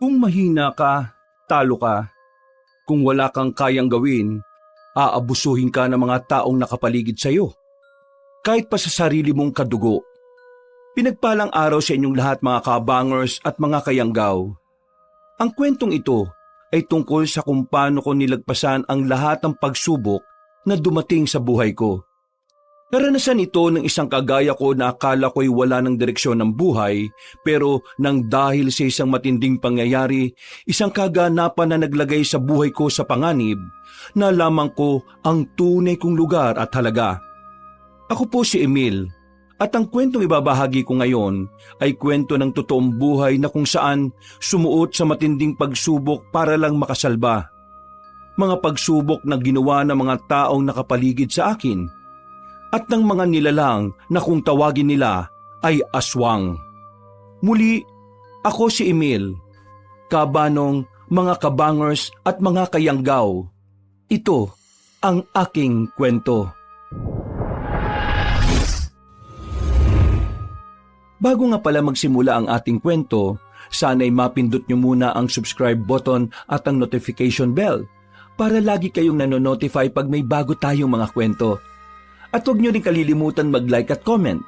Kung mahina ka, talo ka. Kung wala kang kayang gawin, aabusuhin ka ng mga taong nakapaligid sa iyo. Kahit pa sa sarili mong kadugo. Pinagpalang araw sa inyong lahat mga kabangers at mga kayanggaw. Ang kwentong ito ay tungkol sa kung paano ko nilagpasan ang lahat ng pagsubok na dumating sa buhay ko. Naranasan ito ng isang kagaya ko na akala ko'y wala ng direksyon ng buhay, pero nang dahil sa isang matinding pangyayari, isang kaganapan na naglagay sa buhay ko sa panganib, nalaman ko ang tunay kong lugar at halaga. Ako po si Emil, at ang kwentong ibabahagi ko ngayon ay kwento ng totoong buhay na kung saan sumuot sa matinding pagsubok para lang makasalba. Mga pagsubok na ginawa ng mga taong nakapaligid sa akin at ng mga nilalang na kung tawagin nila ay aswang. Muli, ako si Emil, kabanong mga kabangers at mga kayanggaw. Ito ang aking kwento. Bago nga pala magsimula ang ating kwento, sana'y mapindot nyo muna ang subscribe button at ang notification bell para lagi kayong nanonotify pag may bago tayong mga kwento. At huwag nyo rin kalilimutan mag-like at comment.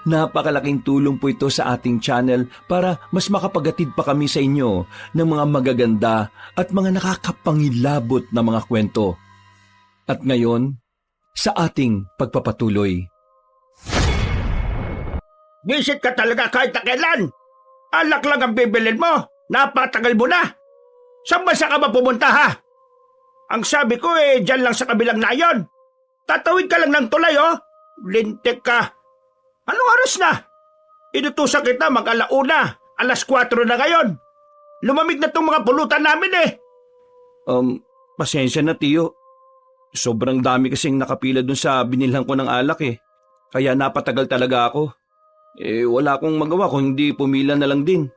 Napakalaking tulong po ito sa ating channel para mas makapagatid pa kami sa inyo ng mga magaganda at mga nakakapangilabot na mga kwento. At ngayon, sa ating pagpapatuloy. Visit ka talaga kahit na kailan. Alak lang ang bibilin mo. Napatagal mo na. Saan bansa ka ba pumunta ha? Ang sabi ko dyan lang sa kabilang nayon. Tatawid ka lang ng tulay Lintik ka. Anong oras na? Inutusan kita mag-alauna. 4:00 na ngayon. Lumamig na tong mga pulutan namin Pasensya na tiyo. Sobrang dami kasing nakapila dun sa binilhan ko ng alak Kaya napatagal talaga ako. Wala akong magawa kung hindi pumila na lang din.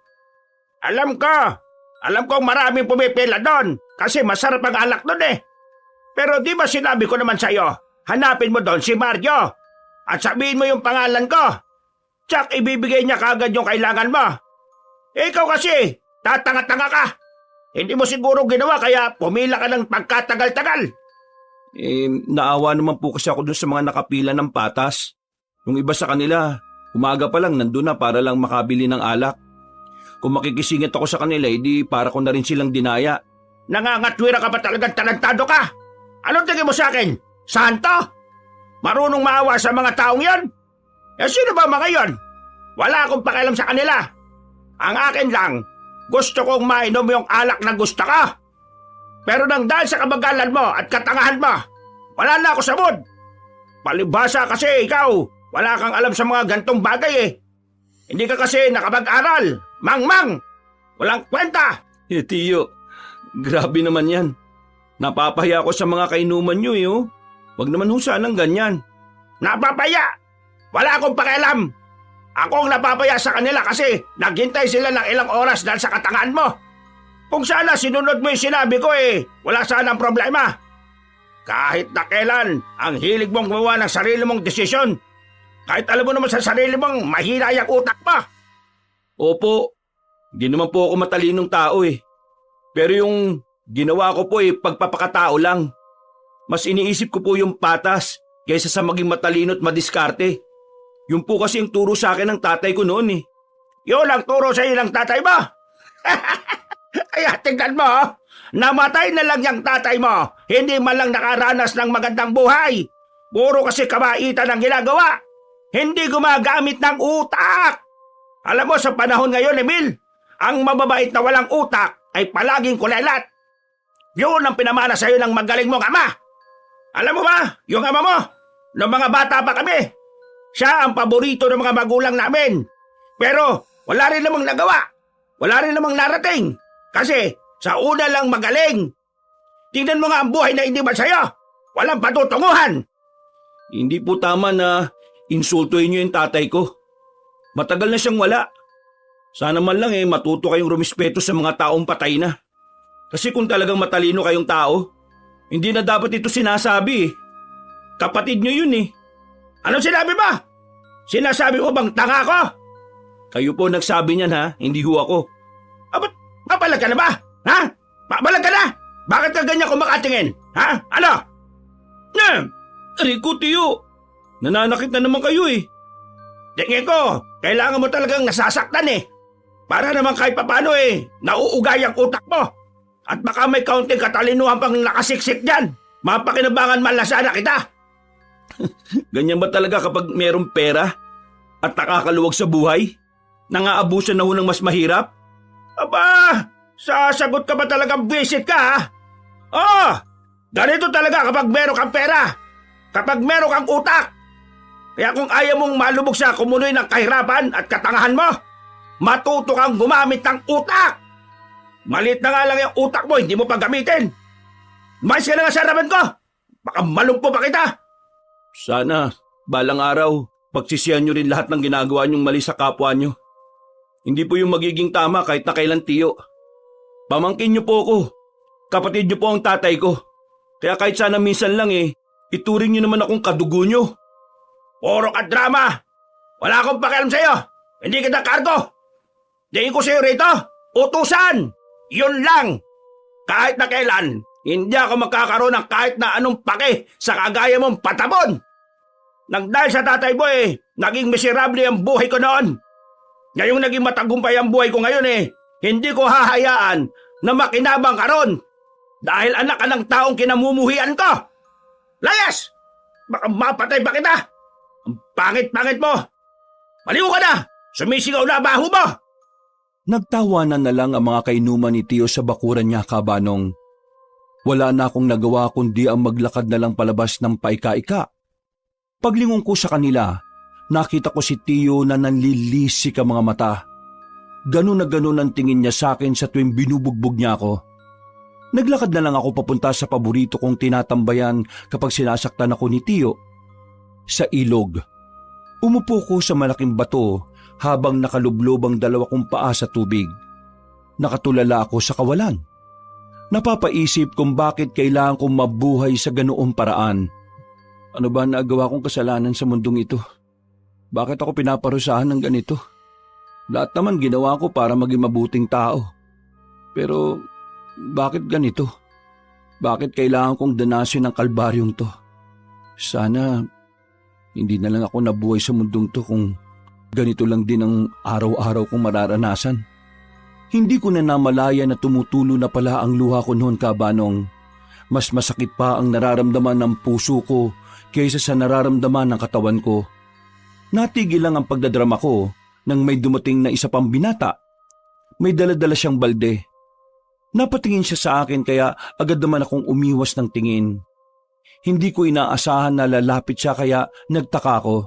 Alam ko maraming pumipila doon kasi masarap ang alak doon Pero di ba sinabi ko naman sa'yo, hanapin mo doon si Mario at sabihin mo yung pangalan ko. Tsak ibibigay niya kagad yung kailangan mo. Ikaw kasi, tatanga-tanga ka. Hindi mo siguro ginawa kaya pumila ka ng pagkatagal-tagal. Naawa naman po kasi ako doon sa mga nakapila ng patas. Yung iba sa kanila, umaga pa lang nandun na para lang makabili ng alak. Kung makikisingit ako sa kanila, di para ko na rin silang dinaya. Nangangatwira ka ba talagang talentado ka? Anong tingin mo sa akin? Santo? Marunong maawa sa mga taong yon? Sino ba mga yon? Wala akong pakialam sa kanila. Ang akin lang, gusto kong mainom yung alak na gusto ka. Pero nang dahil sa kabagalan mo at katangahan mo, wala na ako sa mood. Palibhasa kasi ikaw, wala kang alam sa mga gantong bagay Hindi ka kasi nakapag-aral. Mang-mang! Walang kwenta! Tiyo, grabe naman yan. Napapahiya ako sa mga kainuman nyo Huwag naman sanang ganyan. Napapaya! Wala akong pakialam. Ako ang napapaya sa kanila kasi naghintay sila ng ilang oras dahil sa katangahan mo. Kung sana sinunod mo yung sinabi ko wala sanang problema. Kahit na kailan, ang hilig mong gumawa ng sarili mong desisyon. Kahit alam mo naman sa sarili mong mahina yung utak pa. Opo, di naman po ako matalinong tao Pero yung ginawa ko po pagpapakatao lang. Mas iniisip ko po yung patas kaysa sa maging matalino at madiskarte. Yung po kasi yung turo sa akin ng tatay ko noon Yun ang turo sa iyo ng tatay mo? Kaya tingnan mo, namatay na lang yung tatay mo. Hindi man lang nakaranas ng magandang buhay. Puro kasi kabaitan ang ginagawa. Hindi gumagamit ng utak. Alam mo sa panahon ngayon, Emil, ang mababait na walang utak ay palaging kulelat. Yun ang pinamana sa iyo ng magaling mong ama. Alam mo ba, yung ama mo, noong mga bata pa kami, siya ang paborito ng mga magulang namin. Pero wala rin namang nagawa. Wala rin namang narating. Kasi sa una lang magaling. Tingnan mo nga ang buhay na hindi ba sa'yo. Walang patutunguhan. Hindi po tama na insultuhin niyo yung tatay ko. Matagal na siyang wala. Sana man lang matuto kayong rumispeto sa mga taong patay na. Kasi kung talagang matalino kayong tao, hindi na dapat ito sinasabi Kapatid niyo yun Anong sinabi ba? Sinasabi ko bang tanga ko? Kayo po nagsabi niyan hindi ho ako. Papalag ka na ba? Ha? Papalag ka na? Bakit ka ganyan kumakatingin? Ha? Ano? Rico, Tiyo. Nananakit na naman kayo eh. Tingin ko, kailangan mo talagang nasasaktan eh. Para naman kahit papano eh, nauugay ang utak mo. At baka may kaunting katalinuhan pang nakasiksik dyan. Mapakinabangan man lang sana kita. Ganyan ba talaga kapag merong pera at nakakaluwag sa buhay? Nangaabuso na ho ng mas mahirap? Aba, sasagot ka ba talagang visit ka ha? Oo, ganito talaga kapag meron kang pera. Kapag meron kang utak. Kaya kung ayaw mong malubog sa kumunoy ng kahirapan at katangahan mo, matuto kang gumamit ng utak. Maliit na nga lang yung utak mo, hindi mo pa gamitin. Mais ka na nga sa harapan ko. Baka malumpo pa kita. Sana, balang araw, pagsisihan nyo rin lahat ng ginagawa nyong mali sa kapwa nyo. Hindi po yung magiging tama kahit na kailan, Tiyo. Pamangkin nyo po ako. Kapatid nyo po ang tatay ko. Kaya kahit sana minsan lang ituring nyo naman akong kadugo nyo. Puro ka drama. Wala akong pakialam sa'yo. Hindi kita kargo. Tingin ko sa'yo rito, utusan. Yun lang. Kahit na kailan, hindi ako magkakaroon ng kahit na anong pake sa kagaya mong patabon. Nang dahil sa tatay mo naging miserable ang buhay ko noon. Ngayong naging matagumpay ang buhay ko ngayon hindi ko hahayaan na makinabang ka ron. Dahil anak ka ng taong kinamumuhian ko. Layas! Baka mapatay pa kita. Ang pangit-pangit mo. Maliw ka na! Sumisigaw na baho mo! Nagtawanan na lang ang mga kainuman ni Tiyo sa bakuran niya, Kabanong. Wala na akong nagawa kundi ang maglakad na lang palabas ng paika-ika. Paglingon ko sa kanila, nakita ko si Tiyo na nanlilisik ang mga mata. Ganun na ganun ang tingin niya sa akin sa tuwing binubugbog niya ako. Naglakad na lang ako papunta sa paborito kong tinatambayan kapag sinasaktan ako ni Tiyo. Sa ilog. Umupo ko sa malaking bato habang nakalublob ang dalawa kong paa sa tubig. Nakatulala ako sa kawalan. Napapaisip kung bakit kailangan kong mabuhay sa ganoong paraan. Ano ba nagawa kong kasalanan sa mundong ito? Bakit ako pinaparusahan ng ganito? Lahat naman ginawa ko para maging mabuting tao. Pero bakit ganito? Bakit kailangan kong danasin ang kalbaryong to? Sana hindi na lang ako nabuhay sa mundong to kung ganito lang din ang araw-araw kong mararanasan. Hindi ko na namalaya na tumutulo na pala ang luha ko noon, Kabanong. Mas masakit pa ang nararamdaman ng puso ko kaysa sa nararamdaman ng katawan ko. Natigil lang ang pagdadrama ko nang may dumating na isa pang binata. May dala-dala siyang balde. Napatingin siya sa akin kaya agad naman akong umiwas ng tingin. Hindi ko inaasahan na lalapit siya kaya nagtaka ako.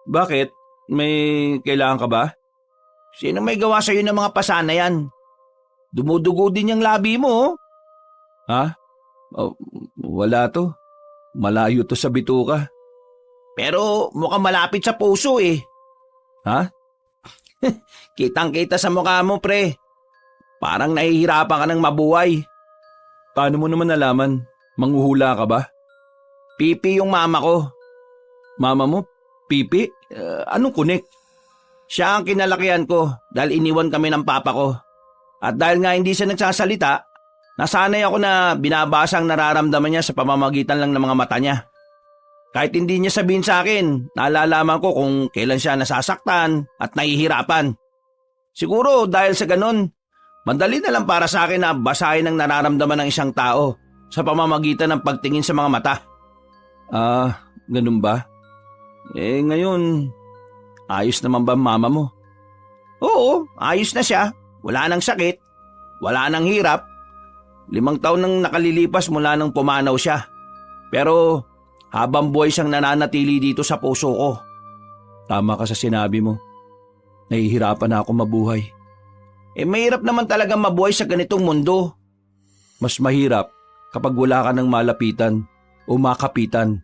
Bakit? May kailangan ka ba? Sino may gawa sa'yo ng mga pasana yan? Dumudugo din yung labi mo. Ha? Wala to. Malayo to sa bituka. Pero mukhang malapit sa puso Ha? Kitang-kita sa mukha mo, pre. Parang nahihirapan ka ng mabuhay. Paano mo naman nalaman? Manghuhula ka ba? Pipi yung mama ko. Mama mo? Pipi? Anong kunik? Siya ang kinalakihan ko dahil iniwan kami ng papa ko. At dahil nga hindi siya nagsasalita, nasanay ako na binabasa ang nararamdaman niya sa pamamagitan lang ng mga mata niya. Kahit hindi niya sabihin sa akin, nalalaman ko kung kailan siya nasasaktan at nahihirapan. Siguro dahil sa ganun, madali na lang para sa akin na basahin ang nararamdaman ng isang tao sa pamamagitan ng pagtingin sa mga mata. Ganun ba? Ngayon, ayos naman ba mama mo? Oo, ayos na siya. Wala nang sakit. Wala nang hirap. 5 taon nang nakalilipas mula nang pumanaw siya. Pero habang buhay siyang nananatili dito sa puso ko. Tama ka sa sinabi mo. Nahihirapan na ako mabuhay. Mahirap naman talaga mabuhay sa ganitong mundo. Mas mahirap kapag wala ka ng malapitan o makapitan.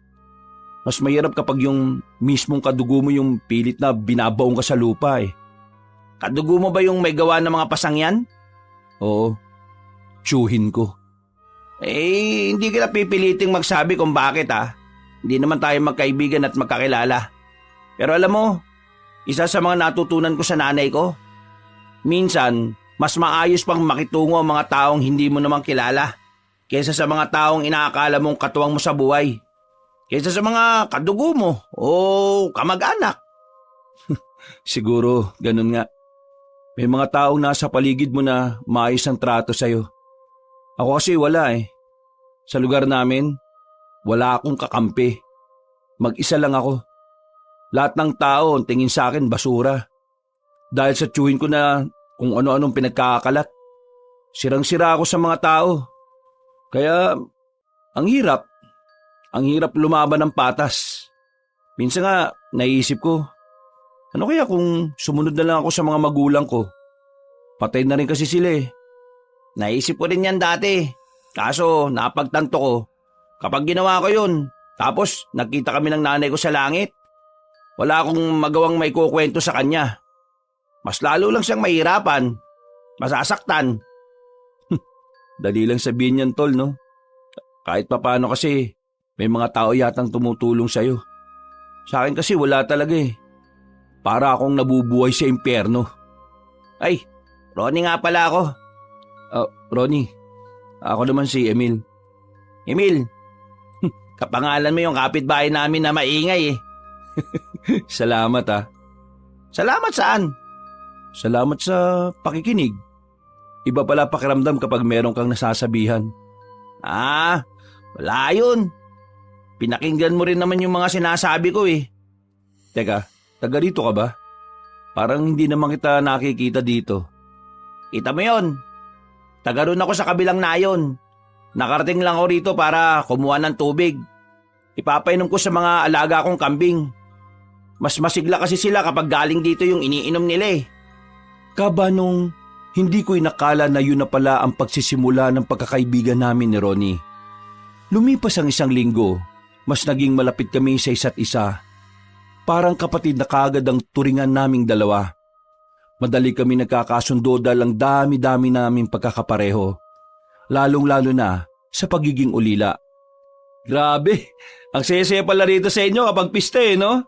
Mas mahirap kapag yung mismong kadugo mo yung pilit na binabaong ka sa lupa Kadugo mo ba yung may gawa ng mga pasangyan? Oo, tsuhin ko. Hindi kita pipiliting magsabi kung bakit Hindi naman tayo magkaibigan at magkakilala. Pero alam mo, isa sa mga natutunan ko sa nanay ko, minsan Mas maayos pang makitungo ang mga taong hindi mo naman kilala kaysa sa mga taong inaakala mong katuwang mo sa buhay. Kaysa sa mga kadugo mo o kamag-anak. Siguro, ganun nga. May mga taong nasa paligid mo na maayos ang trato sa'yo. Ako kasi wala eh. Sa lugar namin, wala akong kakampi. Mag-isa lang ako. Lahat ng tao tingin sa akin basura. Dahil sa tiyuhin ko na kung ano-anong pinagkakalat. Sirang-sira ako sa mga tao. Kaya, ang hirap. Ang hirap lumaban ng patas. Minsan nga, naiisip ko, ano kaya kung sumunod na lang ako sa mga magulang ko? Patay na rin kasi sila eh. Naisip ko rin yan dati. Kaso, napagtanto ko, kapag ginawa ko yun, tapos nagkita kami ng nanay ko sa langit, wala akong magawang may kukwento sa kanya. Mas lalo lang siyang mahirapan, masasaktan. Dali lang sabihin yan, tol, no? Kahit papano kasi, may mga tao yatang tumutulong sa'yo. Sa akin kasi wala talaga eh. Para akong nabubuhay sa impyerno. Ay, Ronnie nga pala ako. Ronnie, ako naman si Emil. Emil, kapangalan mo yung kapitbahay namin na maingay eh. Salamat ah. Salamat saan? Salamat sa pakikinig. Iba pala pakiramdam kapag meron kang nasasabihan. Wala yun. Pinakinggan mo rin naman yung mga sinasabi ko eh. Teka, taga rito ka ba? Parang hindi naman kita nakikita dito. Kita mo yun. Taga ron ako sa kabilang nayon. Nakarating lang ako rito para kumuha ng tubig. Ipapainom ko sa mga alaga kong kambing. Mas masigla kasi sila kapag galing dito yung iniinom nila eh. Kabanong, hindi ko inakala na yun na pala ang pagsisimula ng pagkakaibigan namin ni Ronnie. Lumipas ang isang linggo, mas naging malapit kami sa isa't isa. Parang kapatid na kaagad ang turingan naming dalawa. Madali kami nagkakasundo dahil ang dami-dami naming pagkakapareho. Lalong-lalo na sa pagiging ulila. Grabe, ang saya-saya pala rito sa inyo kapag pista eh, no?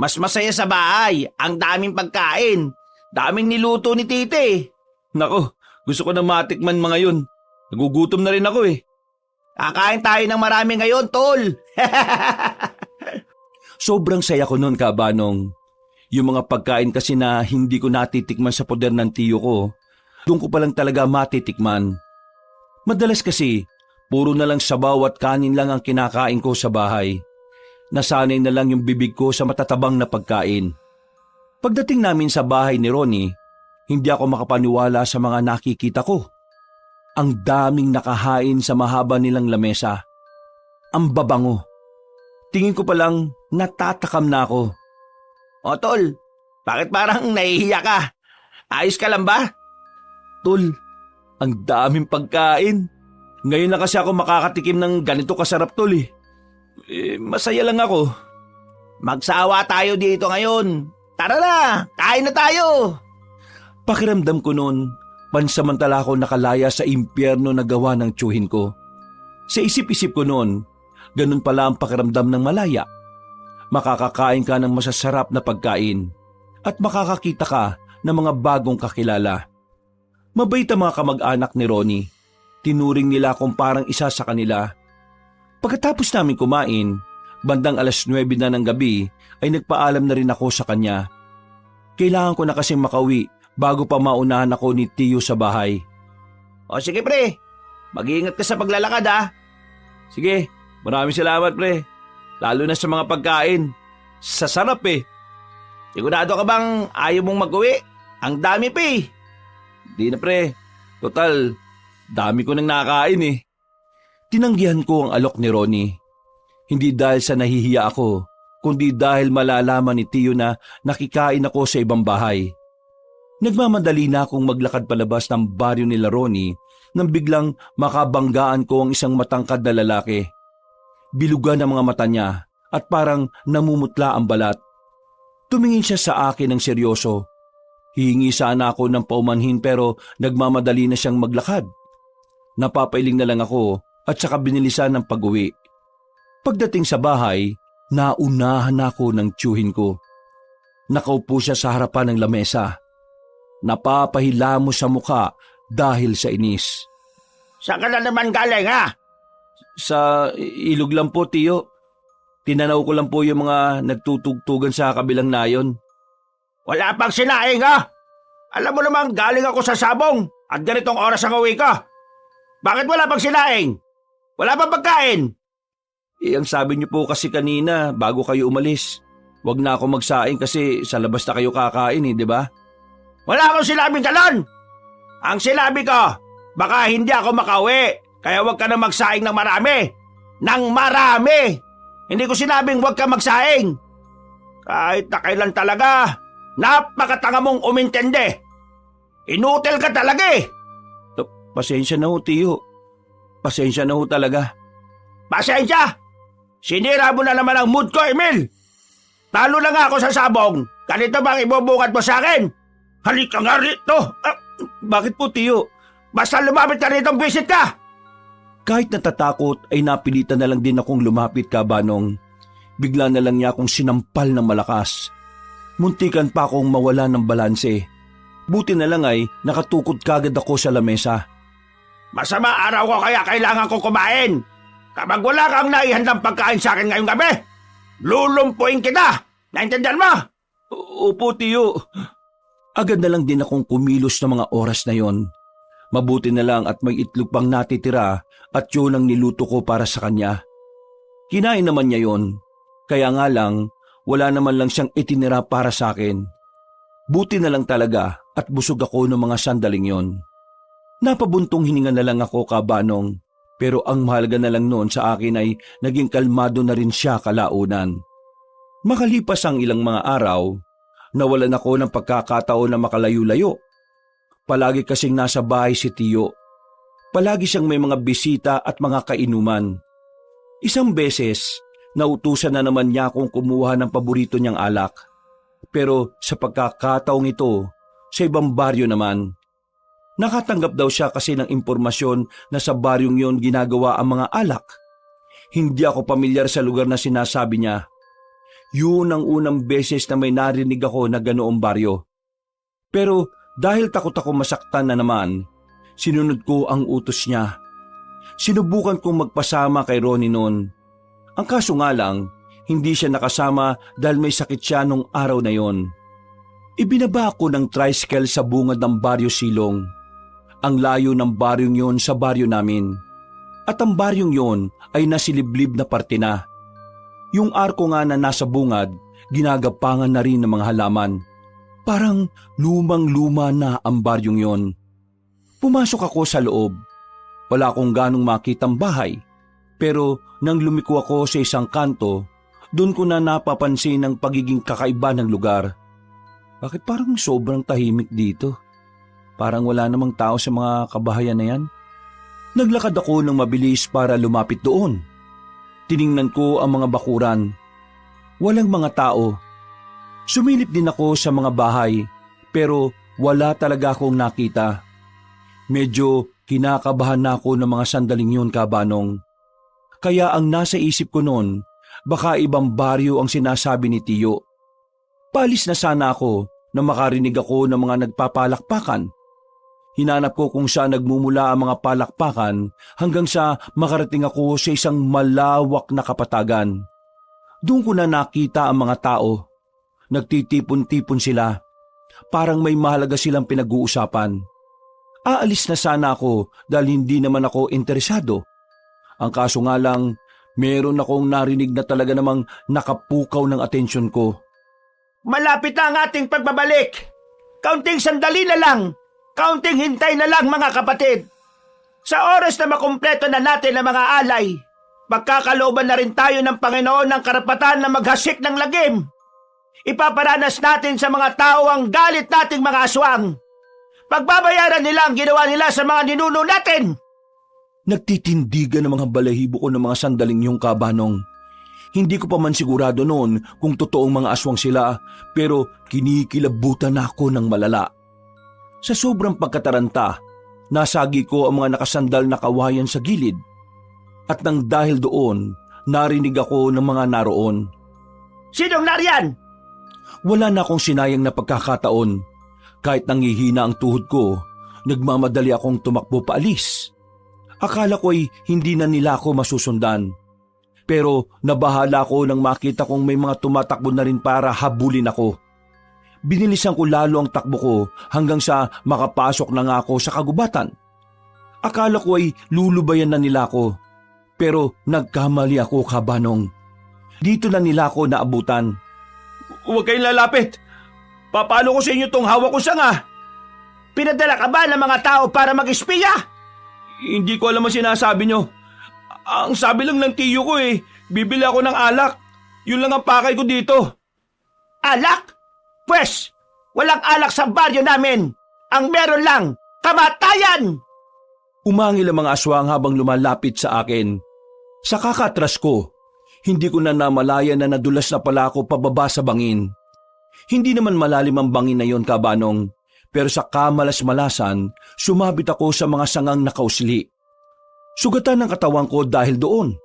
Mas masaya sa bahay, ang daming pagkain. Daming niluto ni tite. Nako, gusto ko na matikman mga yun. Nagugutom na rin ako eh. Kakain tayo ng marami ngayon, tol. Sobrang saya ko noon, Kabanong. Yung mga pagkain kasi na hindi ko natitikman sa poder ng tiyo ko, doon ko palang talaga matitikman. Madalas kasi, puro na lang sabaw at kanin lang ang kinakain ko sa bahay. Nasanay na lang yung bibig ko sa matatabang na pagkain. Pagdating namin sa bahay ni Ronnie, hindi ako makapaniwala sa mga nakikita ko. Ang daming nakahain sa mahaba nilang lamesa. Ang babango. Tingin ko palang natatakam na ako. O tol, bakit parang nahihiya ka? Ayos ka lang ba? Tol, ang daming pagkain. Ngayon na kasi ako makakatikim ng ganito kasarap, tol eh. Masaya lang ako. Magsawa tayo dito ngayon. Tara na, kain na tayo. Pakiramdam ko noon, pansamantala ako nakalaya sa impyerno na gawa ng tiyuhin ko. Sa isip-isip ko noon, ganun pala ang pakiramdam ng malaya. Makakakain ka ng masasarap na pagkain at makakakita ka ng mga bagong kakilala. Mabait ang mga kamag-anak ni Ronnie. Tinuring nila akong parang isa sa kanila. Pagkatapos namin kumain, bandang 9:00 na ng gabi ay nagpaalam na rin ako sa kanya. Kailangan ko na kasing makauwi bago pa maunahan ako ni Tiyo sa bahay. O sige pre, mag-iingat ka sa paglalakad ha. Sige, maraming salamat pre. Lalo na sa mga pagkain. Sasarap eh. Sigurado ka bang ayaw mong mag-uwi? Ang dami pa eh. Di na pre. Total, dami ko nang nakain eh. Tinanggihan ko ang alok ni Ronnie. Hindi dahil sa nahihiya ako, kundi dahil malalaman ni Tiyo na nakikain ako sa ibang bahay. Nagmamadali na akong maglakad palabas ng baryo nila Ronnie nang biglang makabanggaan ko ang isang matangkad na lalaki. Bilugan ang mga mata niya at parang namumutla ang balat. Tumingin siya sa akin ng seryoso. Hihingi sana ako ng paumanhin pero nagmamadali na siyang maglakad. Napapailing na lang ako at saka binilisan ng pag-uwi. Pagdating sa bahay, naunahan ako ng tiyuhin ko. Nakaupo siya sa harapan ng lamesa. Napapahila mo sa mukha dahil sa inis. Saan ka na naman galing, ha? Sa ilog lang po, tiyo. Tinanaw ko lang po yung mga nagtutugtugan sa kabilang nayon. Wala pang sinaing, ha? Alam mo naman, galing ako sa sabong at ganitong oras ang uwi ko. Bakit wala pang sinaing? Wala pang pagkain? Ang sabi niyo po kasi kanina bago kayo umalis, wag na ako magsaing kasi sa labas na kayo kakain di ba? Wala akong sinabing ganon. Ang sinabi ko, baka hindi ako makauwi, kaya wag ka na magsaing ng marami. Nang marami! Hindi ko sinabing wag ka magsaing. Kahit na kailan talaga, napakatanga mong umintindi. Inutil ka talaga eh. Pasensya na ho, tiyo. Pasensya na ho talaga. Pasensya! Sinira mo na naman ang mood ko, Emil. Talo na nga ako sa sabong. Ganito bang ibubukat mo sa akin? Halika nga rito. Bakit po, tiyo? Basta lumapit ka rito, visit ka. Kahit natatakot ay napilitan na lang din akong lumapit, Kabanong. Bigla na lang niya akong sinampal ng malakas. Muntikan pa akong mawala ng balanse. Buti na lang ay nakatukod kagad ako sa lamesa. Masama araw ko kaya kailangan kong kumain. Kapag wala kang naihandang pagkain sa akin ngayong gabi, lulumpuin kita. Naintindihan mo? Opo, tiyo. Agad na lang din akong kumilos ng mga oras na yon. Mabuti na lang at may itlog pang natitira at yun ang niluto ko para sa kanya. Kinain naman niya yon, kaya nga lang wala naman lang siyang itinira para sa akin. Buti na lang talaga at busog ako ng mga sandaling yon. Napabuntong hininga na lang ako, Kabanong, pero ang mahalaga na lang noon sa akin ay naging kalmado na rin siya kalaunan. Makalipas ang ilang mga araw, nawalan ako ng pagkakataon na makalayo-layo. Palagi kasing nasa bahay si Tiyo. Palagi siyang may mga bisita at mga kainuman. Isang beses, nautusan na naman niya akong kumuha ng paborito niyang alak. Pero sa pagkakataong ito, sa ibang baryo naman. Nakatanggap daw siya kasi ng impormasyon na sa baryong yon ginagawa ang mga alak. Hindi ako pamilyar sa lugar na sinasabi niya. Yun ang unang beses na may narinig ako na ganoong baryo. Pero dahil takot ako masaktan na naman, sinunod ko ang utos niya. Sinubukan kong magpasama kay Ronnie noon. Ang kaso nga lang, hindi siya nakasama dahil may sakit siya nung araw na yon. Ibinaba ako ng tricycle sa bungad ng Baryo Silong. Ang layo ng baryong yon sa baryo namin. At ang baryong yon ay nasiliblib na parte na. Yung arko nga na nasa bungad, ginagapangan na rin ng mga halaman. Parang lumang-luma na ang baryong yon. Pumasok ako sa loob. Wala akong ganong makitang bahay. Pero nang lumiko ako sa isang kanto, doon ko na napapansin ang pagiging kakaiba ng lugar. Bakit parang sobrang tahimik dito? Parang wala namang tao sa mga kabahayan na yan. Naglakad ako ng mabilis para lumapit doon. Tiningnan ko ang mga bakuran. Walang mga tao. Sumilip din ako sa mga bahay, pero wala talaga akong nakita. Medyo kinakabahan na ako ng mga sandaling yun, Kabanong. Kaya ang nasa isip ko noon, baka ibang baryo ang sinasabi ni Tiyo. Palis na sana ako na makarinig ako ng mga nagpapalakpakan. Hinanap ko kung saan nagmumula ang mga palakpakan hanggang sa makarating ako sa isang malawak na kapatagan. Doon ko na nakita ang mga tao. Nagtitipon-tipon sila. Parang may mahalaga silang pinag-uusapan. Aalis na sana ako dahil hindi naman ako interesado. Ang kaso nga lang, meron akong narinig na talaga namang nakapukaw ng atensyon ko. Malapit na ang ating pagbabalik. Kaunting sandali na lang. Kaunting hintay na lang, mga kapatid. Sa oras na makumpleto na natin ang mga alay, magkakalooban na rin tayo ng Panginoon ng karapatan na maghasik ng lagim. Ipaparanas natin sa mga tao ang galit nating mga aswang. Pagbabayaran nila ang ginawa nila sa mga ninuno natin. Nagtitindigan ng mga balahibo ko ng mga sandaling yung, Kabanong. Hindi ko pa man sigurado noon kung totoong mga aswang sila, pero kinikilabutan ako ng malala. Sa sobrang pagkataranta, nasagi ko ang mga nakasandal na kawayan sa gilid. At nang dahil doon, narinig ako ng mga naroon. Sinong nariyan? Wala na akong sinayang na pagkakataon. Kahit nangihina ang tuhod ko, nagmamadali akong tumakbo paalis. Akala ko'y hindi na nila ako masusundan. Pero nabahala ko nang makita kong may mga tumatakbo na rin para habulin ako. Binilisan ko lalo ang takbo ko hanggang sa makapasok na nga ako sa kagubatan. Akala ko ay lulubayan na nila ako. Pero nagkamali ako, Kabanong. Dito na nila ako naabutan. Huwag kayong lalapit. Papalo ko sa inyo tong hawak ko sanga. Pinadala ka ba ng mga tao para mag-espiya? Hindi ko alam ang sinasabi nyo. Ang sabi lang ng tiyo ko bibili ako ng alak. Yun lang ang pakay ko dito. Alak? Pwes, walang alak sa baryo namin. Ang meron lang, kamatayan! Umangil ang mga aswang habang lumalapit sa akin. Sa kakatras ko, hindi ko na namalaya na nadulas na pala ako pababa sa bangin. Hindi naman malalim ang bangin na yon, Kabanong, pero sa kamalas-malasan, sumabit ako sa mga sangang nakausli. Sugatan ng katawan ko dahil doon.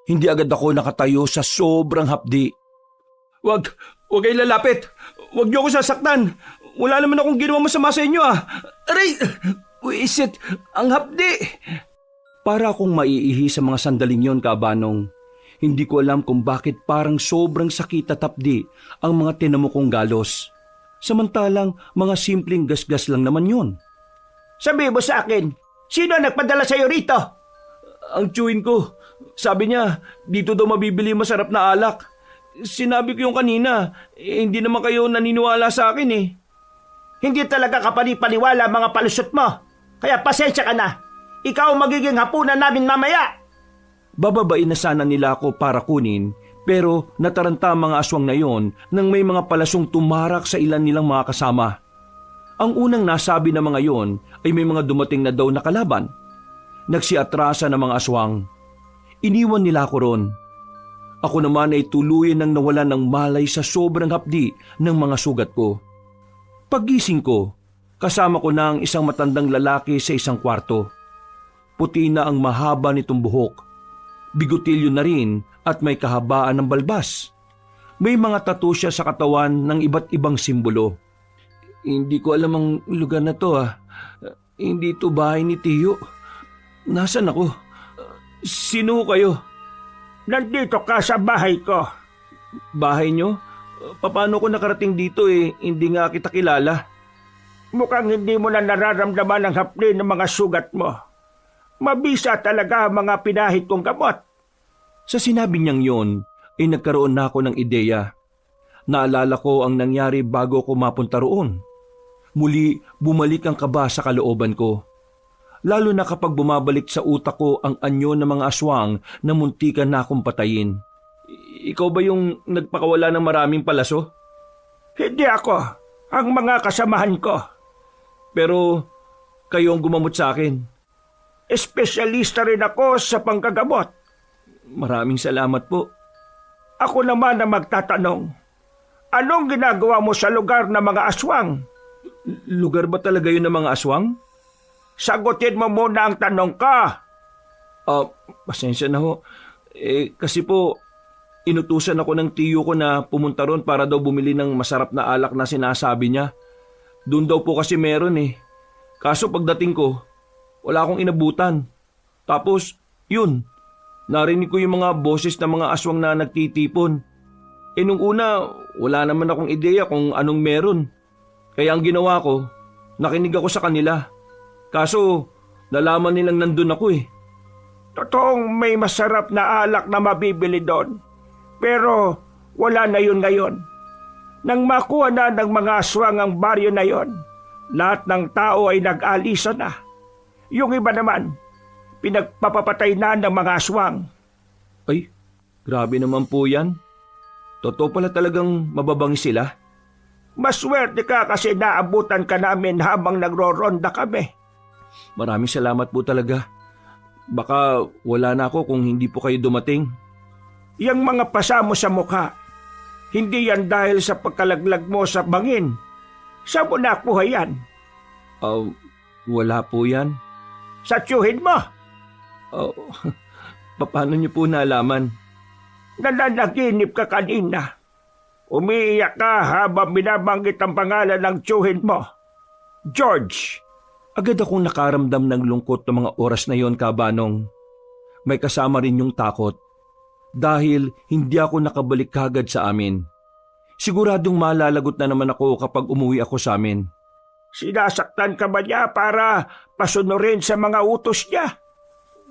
Hindi agad ako nakatayo sa sobrang hapdi. Huwag kayong lalapit. Huwag niyo ako sasaktan. Wala naman akong ginawa masama sa inyo Aray! Wisit, ang hapdi! Para akong maiihi sa mga sandaling yon, Kabanong. Hindi ko alam kung bakit parang sobrang sakit at hapdi ang mga tinamo kong galos. Samantalang mga simpleng gasgas lang naman yon. Sabi mo sa akin, sino ang nagpadala sa'yo rito? Ang tiyuhin ko. Sabi niya, dito daw mabibili masarap na alak. Sinabi ko yung kanina, hindi naman kayo naniniwala sa akin Hindi talaga kapani-paniwala mga palusot mo. Kaya pasensya ka na. Ikaw ang magiging hapunan namin mamaya. Bababain na sana nila ako para kunin, pero nataranta ang mga aswang na yon nang may mga palasong tumarak sa ilan nilang mga kasama. Ang unang nasabi ng mga yon ay may mga dumating na daw na kalaban. Nagsiatrasa ng mga aswang. Iniwan nila ako ron. Ako naman ay tuluyan nang nawalan ng malay sa sobrang hapdi ng mga sugat ko. Paggising ko, kasama ko na ang isang matandang lalaki sa isang kwarto. Puti na ang mahaba nitong buhok. Bigotilyo na rin at may kahabaan ng balbas. May mga tattoo siya sa katawan ng iba't ibang simbolo. Hindi ko alam ang lugar na to Hindi to bahay ni Tiyo. Nasaan ako? Sino kayo? Nandito ka sa bahay ko. Bahay nyo? Paano ko nakarating dito hindi nga kita kilala. Mukhang hindi mo na nararamdaman ang hapdi ng mga sugat mo. Mabisa talaga ang mga pinahit kong gamot. Sa sinabi niyang yon, ay nagkaroon na ako ng ideya. Naalala ko ang nangyari bago ko mapunta roon. Muli, bumalik ang kaba sa kalooban ko. Lalo na kapag bumabalik sa utak ko ang anyo ng mga aswang na muntikan na akong patayin. Ikaw ba yung nagpakawala ng maraming palaso? Hindi ako. Ang mga kasamahan ko. Pero kayo ang gumamot sa akin. Espesyalista rin ako sa panggagamot. Maraming salamat po. Ako naman ang magtatanong. Anong ginagawa mo sa lugar ng mga aswang? Lugar ba talaga yun ng mga aswang? Sagutin mo muna ang tanong ko. Pasensya na ho. Kasi po, inutusan ako ng tiyo ko na pumunta ron para daw bumili ng masarap na alak na sinasabi niya. Doon daw po kasi meron Kaso pagdating ko, wala akong inabutan. Tapos, yun, narinig ko yung mga boses ng mga aswang na nagtitipon. Nung una, wala naman akong ideya kung anong meron. Kaya ang ginawa ko, nakinig ako sa kanila. Kaso, nalaman nilang nandun ako Totoong may masarap na alak na mabibili doon. Pero wala na yun ngayon. Nang makuha na ng mga aswang ang baryo na yon, lahat ng tao ay nag-alisa na. Yung iba naman, pinagpapapatay na ng mga aswang. Ay, grabe naman po yan. Totoo pala talagang mababangi sila. Maswerte ka kasi naabutan ka namin habang nagro-ronda kami. Maraming salamat po talaga. Baka wala na ako kung hindi po kayo dumating. Yang mga pasa mo sa mukha, hindi yan dahil sa pagkalaglag mo sa bangin. Saan mo nakuha yan? Wala po yan. Sa tiyuhin mo? Paano niyo po nalaman? Nananaginip ka kanina. Umiiyak ka habang binabanggit ang pangalan ng tiyuhin mo. George, Agad akong nakaramdam ng lungkot ng mga oras na yon, Kabanong. May kasama rin yung takot. Dahil hindi ako nakabalik kagad sa amin. Siguradong malalagot na naman ako kapag umuwi ako sa amin. sinasaktan ka ba niya para pasunurin sa mga utos niya?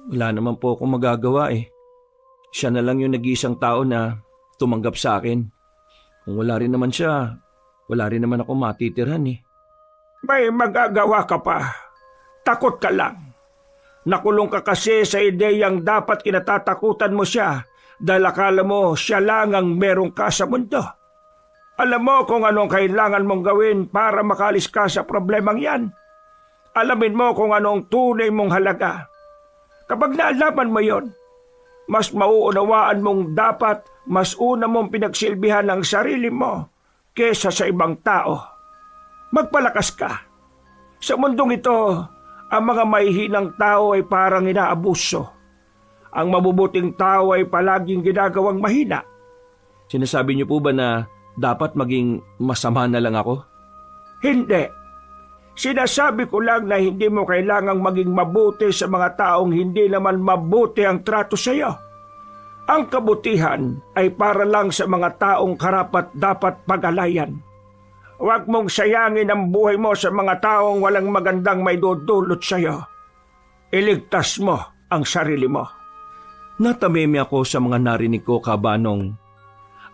Wala naman po akong magagawa eh. Siya na lang yung nag-iisang tao na tumanggap sa akin. Kung wala rin naman siya, wala rin naman ako matitirhan eh. May magagawa ka pa. Takot ka lang. Nakulong ka kasi sa ideyang dapat kinatatakutan mo siya dahil akala mo siya lang ang merong ka sa mundo. Alam mo kung anong kailangan mong gawin para makalis ka sa problemang yan. Alamin mo kung anong tunay mong halaga. Kapag naalaman mo yon, mas mauunawaan mong dapat mas una mong pinagsilbihan ang sarili mo kesa sa ibang tao. Magpalakas ka. Sa mundong ito, ang mga mahihinang tao ay parang inaabuso. Ang mabubuting tao ay palaging ginagawang mahina. Sinasabi niyo po ba na dapat maging masama na lang ako? Hindi. Sinasabi ko lang na hindi mo kailangang maging mabuti sa mga taong hindi naman mabuti ang trato sa iyo. Ang kabutihan ay para lang sa mga taong karapat dapat pag-alayan. Huwag mong sayangin ang buhay mo sa mga taong walang magandang may dudulot sa iyo. Iligtas mo ang sarili mo. Natameme ako sa mga narinig ko, Kabanong.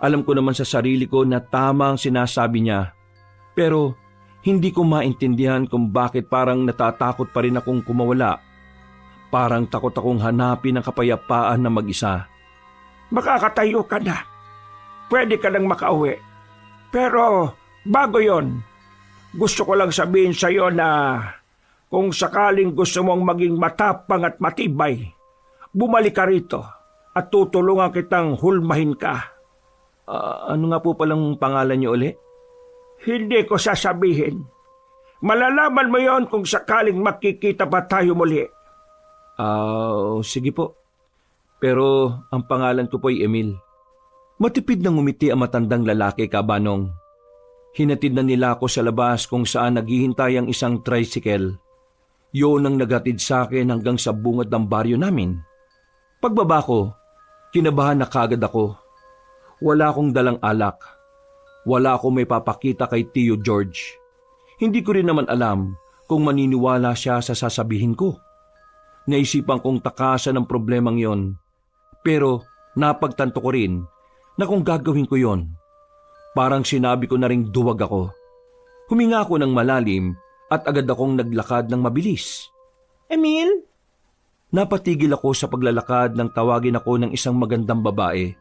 Alam ko naman sa sarili ko na tama ang sinasabi niya. Pero hindi ko maintindihan kung bakit parang natatakot pa rin akong kumawala. Parang takot akong hanapin ang kapayapaan na mag-isa. Makakatayo ka na. Pwede ka nang makauwi. Pero bago yon, gusto ko lang sabihin sa iyo na kung sakaling gusto mong maging matapang at matibay, bumalik ka rito at tutulungan kitang hulmahin ka. Ano nga po palang pangalan niyo uli? Hindi ko sasabihin. Malalaman mo yon kung sakaling makikita pa tayo muli. Sige po. Pero ang pangalan ko po ay Emil. Matipid na ngumiti ang matandang lalaki, Kabanong. Hinatid na nila ako sa labas kung saan naghihintay ang isang tricycle. Yun ang naghatid sa akin hanggang sa bungad ng baryo namin. Pagbaba ko, kinabahan na kagad ako. Wala akong dalang alak. Wala akong may papakita kay Tio George. Hindi ko rin naman alam kung maniniwala siya sa sasabihin ko. Naisipan kong takasan ang problemang yon. Pero napagtanto ko rin na kung gagawin ko yon, parang sinabi ko na ring duwag ako. Huminga ako ng malalim at agad akong naglakad ng mabilis. Emil? Napatigil ako sa paglalakad nang tawagin ako ng isang magandang babae.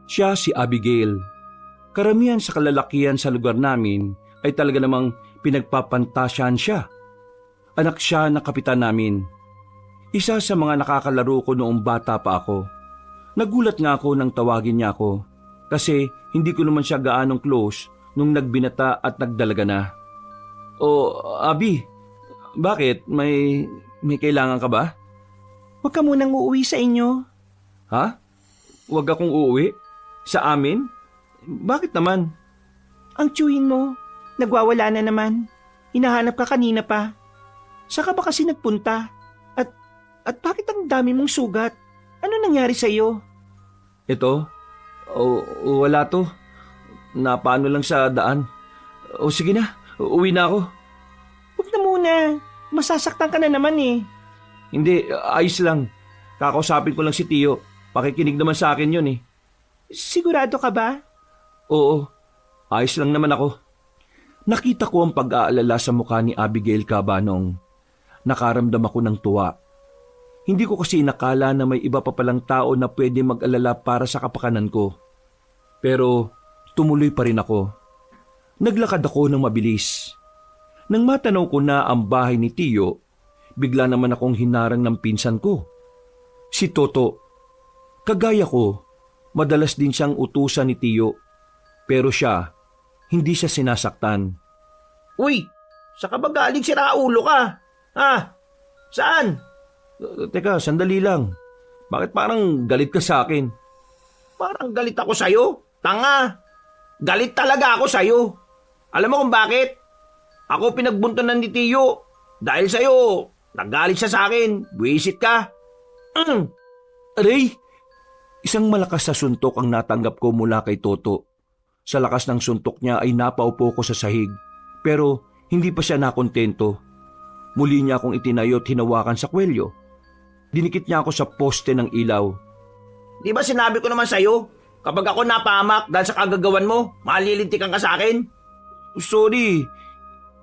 Siya si Abigail. Karamihan sa kalalakihan sa lugar namin ay talaga namang pinagpapantasyahan siya. Anak siya ng kapitan namin. Isa sa mga nakakalaro ko noong bata pa ako. Nagulat nga ako nang tawagin niya ako kasi hindi ko naman siya gaanong close nung nagbinata at nagdalaga na. Abi, bakit? May kailangan ka ba? Huwag ka munang uuwi sa inyo. Ha? Huwag akong uuwi? Sa amin? Bakit naman? Ang tiyuhin mo, nagwawala na naman. Hinahanap ka kanina pa. Saka ba kasi nagpunta? At bakit ang dami mong sugat? Ano nangyari sa iyo? Ito? Wala to. Napaano lang sa daan. Sige na, uwi na ako. Huwag na muna. Masasaktan ka na naman eh. Hindi, ayos lang. Kakausapin ko lang si Tio. Pakikinig naman sa akin yun eh. Sigurado ka ba? Oo, ayos lang naman ako. Nakita ko ang pag-aalala sa mukha ni Abigail, Kabanong. Nakaramdam ako ng tuwa. Hindi ko kasi inakala na may iba pa palang tao na pwede mag-alala para sa kapakanan ko. Pero tumuloy pa rin ako. Naglakad ako ng mabilis. Nang matanaw ko na ang bahay ni Tio, bigla naman akong hinarang ng pinsan ko. Si Toto. Kagaya ko, madalas din siyang utusan ni Tio. Pero siya, hindi siya sinasaktan. Uy, saka ba galing si Raulo ka? Ha? Saan? Teka, sandali lang. Bakit parang galit ka sa akin? Parang galit ako sa'yo. Tanga. Galit talaga ako sa'yo. Alam mo kung bakit? Ako pinagbuntunan ni Tiyo. Dahil sa'yo, naggalit siya sa akin. Buwisit ka. Aray! Isang malakas na suntok ang natanggap ko mula kay Toto. Sa lakas ng suntok niya ay napaupo ko sa sahig. Pero hindi pa siya nakontento. Muli niya akong itinayo at hinawakan sa kwelyo. Dinikit niya ako sa poste ng ilaw. Di ba sinabi ko naman sa'yo, kapag ako napahamak dahil sa kagagawan mo, malilintikan ka sa akin? Sorry,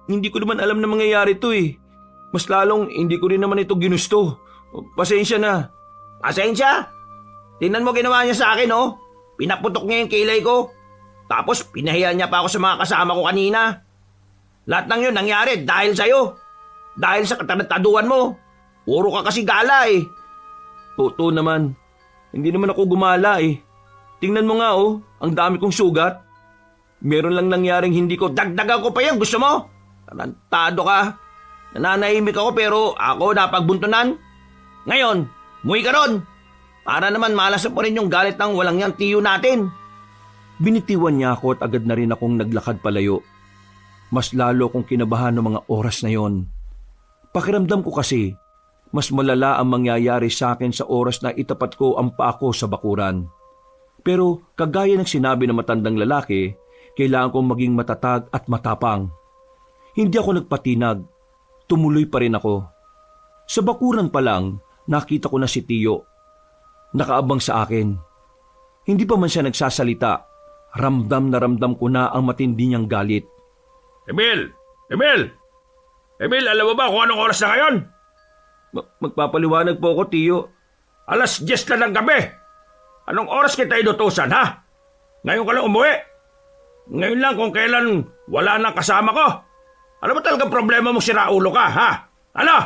hindi ko naman alam na mangyayari to eh. Mas lalong hindi ko rin naman ito ginusto. Pasensya na. Pasensya? Tingnan mo ginawa niya sa akin, oh. Pinaputok niya yung kilay ko. Tapos pinahiya niya pa ako sa mga kasama ko kanina. Lahat ng yun nangyari dahil sa'yo. Dahil sa katanataduan mo. Puro ka kasi gala eh. Toto naman, hindi naman ako gumala eh. Tingnan mo nga oh, ang dami kong sugat. Meron lang nangyaring hindi ko... Dagdagan ko pa yan, gusto mo? Tarantado ka. Nananahimik ako pero ako napagbuntunan. Ngayon, muwi ka ron. Para naman malasan po rin yung galit ng walang yang Tiyo natin. Binitiwan niya ako at agad na rin akong naglakad palayo. Mas lalo akong kinabahan ng mga oras na yon. Pakiramdam ko kasi, mas malala ang mangyayari sa akin sa oras na itapat ko ang paa ko sa bakuran. Pero kagaya ng sinabi ng matandang lalaki, kailangan kong maging matatag at matapang. Hindi ako nagpatinag. Tumuloy pa rin ako. Sa bakuran pa lang, nakita ko na si Tiyo. Nakaabang sa akin. Hindi pa man siya nagsasalita. Ramdam na ramdam ko na ang matindi niyang galit. Emil! Emil! Emil, alam mo ba kung anong oras na ngayon? Magpapaliwanag po ako, Tiyo. 10:00 na ng gabi. Anong oras kita inutusan, ha? Ngayon ka lang umuwi. Ngayon lang kung kailan wala nang kasama ko. Ano ba talagang problema mo, siraulo ka, ha? Ano?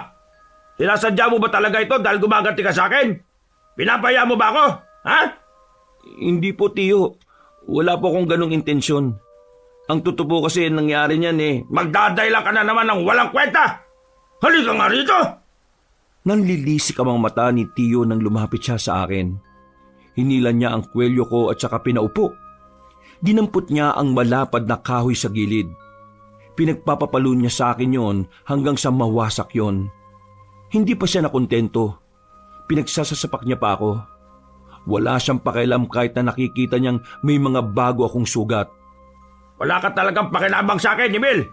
Sinasadya mo ba talaga ito dahil gumaganti ka sa akin? Pinapaya mo ba ako, ha? Hindi po, Tiyo. Wala po akong ganong intensyon. Ang totoo po kasi nangyari niyan eh. Magdadaylan ka na naman ng walang kwenta. Halika nga rito. Nanlilisik ang mga mata ni Tiyo nang lumapit siya sa akin. Hinilan niya ang kwelyo ko at saka pinaupo. Dinampot niya ang malapad na kahoy sa gilid. Pinagpapapalo niya sa akin yon hanggang sa mawasak yon. Hindi pa siya nakontento. Pinagsasasapak niya pa ako. Wala siyang pakialam kahit na nakikita niyang may mga bago akong sugat. Wala ka talagang pakinabang sa akin, Emil.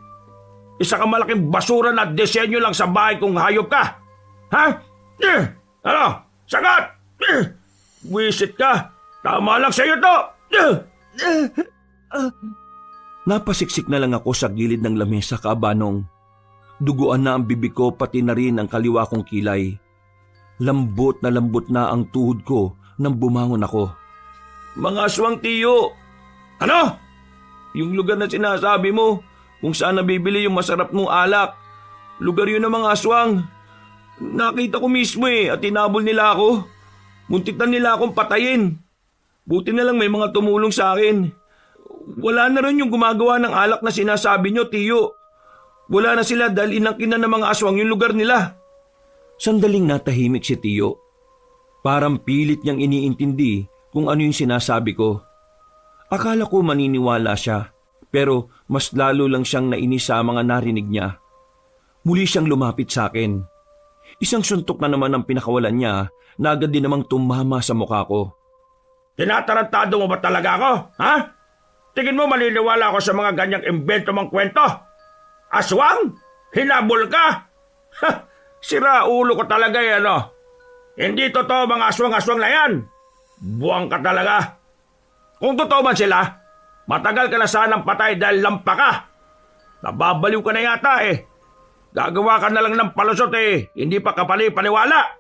Isa kang malaking basura na disenyo lang sa bahay kung hayop ka. Ha? Ano? Sagat! Wisit ka. Tama lang sa'yo to. Napasiksik na lang ako sa gilid ng lamesa, Kaabanong. Duguan na ang bibig ko pati na rin ang kaliwa kong kilay. Lambot na ang tuhod ko nang bumangon ako. Mga aswang, Tiyo! Ano? Yung lugar na sinasabi mo, kung saan nabibili yung masarap mong alak. Lugar yun ng mga aswang. Nakita ko mismo at tinabol nila ako. Muntik na nila akong patayin. Buti na lang may mga tumulong sa akin. Wala na rin yung gumagawa ng alak na sinasabi nyo, Tiyo. Wala na sila dahil inangkin na ng mga aswang yung lugar nila. Sandaling natahimik si Tiyo. Parang pilit niyang iniintindi kung ano yung sinasabi ko. Akala ko maniniwala siya, pero mas lalo lang siyang nainis sa mga narinig niya. Muli siyang lumapit sa akin. Isang suntok na naman ang pinakawalan niya na agad din namang tumama sa mukha ko. Tinatarantado mo ba talaga ako, ha? Tingin mo maniniwala ako sa mga ganyang imbento mong kwento? Aswang? Hinabol ka? Ha! Sira ulo ko talaga ano? Hindi totoo mga aswang-aswang na yan. Buwang ka talaga. Kung totoo man sila, matagal ka na sanang patay dahil lampa ka. Nababaliw ka na yata Gagawa ka na lang ng palusot hindi pa paniwala.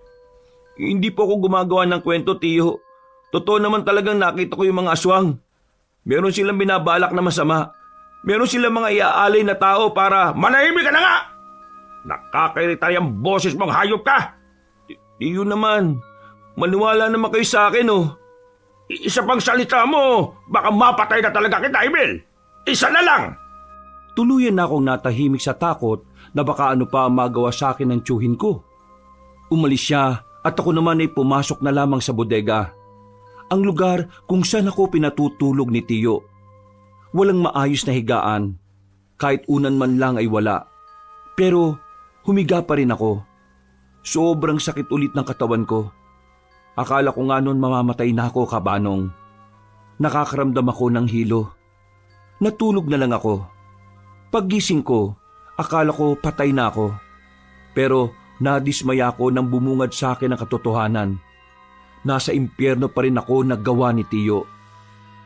Hindi po ako gumagawa ng kwento, Tiyo. Totoo naman talagang nakita ko yung mga aswang. Meron silang binabalak na masama. Meron silang mga iaalay na tao para... Manahimik ka na nga! Nakakairita yung boses mong hayop ka! Tiyo naman, maniwala naman kayo sa akin Isa pang salita mo, baka mapatay na talaga kita, Emil. Isa na lang! Tuluyan na akong natahimik sa takot na baka ano pa magawa sa akin ng tiyuhin ko. Umalis siya at ako naman ay pumasok na lamang sa bodega. Ang lugar kung saan ako pinatutulog ni Tiyo. Walang maayos na higaan. Kahit unan man lang ay wala. Pero humiga pa rin ako. Sobrang sakit ulit ng katawan ko. Akala ko nga noon mamamatay na ako, Kabanong. Nakakaramdam ako ng hilo. Natulog na lang ako. Paggising ko, akala ko patay na ako. Pero nadismaya ako nang bumungad sa akin ang katotohanan. Nasa impyerno pa rin ako naggawa ni Tiyo.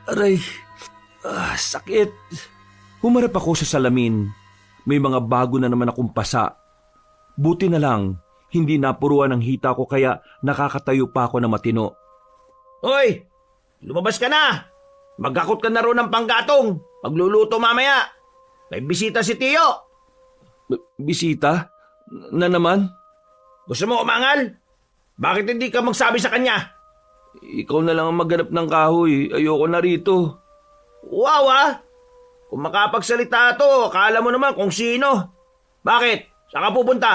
Aray, sakit. Humarap ako sa salamin. May mga bago na naman akong pasa. Buti na lang, hindi napuruan ang hita ko kaya nakakatayo pa ako na matino. Hoy! Lumabas ka na! Magkakot ka na ron ng panggatong. Magluluto mamaya. May bisita si Tiyo. Bisita? Na naman? Gusto mo umangal? Bakit hindi ka magsabi sa kanya? Ikaw na lang ang maghanap ng kahoy. Ayoko na rito. Wow Kung makapagsalita to, akala mo naman kung sino. Bakit? Saan ka pupunta?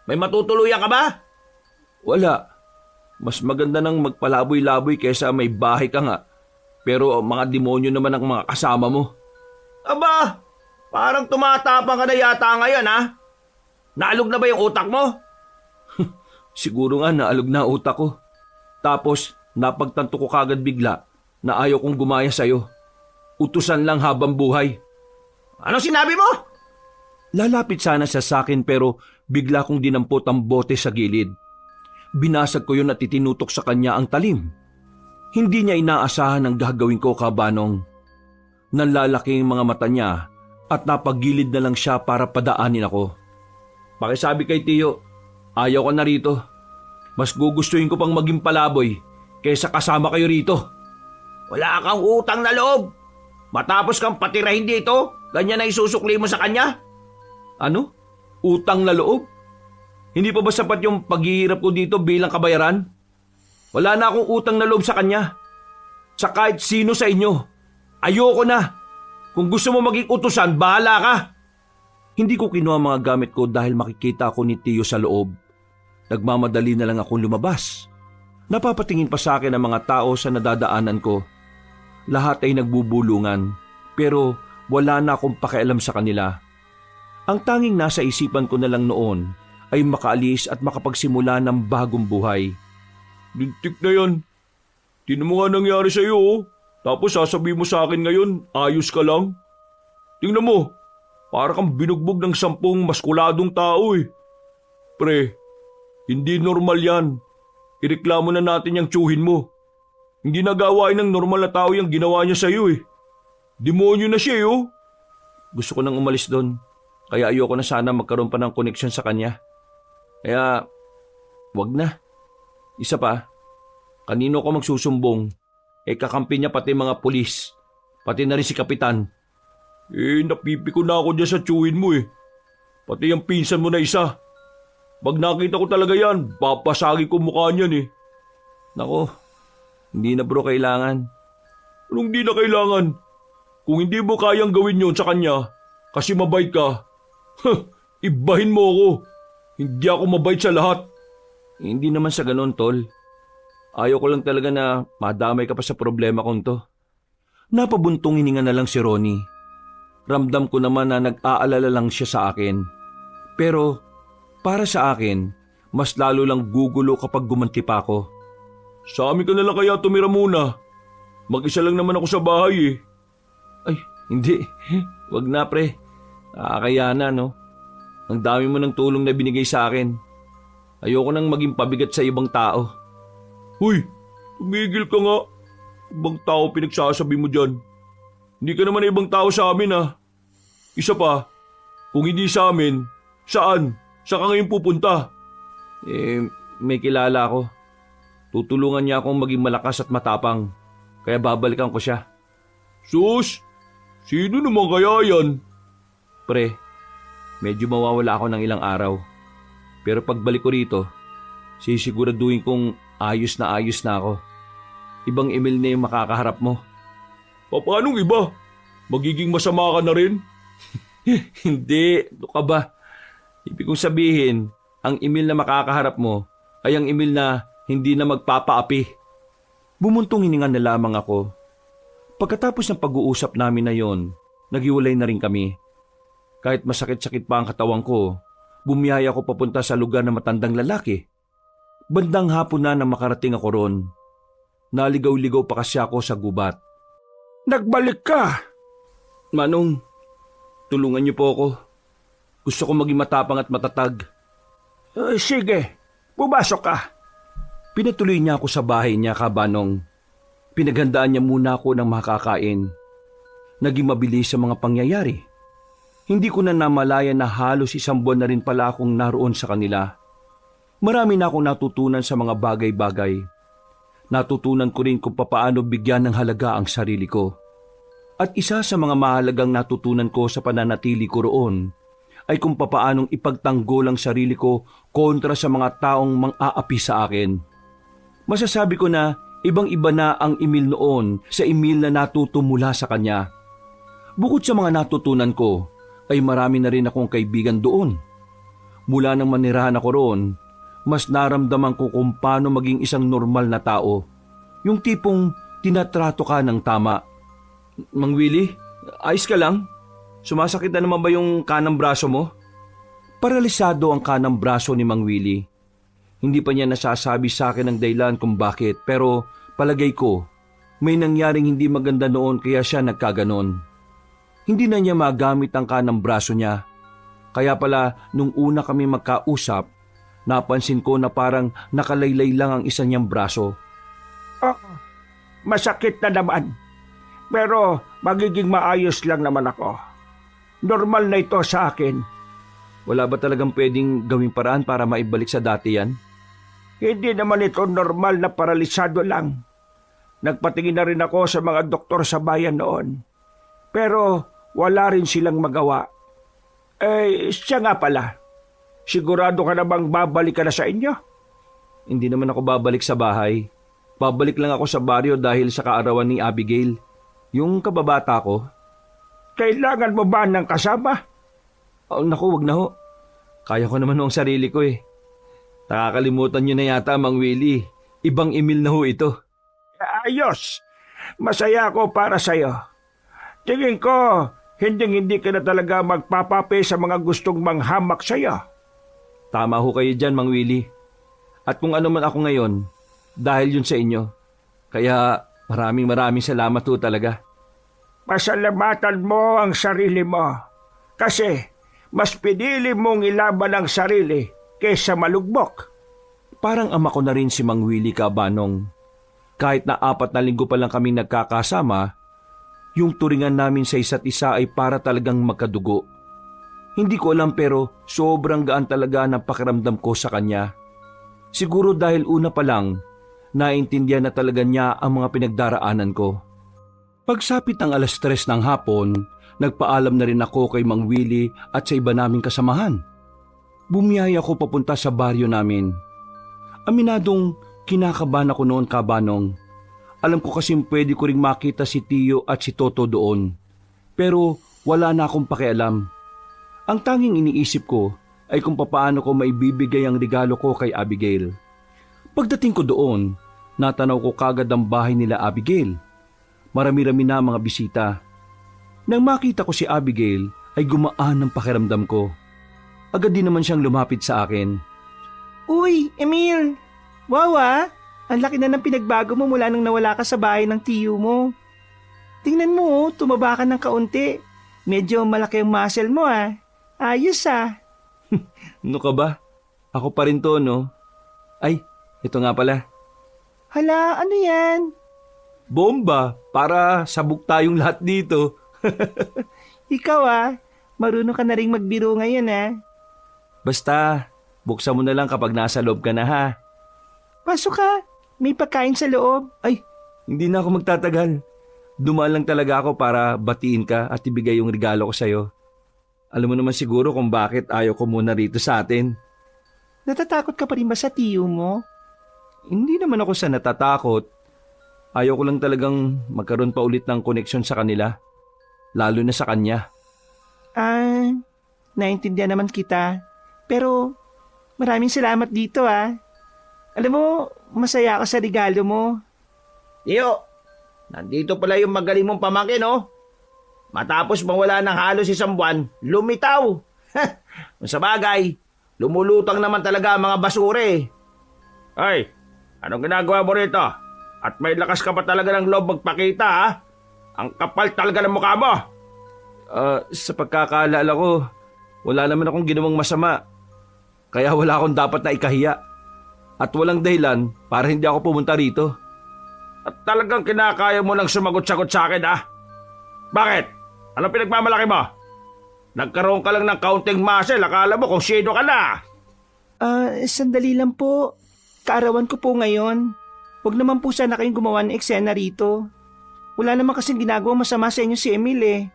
May matutuluyan ka ba? Wala. Mas maganda nang magpalaboy-laboy kaysa may bahay ka nga. Pero mga demonyo naman ang mga kasama mo. Aba, parang tumatapang ka na yata ngayon ha? Naalog na ba yung utak mo? Siguro nga naalog na utak ko. Tapos napagtanto ko kagad bigla na ayaw kong gumaya sa'yo. Utusan lang habang buhay. Ano sinabi mo? Lalapit sana siya sa akin pero bigla kong dinampot ang bote sa gilid. Binasag ko yun at itinutok sa kanya ang talim. Hindi niya inaasahan ang gagawin ko, Kabanong. Nanlalaki ang mga mata niya at napagilid na lang siya para padaanin ako. Pakisabi kay Tiyo, ayaw ko na rito. Mas gugustuhin ko pang maging palaboy kaysa kasama kayo rito. Wala kang utang na loob. Matapos kang patirahin dito, ganyan na isusukli mo sa kanya? Ano? Utang na loob? Hindi pa ba sapat yung paghihirap ko dito bilang kabayaran? Wala na akong utang na loob sa kanya. Sa kahit sino sa inyo. Ayoko na. Kung gusto mo maging utusan, bahala ka. Hindi ko kinuha mga gamit ko dahil makikita ako ni Tiyo sa loob. Nagmamadali na lang akong lumabas. Napapatingin pa sa akin ang mga tao sa nadadaanan ko. Lahat ay nagbubulungan, pero wala na akong pakialam sa kanila. Ang tanging nasa isipan ko na lang noon ay makaalis at makapagsimula ng bagong buhay. Lintik na yan. Tingnan mo nga nangyari sa'yo, oh. Tapos sasabihin mo sa akin ngayon, ayos ka lang. Tingnan mo, para kang binugbog ng 10 maskuladong tao eh. Pre, hindi normal yan. Ireklamo na natin yung tsuhin mo. Hindi nagawain ng normal na tao yung ginawa niya sa'yo eh. Demonyo na siya eh, oh. Gusto ko nang umalis doon. Kaya ayoko na sana magkaroon pa ng koneksyon sa kanya. Kaya, wag na. Isa pa, kanino ko magsusumbong? Kakampi niya pati mga pulis. Pati na rin si Kapitan. Napipiko na ako dyan sa tsuhin mo eh. Pati yung pinsan mo na isa. Pag nakita ko talaga yan, papasagi ko mukha niyan eh. Nako, hindi na bro kailangan. Anong di na kailangan? Kung hindi mo kayang gawin yon sa kanya, kasi mabait ka, ibahin mo ako. Hindi ako mabait sa lahat. Hindi naman sa ganon, tol. Ayaw ko lang talaga na madamay ka pa sa problema kong to. Napabuntong hininga na lang si Ronnie. Ramdam ko naman na nag-aalala lang siya sa akin. Pero para sa akin, mas lalo lang gugulo kapag gumanti pa ako. Sa amin ka na lang kaya tumira muna. Mag-isa lang naman ako sa bahay eh. Ay, hindi. Wag na pre. Nakakaya na no. Ang dami mo ng tulong na binigay sa akin. Ayoko nang maging pabigat sa ibang tao. Huy, tumigil ka nga. Ibang tao pinagsasabi mo dyan. Hindi ka naman ibang tao sa amin ah. Isa pa, kung hindi sa amin, saan? Saan ka ngayon pupunta? May kilala ako. Tutulungan niya akong maging malakas at matapang. Kaya babalikan ko siya. Sus! Sino naman kaya yan? Pre, medyo mawawala ako ng ilang araw. Pero pagbalik ko rito, sisiguraduhin kong ayos na ako. Ibang email na yung makakaharap mo. Paanong iba? Magiging masama ka na rin? Hindi, ano ka ba? Ibig kong sabihin, ang email na makakaharap mo ay ang email na hindi na magpapaapi. Bumuntong hininga na lamang ako. Pagkatapos ng pag-uusap namin na yon, naghiwalay na rin kami. Kahit masakit-sakit pa ang katawan ko, bumiyaya ako papunta sa lugar ng matandang lalaki. Bandang hapon na nang makarating ako ron. Naligaw-ligaw pa kasi ako sa gubat. Nagbalik ka! Manong, tulungan niyo po ako. Gusto ko maging matapang at matatag. Sige, pumasok ka. Pinatuloy niya ako sa bahay niya, Kabanong. Pinaghandaan niya muna ako ng makakain. Naging mabilis sa mga pangyayari. Hindi ko na namalayan na halos 1 buwan na rin pala akong naroon sa kanila. Marami na akong natutunan sa mga bagay-bagay. Natutunan ko rin kung papaano bigyan ng halaga ang sarili ko. At isa sa mga mahalagang natutunan ko sa pananatili ko roon ay kung papaanong ipagtanggol ang sarili ko kontra sa mga taong mang-aapi sa akin. Masasabi ko na ibang-iba na ang Emil noon sa Emil na natuto mula sa kanya. Bukod sa mga natutunan ko, ay marami na rin akong kaibigan doon. Mula nang manirahan ako roon, mas naramdaman ko kung paano maging isang normal na tao. Yung tipong tinatrato ka ng tama. Mang Willie, ayos ka lang? Sumasakit na naman ba yung kanang braso mo? Paralisado ang kanang braso ni Mang Willie. Hindi pa niya nasasabi sa akin ang dahilan kung bakit, pero palagay ko, may nangyaring hindi maganda noon kaya siya nagkaganon. Hindi na niya magamit ang kanang braso niya. Kaya pala nung una kami magkausap, napansin ko na parang nakalaylay lang ang isa niyang braso. Masakit na naman. Pero magiging maayos lang naman ako. Normal na ito sa akin. Wala ba talagang pwedeng gawing paraan para maibalik sa dati yan? Hindi naman ito normal na paralisado lang. Nagpatingin na rin ako sa mga doktor sa bayan noon. Pero wala rin silang magawa. Siya nga pala. Sigurado ka na bang babalik ka na sa inyo? Hindi naman ako babalik sa bahay. Babalik lang ako sa baryo dahil sa kaarawan ni Abigail. Yung kababata ko. Kailangan mo ba ng kasama? Oh, naku, wag na ho. Kaya ko naman ho ang sarili ko eh. Nakakalimutan niyo na yata, Mang Willie. Ibang Emil na ho ito. Ayos. Masaya ako para sa'yo. Tingin ko, hindi ka na talaga magpapape sa mga gustong manghamak sa'yo. Tama ho kayo dyan, Mang Willie. At kung ano man ako ngayon, dahil yun sa inyo. Kaya maraming salamat ho talaga. Pasalamatan mo ang sarili mo. Kasi mas pinili mong ilaban ang sarili kaysa malugbok. Parang ama ko na rin si Mang Willie, Kabanong. Kahit na 4 na linggo pa lang kami nagkakasama, yung turingan namin sa isa't isa ay para talagang magkadugo. Hindi ko alam pero sobrang gaan talaga ng pakiramdam ko sa kanya. Siguro dahil una pa lang, naintindihan na talaga niya ang mga pinagdaraanan ko. Pagsapit ng 3:00 ng hapon, nagpaalam na rin ako kay Mang Willie at sa iba naming kasamahan. Bumiyaya ako papunta sa baryo namin. Aminadong kinakabahan ako noon, Kabanong. Alam ko kasing pwede ko ring makita si Tio at si Toto doon. Pero wala na akong pakialam. Ang tanging iniisip ko ay kung papaano ko maibibigay ang regalo ko kay Abigail. Pagdating ko doon, natanaw ko kagad ang bahay nila Abigail. Marami-rami na mga bisita. Nang makita ko si Abigail ay gumaan ang pakiramdam ko. Agad din naman siyang lumapit sa akin. Uy, Emil! Wow ah! Ang laki na ng pinagbago mo mula nung nawala ka sa bahay ng tiyo mo. Tingnan mo, tumaba ka ng kaunti. Medyo malaki ang muscle mo ah. Ayos ah. Ano ka ba? Ako pa rin to, no? Ay, ito nga pala. Hala, ano yan? Bomba! Para sabog tayong lahat dito. Ikaw ah, marunong ka na rin magbiro ngayon ah. Basta, buksan mo na lang kapag nasa loob ka na ha. Pasok ka, may pagkain sa loob. Ay, hindi na ako magtatagal. Dumaan lang talaga ako para batiin ka at ibigay yung regalo ko sa'yo. Alam mo naman siguro kung bakit ayaw ko muna rito sa atin. Natatakot ka pa rin ba sa tiyo mo? Hindi naman ako sa natatakot. Ayaw ko lang talagang magkaroon pa ulit ng koneksyon sa kanila. Lalo na sa kanya. Naintindihan naman kita. Pero maraming salamat dito ah. Alam mo, masaya ako sa regalo mo. Tio, nandito pala yung magaling mong pamangkin, oh. Matapos mawala ng halos isang buwan, lumitaw. Kung sa bagay, lumulutang naman talaga ang mga basura eh. Ay, anong ginagawa mo rito? At may lakas ka pa talaga ng loob magpakita ha? Ang kapal talaga ng mukha mo. Sa pagkakaalala ko, wala naman akong ginawang masama. Kaya wala akong dapat na ikahiya. At walang dahilan para hindi ako pumunta rito. At talagang kinakaya mo nang sumagot-sagot sa akin ha? Bakit? Anong pinagmamalaki mo? Nagkaroon ka lang ng kaunting muscle, akala mo kung sino ka na. Sandali lang po. Kaarawan ko po ngayon. Huwag naman po sana kayong gumawa ng eksena rito. Wala naman kasing ginagawa masama sa inyo si Emil eh.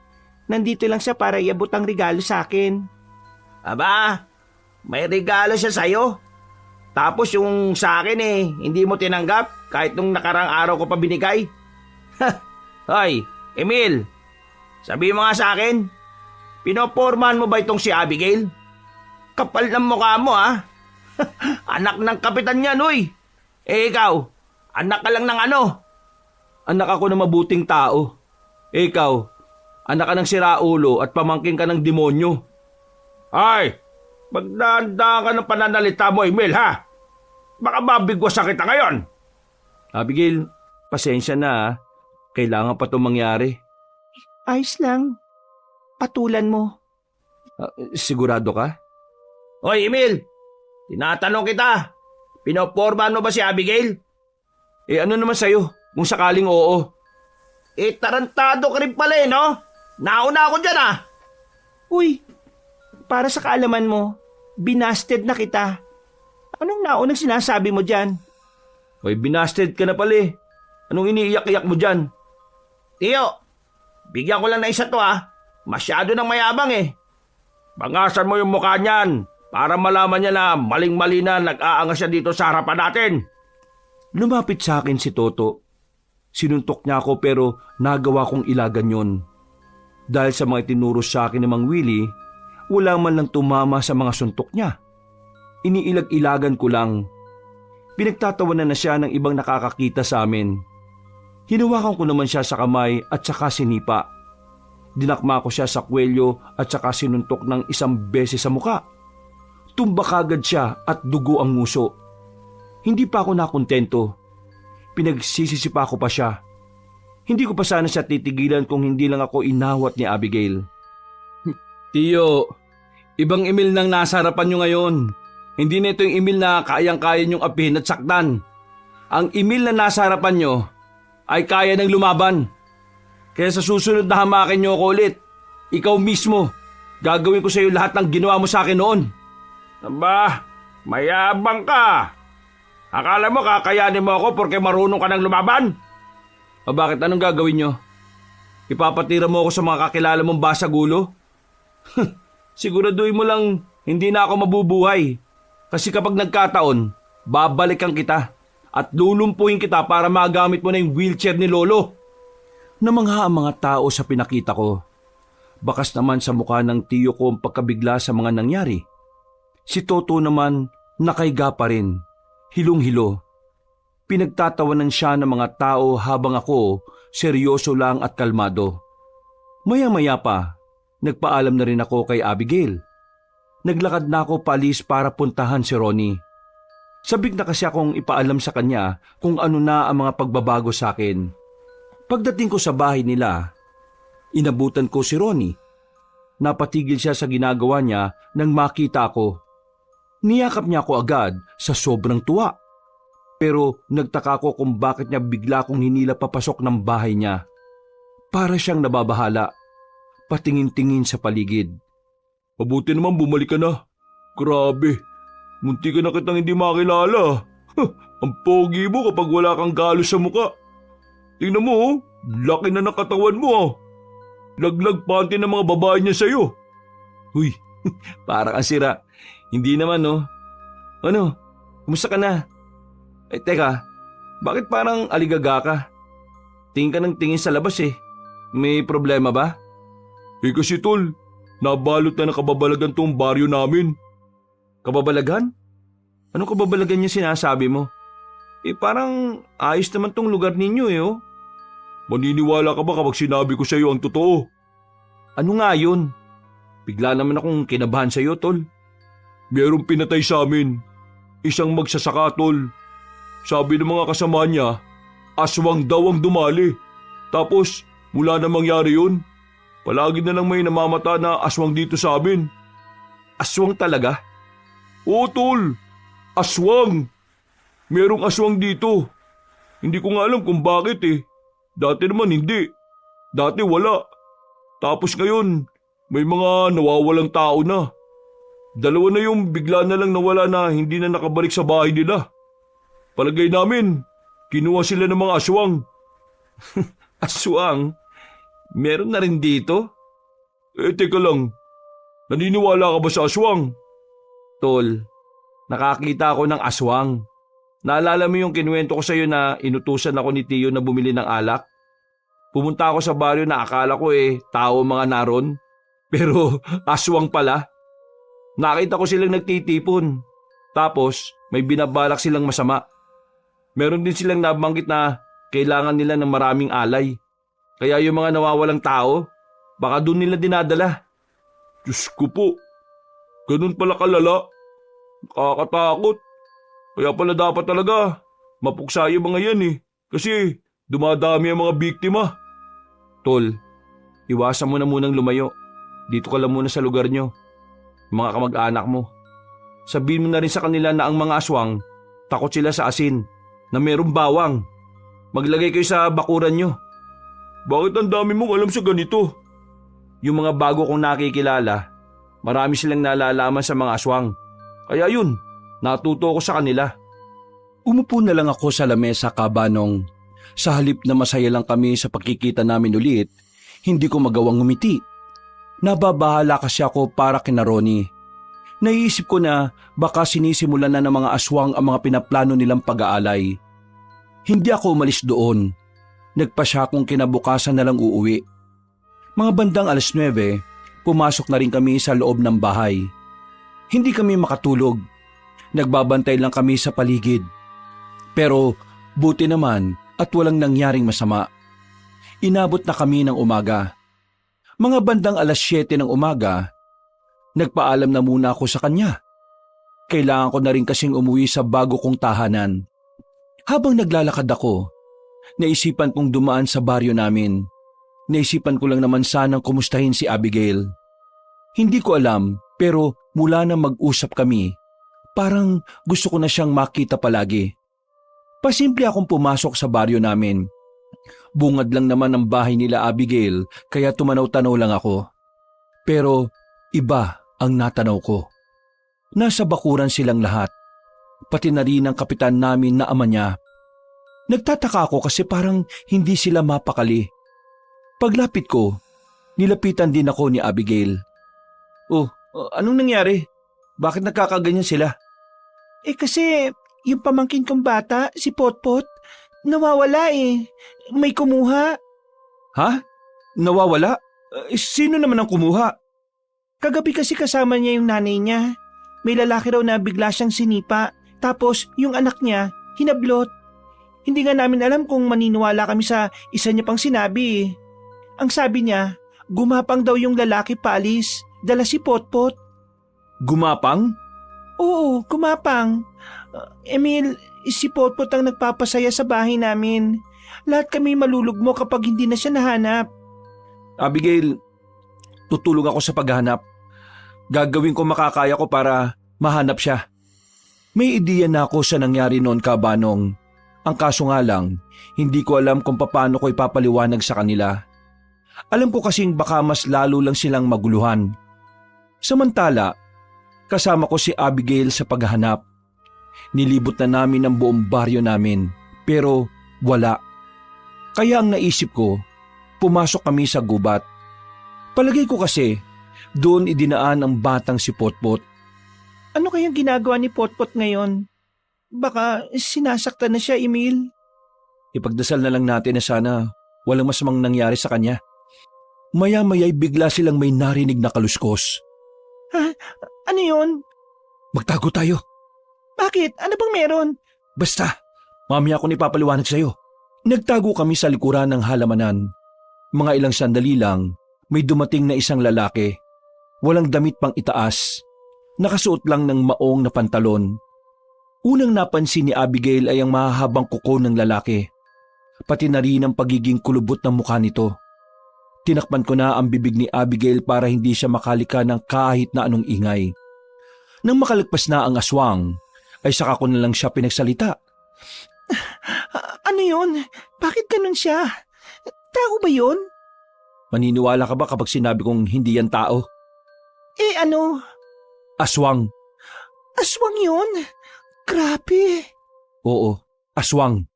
Nandito lang siya para iabot ang regalo sa akin. Aba, may regalo siya sa'yo. Tapos yung sa akin eh, hindi mo tinanggap kahit nung nakarang araw ko pa binigay. Hoy, Emil, sabihin mo nga sa akin, pinopormahan mo ba itong si Abigail? Kapal ng mukha mo ha? Anak ng kapitan yan, uy. Eh ikaw, anak ka lang ng ano? Anak ako ng mabuting tao. Ikaw, anak ka ng siraulo at pamangking ka ng demonyo. Ay, magdanda ka ng pananalita mo, Emil, ha? Baka mabigwasan kita ngayon. Abigail, pasensya na ha. Kailangan pa itong mangyari. Ayos lang. Patulan mo. Sigurado ka? Hoy, Emil, tinatanong kita, pinopormahan mo ba si Abigail? Ano naman sa'yo kung sakaling oo? Tarantado ka rin pala no? Nauna ako dyan ah. Uy, para sa kaalaman mo, binasted na kita. Anong naunang sinasabi mo dyan? Hoy, binasted ka na pala eh. Anong iniiyak-iyak mo dyan? Tiyo, bigyan ko lang na isa to ah. Masyado nang mayabang eh. Bangasan mo yung mukha niyan para malaman niya na maling-mali na nag-aangas siya dito sa harapan natin. Lumapit sa akin si Toto. Sinuntok niya ako pero nagawa kong ilagan yon. Dahil sa mga tinuro sa akin ng Mang Willie, wala man lang tumama sa mga suntok niya. Iniilag-ilagan ko lang. Pinagtatawanan na siya ng ibang nakakakita sa amin. Hinawakan ko naman siya sa kamay at saka sinipa. Dinakma ko siya sa kwelyo at saka sinuntok ng isang beses sa muka. Tumbak agad siya at dugo ang nguso. Hindi pa ako nakontento. Pinagsisisipa ko pa siya. Hindi ko pa sana siya titigilan kung hindi lang ako inawat ni Abigail. Tiyo, ibang Emil nang nasa harapan nyo ngayon. Hindi na ito yung Emil na kayang-kaya nyong apihin at saktan. Ang Emil na nasa harapan nyo ay kaya ng lumaban. Kaya sa susunod na hamakin nyo ako ulit, ikaw mismo, gagawin ko sa iyo lahat ng ginawa mo sa akin noon. Aba, mayabang ka. Akala mo kakayanin mo ako porque marunong ka ng lumaban? O bakit anong gagawin nyo? Ipapatira mo ako sa mga kakilala mong basagulo? Siguraduhin mo lang hindi na ako mabubuhay. Kasi kapag nagkataon, babalikan kita at lulumpuhin kita para magamit mo na yung wheelchair ni Lolo. Namangha ang mga tao sa pinakita ko. Bakas naman sa mukha ng tiyo ko ang pagkabigla sa mga nangyari. Si Toto naman nakaiga pa rin, hilong-hilo. Pinagtatawanan siya ng mga tao habang ako seryoso lang at kalmado. Maya-maya pa, nagpaalam na rin ako kay Abigail. Naglakad na ako paalis para puntahan si Ronnie. Sabik na kasi akong ipaalam sa kanya kung ano na ang mga pagbabago sa akin. Pagdating ko sa bahay nila, inabutan ko si Ronnie. Napatigil siya sa ginagawa niya nang makita ako. Niyakap niya ako agad sa sobrang tuwa. Pero nagtaka ko kung bakit niya bigla kong hinila papasok ng bahay niya. Para siyang nababahala, patingin-tingin sa paligid. Mabuti naman bumalik ka na. Grabe, munti ka na kitang hindi makilala. Ang pogi mo kapag wala kang galos sa muka. Tingnan mo, laki na ng katawan mo. Laglag panty ng mga babae niya sa'yo. Huy, para kang sira. Hindi naman no. Ano, kumusta ka na? Teka, bakit parang aligaga ka? Tingin ka ng tingin sa labas eh. May problema ba? Kasi tol, nabalot na ng kababalagan tong baryo namin. Kababalagan? Anong kababalagan niya sinasabi mo? Parang ayos naman tong lugar ninyo eh oh. Maniniwala ka ba kapag sinabi ko sa iyo ang totoo? Ano nga yun? Bigla naman akong kinabahan sa'yo, tol. Merong pinatay sa amin. Isang magsasaka, tol. Sabi ng mga kasama niya, aswang daw ang dumali. Tapos, mula na mangyari yun, palagi na lang may namamata na aswang dito sa amin. Aswang talaga? Oo, tol. Aswang. Merong aswang dito. Hindi ko nga alam kung bakit eh. Dati naman hindi. Dati wala. Tapos ngayon, may mga nawawalang tao na. 2 na yung bigla na lang nawala na hindi na nakabalik sa bahay nila. Palagay namin, kinuha sila ng mga aswang. Aswang? Meron na rin dito? Teka lang. Naniniwala ka ba sa aswang? Tol, nakakita ako ng aswang. Naalala mo yung kinuwento ko sa'yo na inutusan ako ni Tiyo na bumili ng alak? Pumunta ako sa baryo na akala ko tao mga naron. Pero aswang pala. Nakita ko silang nagtitipon. Tapos may binabalak silang masama. Meron din silang nabanggit na kailangan nila ng maraming alay. Kaya yung mga nawawalang tao, baka doon nila dinadala. Diyos ko po, ganun pala kalala. Nakakatakot. Kaya pala dapat talaga mapuksa yung mga yan Kasi dumadami ang mga biktima. Tol, iwasan mo na munang lumayo. Dito ka lang muna sa lugar nyo. Mga kamag-anak mo. Sabihin mo na rin sa kanila na ang mga aswang, takot sila sa asin, na merong bawang. Maglagay kayo sa bakuran nyo. Bakit ang dami mong alam sa ganito? Yung mga bago kong nakikilala, marami silang nalalaman sa mga aswang. Kaya yun, natuto ko sa kanila. Umupo na lang ako sa lamesa, Kabanong. Sa halip na masaya lang kami sa pagkikita namin ulit, hindi ko magawang ngumiti. Nababahala kasi ako para kina Ronnie. Naiisip ko na baka sinisimulan na ng mga aswang ang mga pinaplano nilang pag-aalay. Hindi ako umalis doon. Nagpa siya kung kinabukasan na lang uuwi. Mga bandang 9:00, pumasok na rin kami sa loob ng bahay. Hindi kami makatulog. Nagbabantay lang kami sa paligid. Pero buti naman at walang nangyaring masama. Inabot na kami ng umaga. Mga bandang 7:00 ng umaga, nagpaalam na muna ako sa kanya. Kailangan ko na rin kasing umuwi sa bago kong tahanan. Habang naglalakad ako, naisipan kong dumaan sa baryo namin. Naisipan ko lang naman sanang kumustahin si Abigail. Hindi ko alam, pero mula na mag-usap kami, parang gusto ko na siyang makita palagi. Pasimple akong pumasok sa baryo namin. Bungad lang naman ang bahay nila Abigail, kaya tumanaw-tanaw lang ako. Pero iba ang natanaw ko. Nasa bakuran silang lahat, pati na rin ang kapitan namin na ama niya. Nagtataka ako kasi parang hindi sila mapakali. Paglapit ko, nilapitan din ako ni Abigail. Oh, anong nangyari? Bakit nagkakaganyan sila? Kasi yung pamangkin kong bata, si Potpot, nawawala May kumuha. Ha? Nawawala? Sino naman ang kumuha? Kagabi kasi kasama niya yung nanay niya. May lalaki raw na bigla siyang sinipa. Tapos yung anak niya, hinablot. Hindi nga namin alam kung maniniwala kami sa isa niya pang sinabi. Ang sabi niya, gumapang daw yung lalaki paalis. Dala si Potpot. Gumapang? Oo, gumapang. Emil, si Potpot ang nagpapasaya sa bahay namin. Lahat kami malulugmo kapag hindi na siya nahanap. Abigail, tutulong ako sa paghahanap. Gagawin ko makakaya ko para mahanap siya. May ideya na ako sa nangyari noon, Kabanong. Ang kaso nga lang, hindi ko alam kung paano ko ipapaliwanag sa kanila. Alam ko kasing baka mas lalo lang silang maguluhan. Samantala, kasama ko si Abigail sa paghahanap. Nilibot na namin ang buong baryo namin, pero wala. Kaya ang naisip ko, pumasok kami sa gubat. Palagay ko kasi, doon idinaan ang batang si Potpot. Ano kayang ginagawa ni Potpot ngayon? Baka sinasaktan na siya, Emil. Ipagdasal na lang natin na sana walang masamang nangyari sa kanya. Maya-maya'y bigla silang may narinig na kaluskos. Ha? Ano yun? Magtago tayo. Bakit? Ano bang meron? Basta, mamaya ako nipapaliwanag sa'yo. Nagtago kami sa likuran ng halamanan. Mga ilang sandali lang may dumating na isang lalaki. Walang damit pang itaas. Nakasuot lang ng maong na pantalon. Unang napansin ni Abigail ay ang mahahabang kuko ng lalaki. Pati na rin ang pagiging kulubot ng mukha nito. Tinakpan ko na ang bibig ni Abigail para hindi siya makalika ng kahit na anong ingay. Nang makalagpas na ang aswang, ay saka ko na lang siya pinagsalita. Ano yun? Bakit ganun siya? Tao ba yun? Maniniwala ka ba kapag sinabi kong hindi yan tao? Ano? Aswang. Aswang yun? Grabe. Oo, aswang.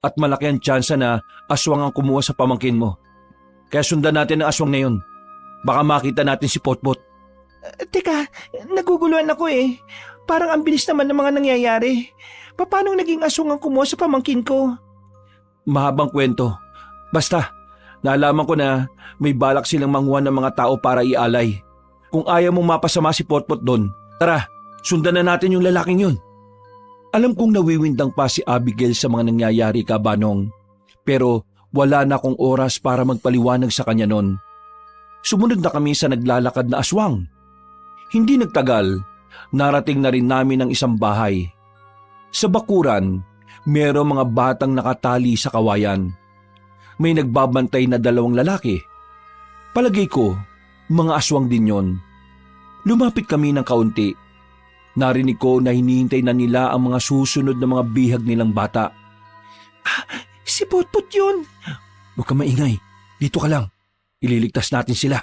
At malaki ang tsansa na aswang ang kumuha sa pamangkin mo. Kaya sundan natin ang aswang na yun. Baka makita natin si Potpot. Teka, naguguluhan ako eh. Parang ang bilis naman ng mga nangyayari. Paano naging aswang ang kumuha sa pamangkin ko? Mahabang kwento. Basta, nalaman ko na may balak silang manguha ng mga tao para ialay. Kung ayaw mong mapasama si Potpot doon, tara, sundan na natin yung lalaking yun. Alam kong nawiwindang pa si Abigail sa mga nangyayari, Kabanong. Pero wala na akong oras para magpaliwanag sa kanya noon. Sumunod na kami sa naglalakad na aswang. Hindi nagtagal, narating na rin namin ang isang bahay. Sa bakuran, mayroong mga batang nakatali sa kawayan. May nagbabantay na 2 lalaki. Palagay ko, mga aswang din yon. Lumapit kami ng kaunti. Narinig ko na hinihintay na nila ang mga susunod na mga bihag nilang bata. Si Potpot yun. Huwag ka maingay. Dito ka lang. Ililigtas natin sila.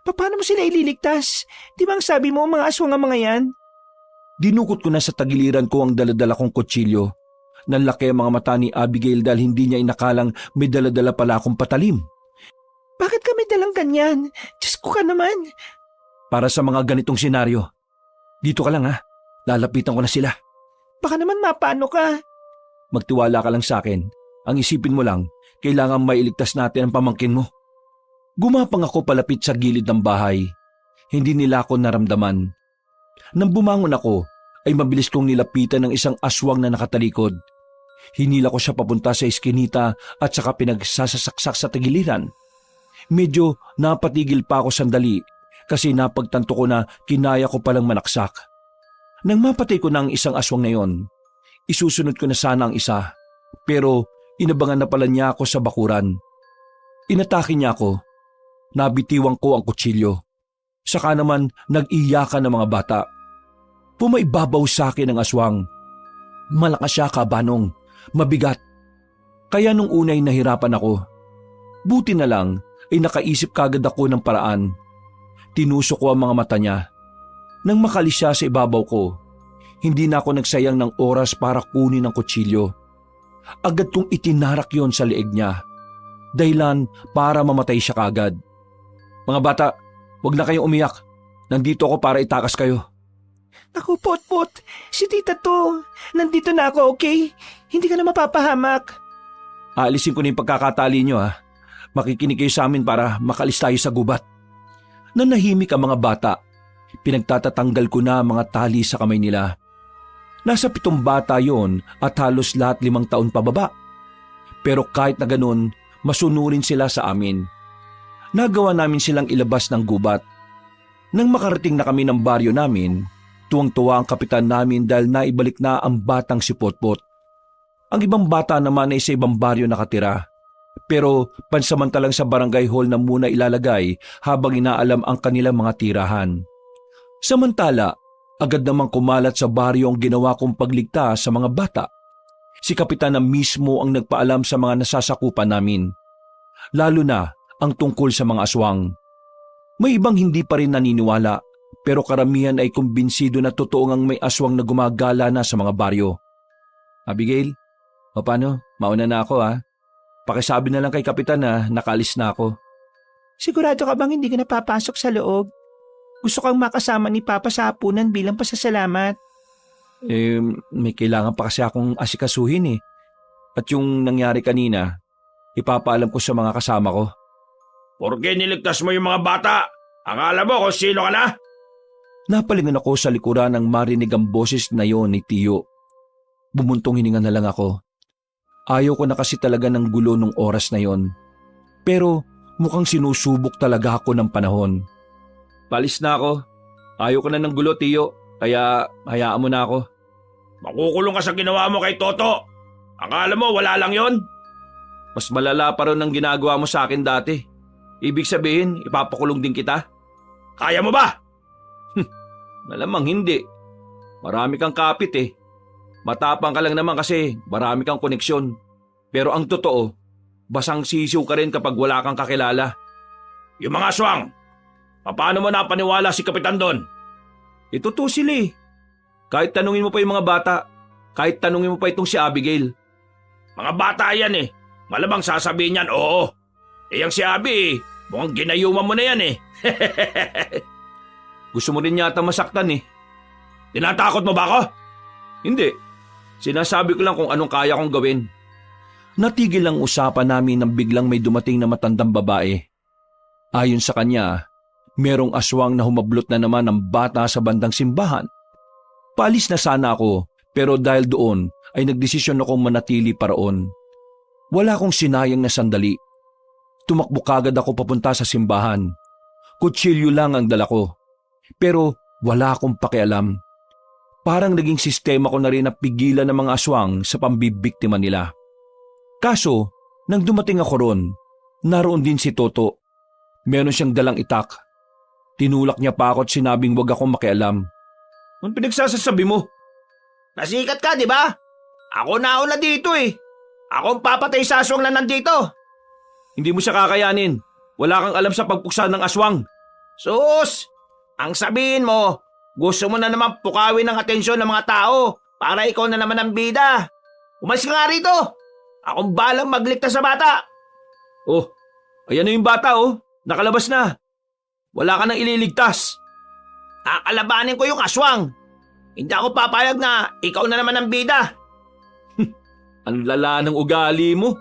Paano mo sila ililigtas? Di ba ang sabi mo mga aswang ang mga yan? Dinukot ko na sa tagiliran ko ang daladala kong kutsilyo. Nanlaki ang mga mata ni Abigail dahil hindi niya inakalang may daladala pala akong patalim. Bakit kami dalang ganyan? Diyos ko ka naman. Para sa mga ganitong senaryo. Dito ka lang ha. Lalapitan ko na sila. Baka naman mapaano ka. Magtiwala ka lang sa akin. Ang isipin mo lang, kailangan mailigtas natin ang pamangkin mo. Gumapang ako palapit sa gilid ng bahay. Hindi nila ako naramdaman. Nang bumangon ako, ay mabilis kong nilapitan ng isang aswang na nakatalikod. Hinila ko siya papunta sa eskinita at saka pinagsasaksak sa tagiliran. Medyo napatigil pa ako sandali kasi napagtanto ko na kinaya ko palang manaksak. Nang mapatay ko na ang isang aswang na yon, isusunod ko na sana ang isa. Pero inabangan na pala niya ako sa bakuran. Inatake niya ako. Nabitiwang ko ang kutsilyo. Saka naman nag-iyakan ng mga bata. Pumaibabaw sa akin ang aswang. Malakas siya, Kabanong. Mabigat. Kaya nung unay nahirapan ako. Buti na lang ay nakaisip kagad ako ng paraan. Tinusok ko ang mga mata niya. Nang makalis siya sa ibabaw ko, hindi na ako nagsayang ng oras para kunin ang kutsilyo. Agad kong itinarak yon sa leeg niya. Dahilan para mamatay siya kagad. Mga bata, huwag na kayong umiyak. Nandito ako para itakas kayo. Ako, Potpot. Si tita to. Nandito na ako, okay? Hindi ka na mapapahamak. Aalisin ko na yung pagkakatali niyo ha. Makikinig kayo sa amin para makalis tayo sa gubat. Nanahimik ang mga bata. Pinagtatatanggal ko na ang mga tali sa kamay nila. Nasa 7 bata yon at halos lahat 5 taon pababa. Pero kahit na ganun, masunurin sila sa amin. Nagawa namin silang ilabas ng gubat. Nang makarating na kami ng baryo namin, tuwang-tuwa ang kapitan namin dahil naibalik na ang batang si Potpot. Ang ibang bata naman ay sa ibang baryo nakatira. Pero pansamantalang sa barangay hall na muna ilalagay habang inaalam ang kanilang mga tirahan. Samantala, agad namang kumalat sa baryo ang ginawa kong pagligtas sa mga bata. Si kapitan na mismo ang nagpaalam sa mga nasasakupan namin. Lalo na ang tungkol sa mga aswang. May ibang hindi pa rin naniniwala, pero karamihan ay kumbinsido na totoo ngang may aswang na gumagala na sa mga baryo. Abigail, o paano? Mauna na ako ha. Pakisabi na lang kay kapitan na nakaalis na ako. Sigurado ka bang hindi ka napapasok sa loob? Gusto kang makasama ni Papa sa hapunan bilang pasasalamat. May kailangan pa kasi akong asikasuhin eh. At yung nangyari kanina, ipapaalam ko sa mga kasama ko. Porke niligtas mo yung mga bata? Akala mo kung sino ka na? Napalingon ako sa likuran nang marinig ang boses na yon ni Tiyo. Bumuntong hininga na lang ako. Ayaw ko na kasi talaga ng gulo nung oras na yon. Pero Mukhang sinusubok talaga ako ng panahon. Palis na ako. Ayaw ko na ng gulo, Tiyo. Kaya hayaan mo na ako. Makukulong ka sa ginawa mo kay Toto. Akala mo wala lang yon? Mas malala pa rin ang ginagawa mo sa akin dati. Ibig sabihin, ipapakulong din kita? Kaya mo ba? Malamang hindi. Marami kang kapit eh. Matapang ka lang naman kasi marami kang koneksyon. Pero ang totoo, basang sisiw ka rin kapag wala kang kakilala. Yung mga aswang, paano mo napaniwala si Kapitan doon? Ito to sila eh. Kahit tanungin mo pa yung mga bata, kahit tanungin mo pa itong si Abigail. Mga bata yan eh. Malamang sasabihin yan, oo. Yang si Abi, mukhang ginayuman mo na yan eh. Gusto mo rin yata masaktan eh. Tinatakot mo ba ako? Hindi. Sinasabi ko lang kung anong kaya kong gawin. Natigil ang usapan namin nang biglang may dumating na matandang babae. Ayon sa kanya, merong aswang na humablot na naman ng bata sa bandang simbahan. Paalis na sana ako, pero dahil doon ay nagdesisyon akong manatili paraon. Wala akong sinayang na sandali. Tumakbo kagad ako papunta sa simbahan. Kutsilyo lang ang dala ko. Pero wala akong pakialam. Parang naging sistema ko na rin na pigilan ng mga aswang sa pambibiktima nila. Kaso, nang dumating ako ron, naroon din si Toto. Meron siyang dalang itak. Tinulak niya pa ako at sinabing wag akong makialam. Anong pinagsasasabi mo? Nasikat ka, di ba? Ako nauna dito eh. Ako ang papatay sa aswang na nandito. Hindi mo siya kakayanin. Wala kang alam sa pagpuksa ng aswang. Sus! Ang sabihin mo, gusto mo na naman pukawin ng atensyon ng mga tao para ikaw na naman ang bida. Umalis ka nga rito. Akong balang magligtas sa bata. Oh, ayan na yung bata oh. Nakalabas na. Wala ka nang ililigtas. Kakalabanin ko yung aswang. Hindi ako papayag na ikaw na naman ang bida. Ang lala ng ugali mo.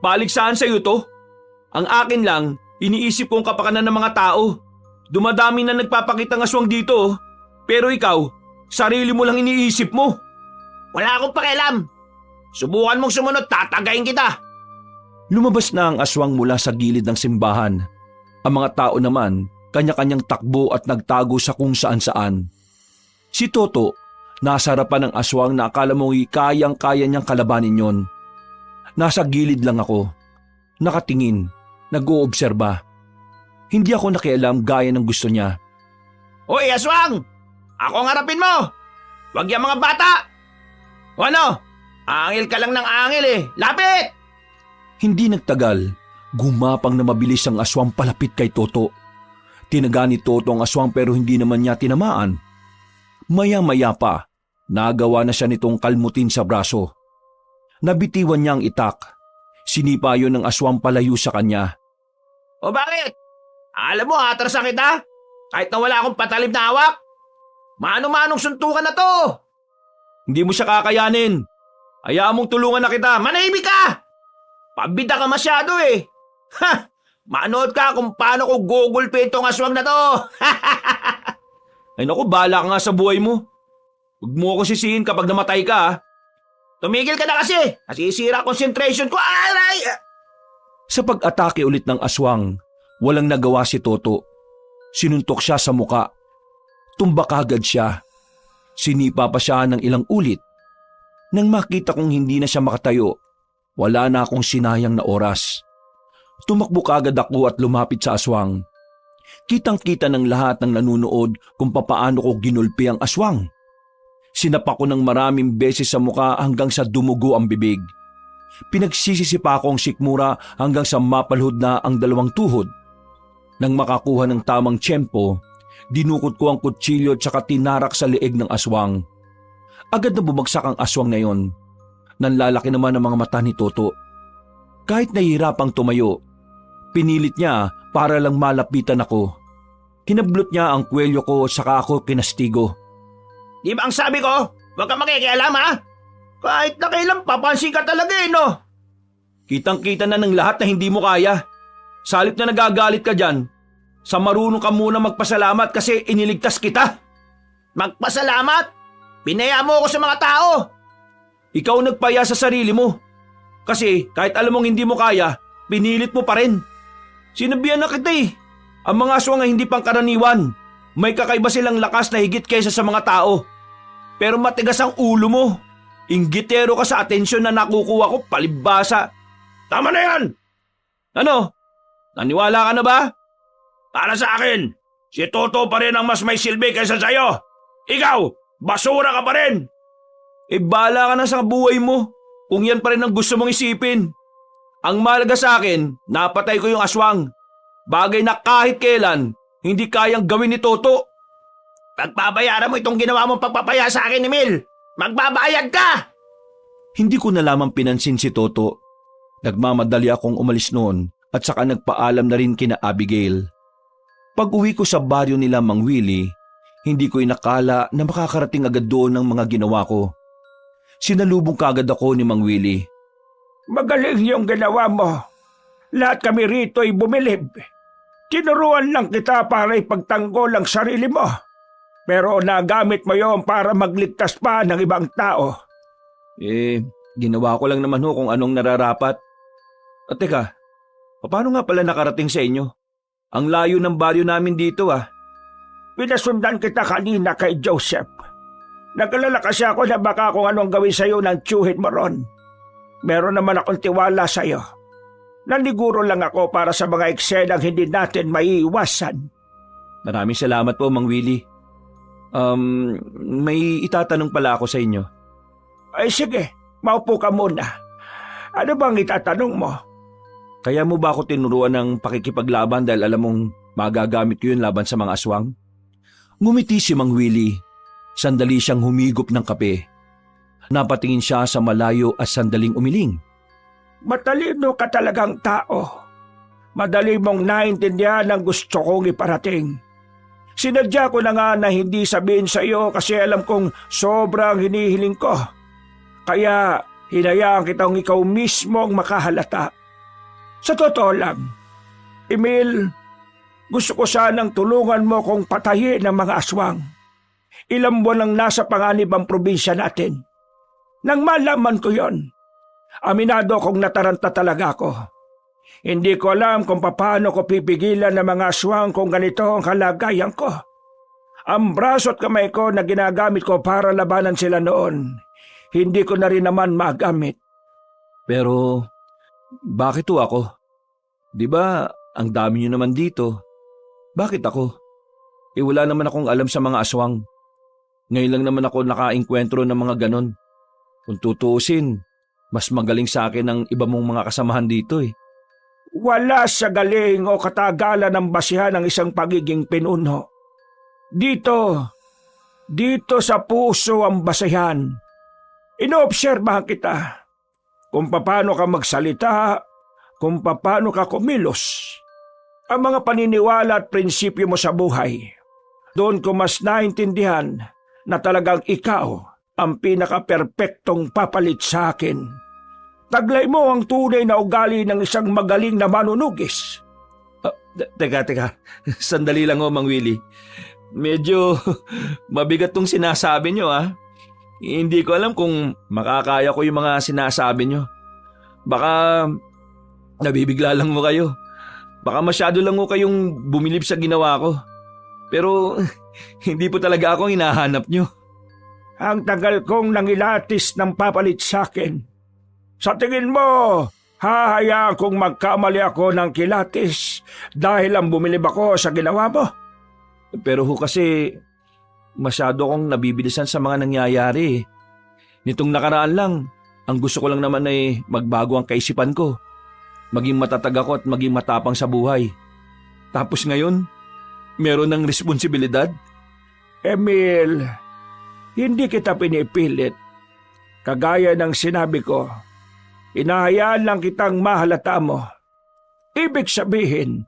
Paligsahan sa'yo to. Ang akin lang, iniisip kong kapakanan ng mga tao. Dumadami na nagpapakita ng aswang dito oh. Pero ikaw, sarili mo lang iniisip mo. Wala akong pakialam. Subukan mong sumunod, tatagayin kita. Lumabas na ang aswang mula sa gilid ng simbahan. Ang mga tao naman, kanya-kanyang takbo at nagtago sa kung saan-saan. Si Toto, nasa harapan ng aswang na akala mong kayang-kaya niyang kalabanin yon. Nasa gilid lang ako, nakatingin, nag-oobserba. Hindi ako nakialam gaya ng gusto niya. Hoy, aswang! Ako ang harapin mo! Huwag yung mga bata! O ano? Angil ka lang ng angil eh! Lapit! Hindi nagtagal, gumapang na mabilis ang aswang palapit kay Toto. Tinaga ni Toto ang aswang pero hindi naman niya tinamaan. Maya-maya pa, nagawa na siya nitong kalmutin sa braso. Nabitiwan niya ang itak. Sinipa yun ng aswang palayo sa kanya. O bakit? Alam mo, atrasan kita? Kahit na wala akong patalim na hawak? Mano-manong suntukan na to! Hindi mo siya kakayanin. Hayaan mong tulungan na kita. Manahimik ka! Pabida ka masyado eh. Ha! Manood ka kung paano ko gugulpin tong aswang na to. Ay naku, bahala ka nga sa buhay mo. Huwag mo ako sisihin kapag namatay ka ha. Tumigil ka na kasi. Nasisira concentration ko. Aray! Sa pag-atake ulit ng aswang, walang nagawa si Toto. Sinuntok siya sa muka. Tumbak agad siya. Sinipa pa siya ng ilang ulit. Nang makita kong hindi na siya makatayo, wala na akong sinayang na oras. Tumakbo kagad ako at lumapit sa aswang. Kitang-kita ng lahat ng nanunood kung papaano ko ginulpi ang aswang. Sinapak ko ng maraming beses sa muka hanggang sa dumugo ang bibig. Pinagsisisipa ko ang sikmura hanggang sa mapalhod na ang dalawang tuhod. Nang makakuha ng tamang tiyempo, dinukot ko ang kutsilyo at saka tinarak sa leeg ng aswang. Agad na bumagsak ang aswang na yon. Nanlalaki naman ang mga mata ni Toto. Kahit nahihirapang tumayo, pinilit niya para lang malapitan ako. Kinablot niya ang kwelyo ko at saka ako kinastigo. Di ba ang sabi ko? Huwag ka makikialam ha? Kahit na kailan papansin ka talaga eh no? Kitang-kita na ng lahat na hindi mo kaya. Salip na nagagalit ka dyan, sa marunong ka muna magpasalamat kasi iniligtas kita. Magpasalamat? Pinaya mo ako sa mga tao. Ikaw nagpaya sa sarili mo. Kasi kahit alam mong hindi mo kaya, pinilit mo pa rin. Sinabihan na kita eh. Ang mga aswang ay hindi pangkaraniwan. May kakaiba silang lakas na higit kaysa sa mga tao. Pero matigas ang ulo mo. Inggitero ka sa atensyon na nakukuha ko, palibhasa. Tama na yan! Ano? Naniwala ka na ba? Para sa akin, si Toto pa rin ang mas may silbi kaysa sa'yo. Ikaw, basura ka pa rin. Bahala ka na sa buhay mo. Kung yan pa rin ang gusto mong isipin. Ang mahalaga sa akin, napatay ko yung aswang. Bagay na kahit kailan, hindi kayang gawin ni Toto. Pagpapayaran mo itong ginawa mong pagpapaya sa akin, Emil. Magbabayad ka! Hindi ko na lamang pinansin si Toto. Nagmamadali akong umalis noon at saka nagpaalam na rin kina Abigail. Pag-uwi ko sa baryo nila Mang Willie, hindi ko inakala na makakarating agad doon ang mga ginawa ko. Sinalubong kaagad ako ni Mang Willie. Magaling yung ginawa mo. Lahat kami rito ay bumilib. Tinuruan lang kita para ipagtanggol ang sarili mo. Pero nagamit mo yon para magligtas pa ng ibang tao. Ginawa ko lang naman kung anong nararapat. At teka, paano nga pala nakarating sa inyo? Ang layo ng baryo namin dito Pinasundan kita kanina kay Joseph. Nag-alala kasi ako na baka kung anong gawin sa'yo ng tiyuhin mo ron. Meron naman akong tiwala sa'yo. Naniguro lang ako para sa mga eksenang hindi natin maiiwasan. Maraming salamat po, Mang Willie. May itatanong pala ako sa inyo. Ay sige, maupo ka muna. Ano bang itatanong mo? Kaya mo ba ako tinuruan ng pakikipaglaban dahil alam mong magagamit ko yun laban sa mga aswang? Ngumiti si Mang Willie. Sandali siyang humigop ng kape. Napatingin siya sa malayo at sandaling umiling. Matalino ka talagang tao. Madali mong naintindihan ang gusto kong iparating. Sinadya ko na nga na hindi sabihin sa iyo kasi alam kong sobrang hinihiling ko. Kaya hinayaan kitang ikaw mismo ang makahalata. Sa totoo lang, Emil, gusto ko sanang tulungan mo kong patayin ang mga aswang. Ilang buwan lang nasa panganib ang probinsya natin. Nang malaman ko yon, aminado kong nataranta talaga ako. Hindi ko alam kung paano ko pipigilan ng mga aswang kung ganito ang kalagayan ko. Ang braso at kamay ko na ginagamit ko para labanan sila noon, hindi ko na rin naman magamit. Pero, bakit ako? Di ba, ang dami niyo naman dito. Bakit ako? Wala naman akong alam sa mga aswang. Ngayon lang naman ako nakaengkwentro ng mga ganon. Kung tutuusin, mas magaling sa akin ang iba mong mga kasamahan dito Wala sa galing o katagalan ng basihan ng isang pagiging pinuno. Dito sa puso ang basihan. Inoobserbahan kita kung paano ka magsalita, kung paano ka kumilos. Ang mga paniniwala at prinsipyo mo sa buhay. Doon ko mas naintindihan na talagang ikaw ang pinaka-perpektong papalit sa akin. Taglay mo ang tunay na ugali ng isang magaling na manunugis. Teka. Sandali lang Mang Willie. Medyo mabigat tong sinasabi nyo Hindi ko alam kung makakaya ko yung mga sinasabi nyo. Baka nabibigla lang mo kayo. Baka masyado lang mo kayong bumilib sa ginawa ko. Pero hindi po talaga ako ang hinahanap nyo. Ang tagal kong nangilatis ng papalit sa akin. Sa tingin mo, hahayaan kong magkamali ako ng kilatis dahil ang bumilib ako sa ginawa mo? Pero kasi masyado akong nabibilisan sa mga nangyayari. Nitong nakaraan lang, ang gusto ko lang naman ay magbago ang kaisipan ko. Maging matatag ako at maging matapang sa buhay. Tapos ngayon, meron ng responsibilidad. Emil, hindi kita pinipilit. Kagaya ng sinabi ko, inahayaan lang kitang mahalata mo. Ibig sabihin,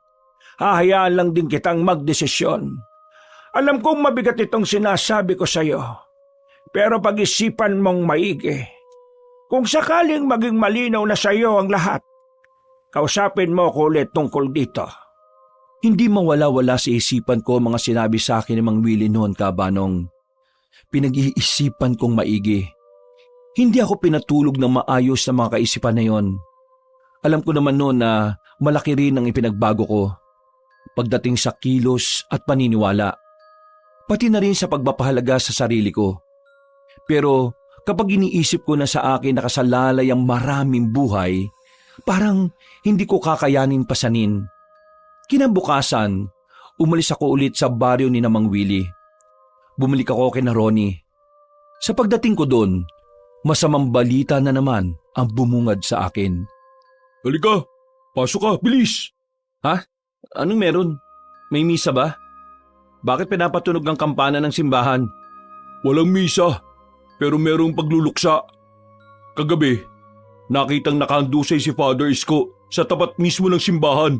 hahayaan lang din kitang magdesisyon. Alam kong mabigat itong sinasabi ko sa iyo, pero pag-isipan mong maigi. Kung sakaling maging malinaw na sa iyo ang lahat, kausapin mo ko ulit tungkol dito. Hindi mawala-wala sa isipan ko mga sinabi sa akin ni Mang Willie noon, Kabanong. Pinag-iisipan kong maigi. Hindi ako pinatulog ng maayos sa mga kaisipan na yon. Alam ko naman noon na malaki rin ang ipinagbago ko pagdating sa kilos at paniniwala, pati na rin sa pagpapahalaga sa sarili ko. Pero kapag iniisip ko na sa akin nakasalalay ang maraming buhay, parang hindi ko kakayanin pasanin. Kinabukasan, umalis ako ulit sa baryo ni Mang Willie. Bumalik ako kina Ronnie. Sa pagdating ko doon, masamang balita na naman ang bumungad sa akin. Halika, pasok ka, bilis! Ha? Anong meron? May misa ba? Bakit pinapatunog ang kampana ng simbahan? Walang misa, pero merong pagluluksa. Kagabi, nakitang nakahandusay si Father Isko sa tapat mismo ng simbahan.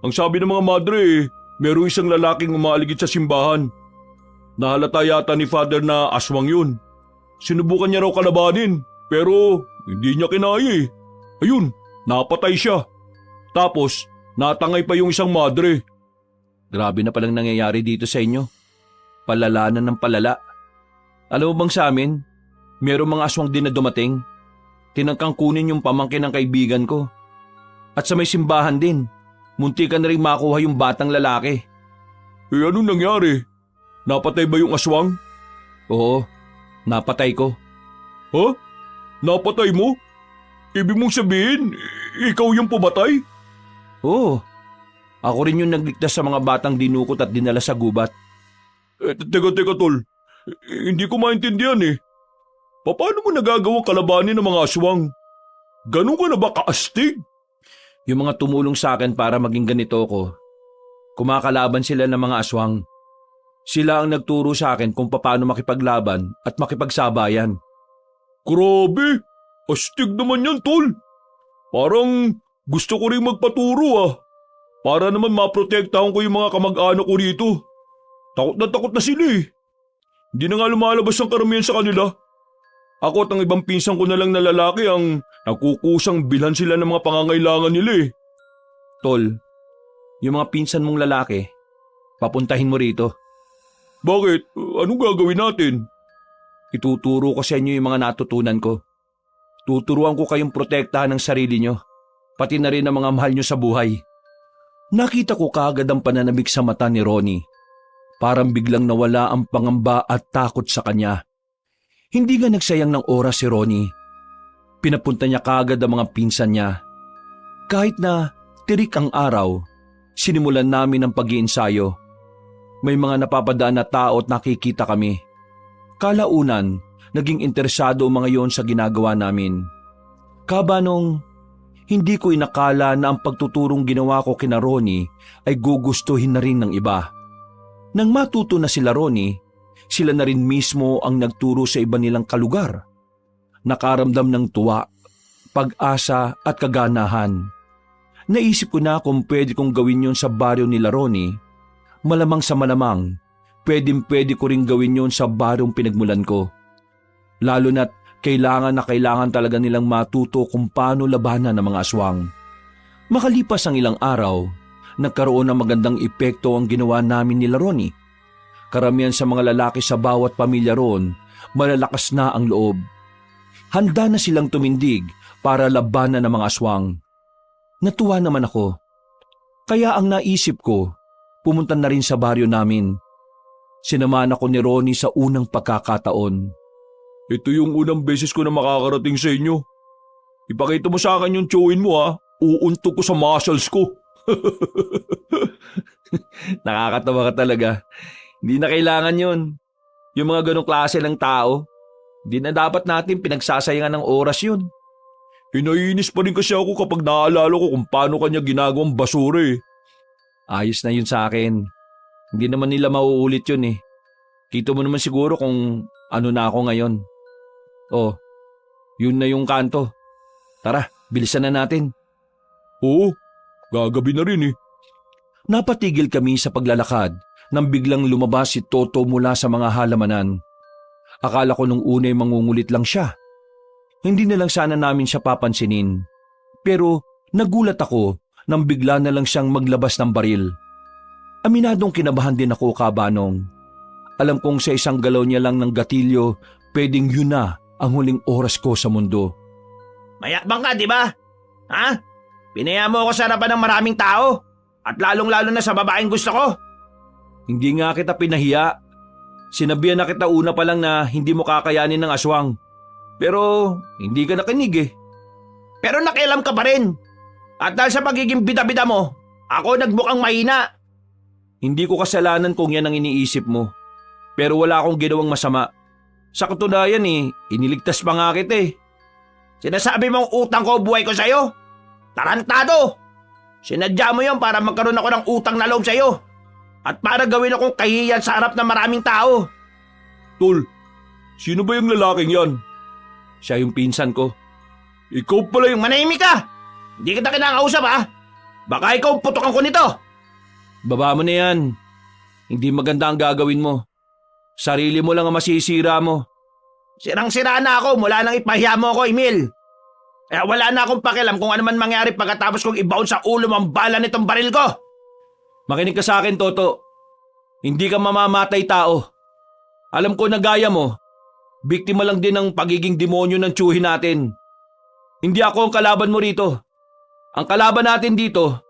Ang sabi ng mga madre, merong isang lalaking umaaligid sa simbahan. Nahalata yata ni Father na aswang yun. Sinubukan niya raw kalabanin, pero hindi niya kinaya eh. Ayun, napatay siya. Tapos, natangay pa yung isang madre. Grabe na palang nangyayari dito sa inyo. Palalanan ng palala. Alam mo bang sa amin, merong mga aswang din na dumating. Tinangkang kunin yung pamangkin ng kaibigan ko. At sa may simbahan din, munti ka na rin makuha yung batang lalaki. Eh anong nangyari? Napatay ba yung aswang? Oo, napatay ko. Ha? Napatay mo? Ibig mong sabihin, ikaw yung pumatay? Oo. Ako rin yung nagligtas sa mga batang dinukot at dinala sa gubat. Teka tol. Hindi ko maintindihan eh. Paano mo nagagawang kalabanin ng mga aswang? Ganun ka na ba kaastig? Yung mga tumulong sa akin para maging ganito ko, kumakalaban sila ng mga aswang. Sila ang nagturo sa akin kung paano makipaglaban at makipagsabayan. Grabe! Astig naman yan, tol. Parang gusto ko rin magpaturo ah. Para naman maprotektahan ko yung mga kamag-anak ko rito. Takot na sila eh. Hindi na nga lumalabas ang karamihan sa kanila. Ako at ang ibang pinsan ko na lang na lalaki ang nagkukusang bilhan sila ng mga pangangailangan nila eh. Tol, yung mga pinsan mong lalaki, papuntahin mo rito. Bakit? Anong gagawin natin? Ituturo ko sa inyo yung mga natutunan ko. Tuturuan ko kayong protektahan ng sarili nyo, pati na rin ang mga mahal nyo sa buhay. Nakita ko kaagad ang pananabik sa mata ni Ronnie. Parang biglang nawala ang pangamba at takot sa kanya. Hindi nga nagsayang ng oras si Ronnie. Pinapunta niya kaagad ang mga pinsan niya. Kahit na tirik ang araw, sinimulan namin ang pag-iensayo. May mga napapadaan na tao at nakikita kami. Kalaunan, naging interesado ang mga yon sa ginagawa namin. Kabanong, hindi ko inakala na ang pagtuturong ginawa ko kina Ronnie ay gugustuhin na rin ng iba. Nang matuto na sila Ronnie, sila na rin mismo ang nagturo sa iba nilang kalugar. Nakaramdam ng tuwa, pag-asa at kaganahan. Naisip ko na kung pwede kong gawin yon sa baryo nila Ronnie. Malamang sa malamang, pwede ko rin gawin yon sa baryong pinagmulan ko. Lalo na't kailangan talaga nilang matuto kung paano labanan ng mga aswang. Makalipas ang ilang araw, nagkaroon ng magandang epekto ang ginawa namin nila Ronnie. Karamihan sa mga lalaki sa bawat pamilya roon, malalakas na ang loob. Handa na silang tumindig para labanan ng mga aswang. Natuwa naman ako. Kaya ang naisip ko, pumunta na rin sa baryo namin. Sinamahan ako ni Ronnie sa unang pagkakataon. Ito yung unang beses ko na makakarating sa inyo. Ipakita mo sa akin yung chewin mo ha. Uuntog ko sa muscles ko. Nakakatawa ka talaga. Hindi na kailangan yun. Yung mga ganong klase ng tao, hindi na dapat natin pinagsasayangan ng oras yun. Hinainis pa rin kasi ako kapag naaalala ko kung paano kanya ginagawang basura eh. Ayos na yun sa akin. Hindi naman nila mauulit yun eh. Kita mo naman siguro kung ano na ako ngayon. Oh, yun na yung kanto. Tara, bilisan na natin. Oo, gagabi na rin eh. Napatigil kami sa paglalakad nang biglang lumabas si Toto mula sa mga halamanan. Akala ko nung una'y mangungulit lang siya. Hindi na lang sana namin siya papansinin. Pero nagulat ako nang bigla na lang siyang maglabas ng baril. Aminadong kinabahan din ako, Kabanong. Alam kong sa isang galaw niya lang ng gatilyo, pwedeng yun na ang huling oras ko sa mundo. Mayakbang ka, di ba? Ha? Pinaya mo ako sa harapan ng maraming tao. At lalong-lalo na sa babaeng gusto ko. Hindi nga kita pinahiya. Sinabihan na kita una pa lang na hindi mo kakayanin ng aswang. Pero hindi ka nakinig eh. Pero nakialam ka pa rin. At dahil sa pagiging bida-bida mo, ako nagmukhang mahina. Hindi ko kasalanan kung yan ang iniisip mo. Pero wala akong ginawang masama. Sa katunayan iniligtas pa nga kita eh. Sinasabi mong utang ko buhay ko sa'yo? Tarantado! Sinadya mo yon para magkaroon ako ng utang na loob sa'yo. At para gawin akong kahiyan sa harap ng maraming tao. Tol, sino ba yung lalaking yan? Siya yung pinsan ko. Ikaw pala yung... Manahimik ka! Hindi kita kinakausap ha! Baka ikaw putokan ko nito! Baba mo na yan. Hindi maganda ang gagawin mo. Sarili mo lang ang masisira mo. Sirang-sira na ako mula nang ipahiya mo ako, Emil. Kaya wala na akong pakialam kung ano man mangyari pagkatapos kong ibaon sa ulo mo ang bala nitong baril ko. Makinig ka sa akin, Toto. Hindi ka mamamatay tao. Alam ko na gaya mo, biktima lang din ng pagiging demonyo ng tiyuhin natin. Hindi ako ang kalaban mo rito. Ang kalaban natin dito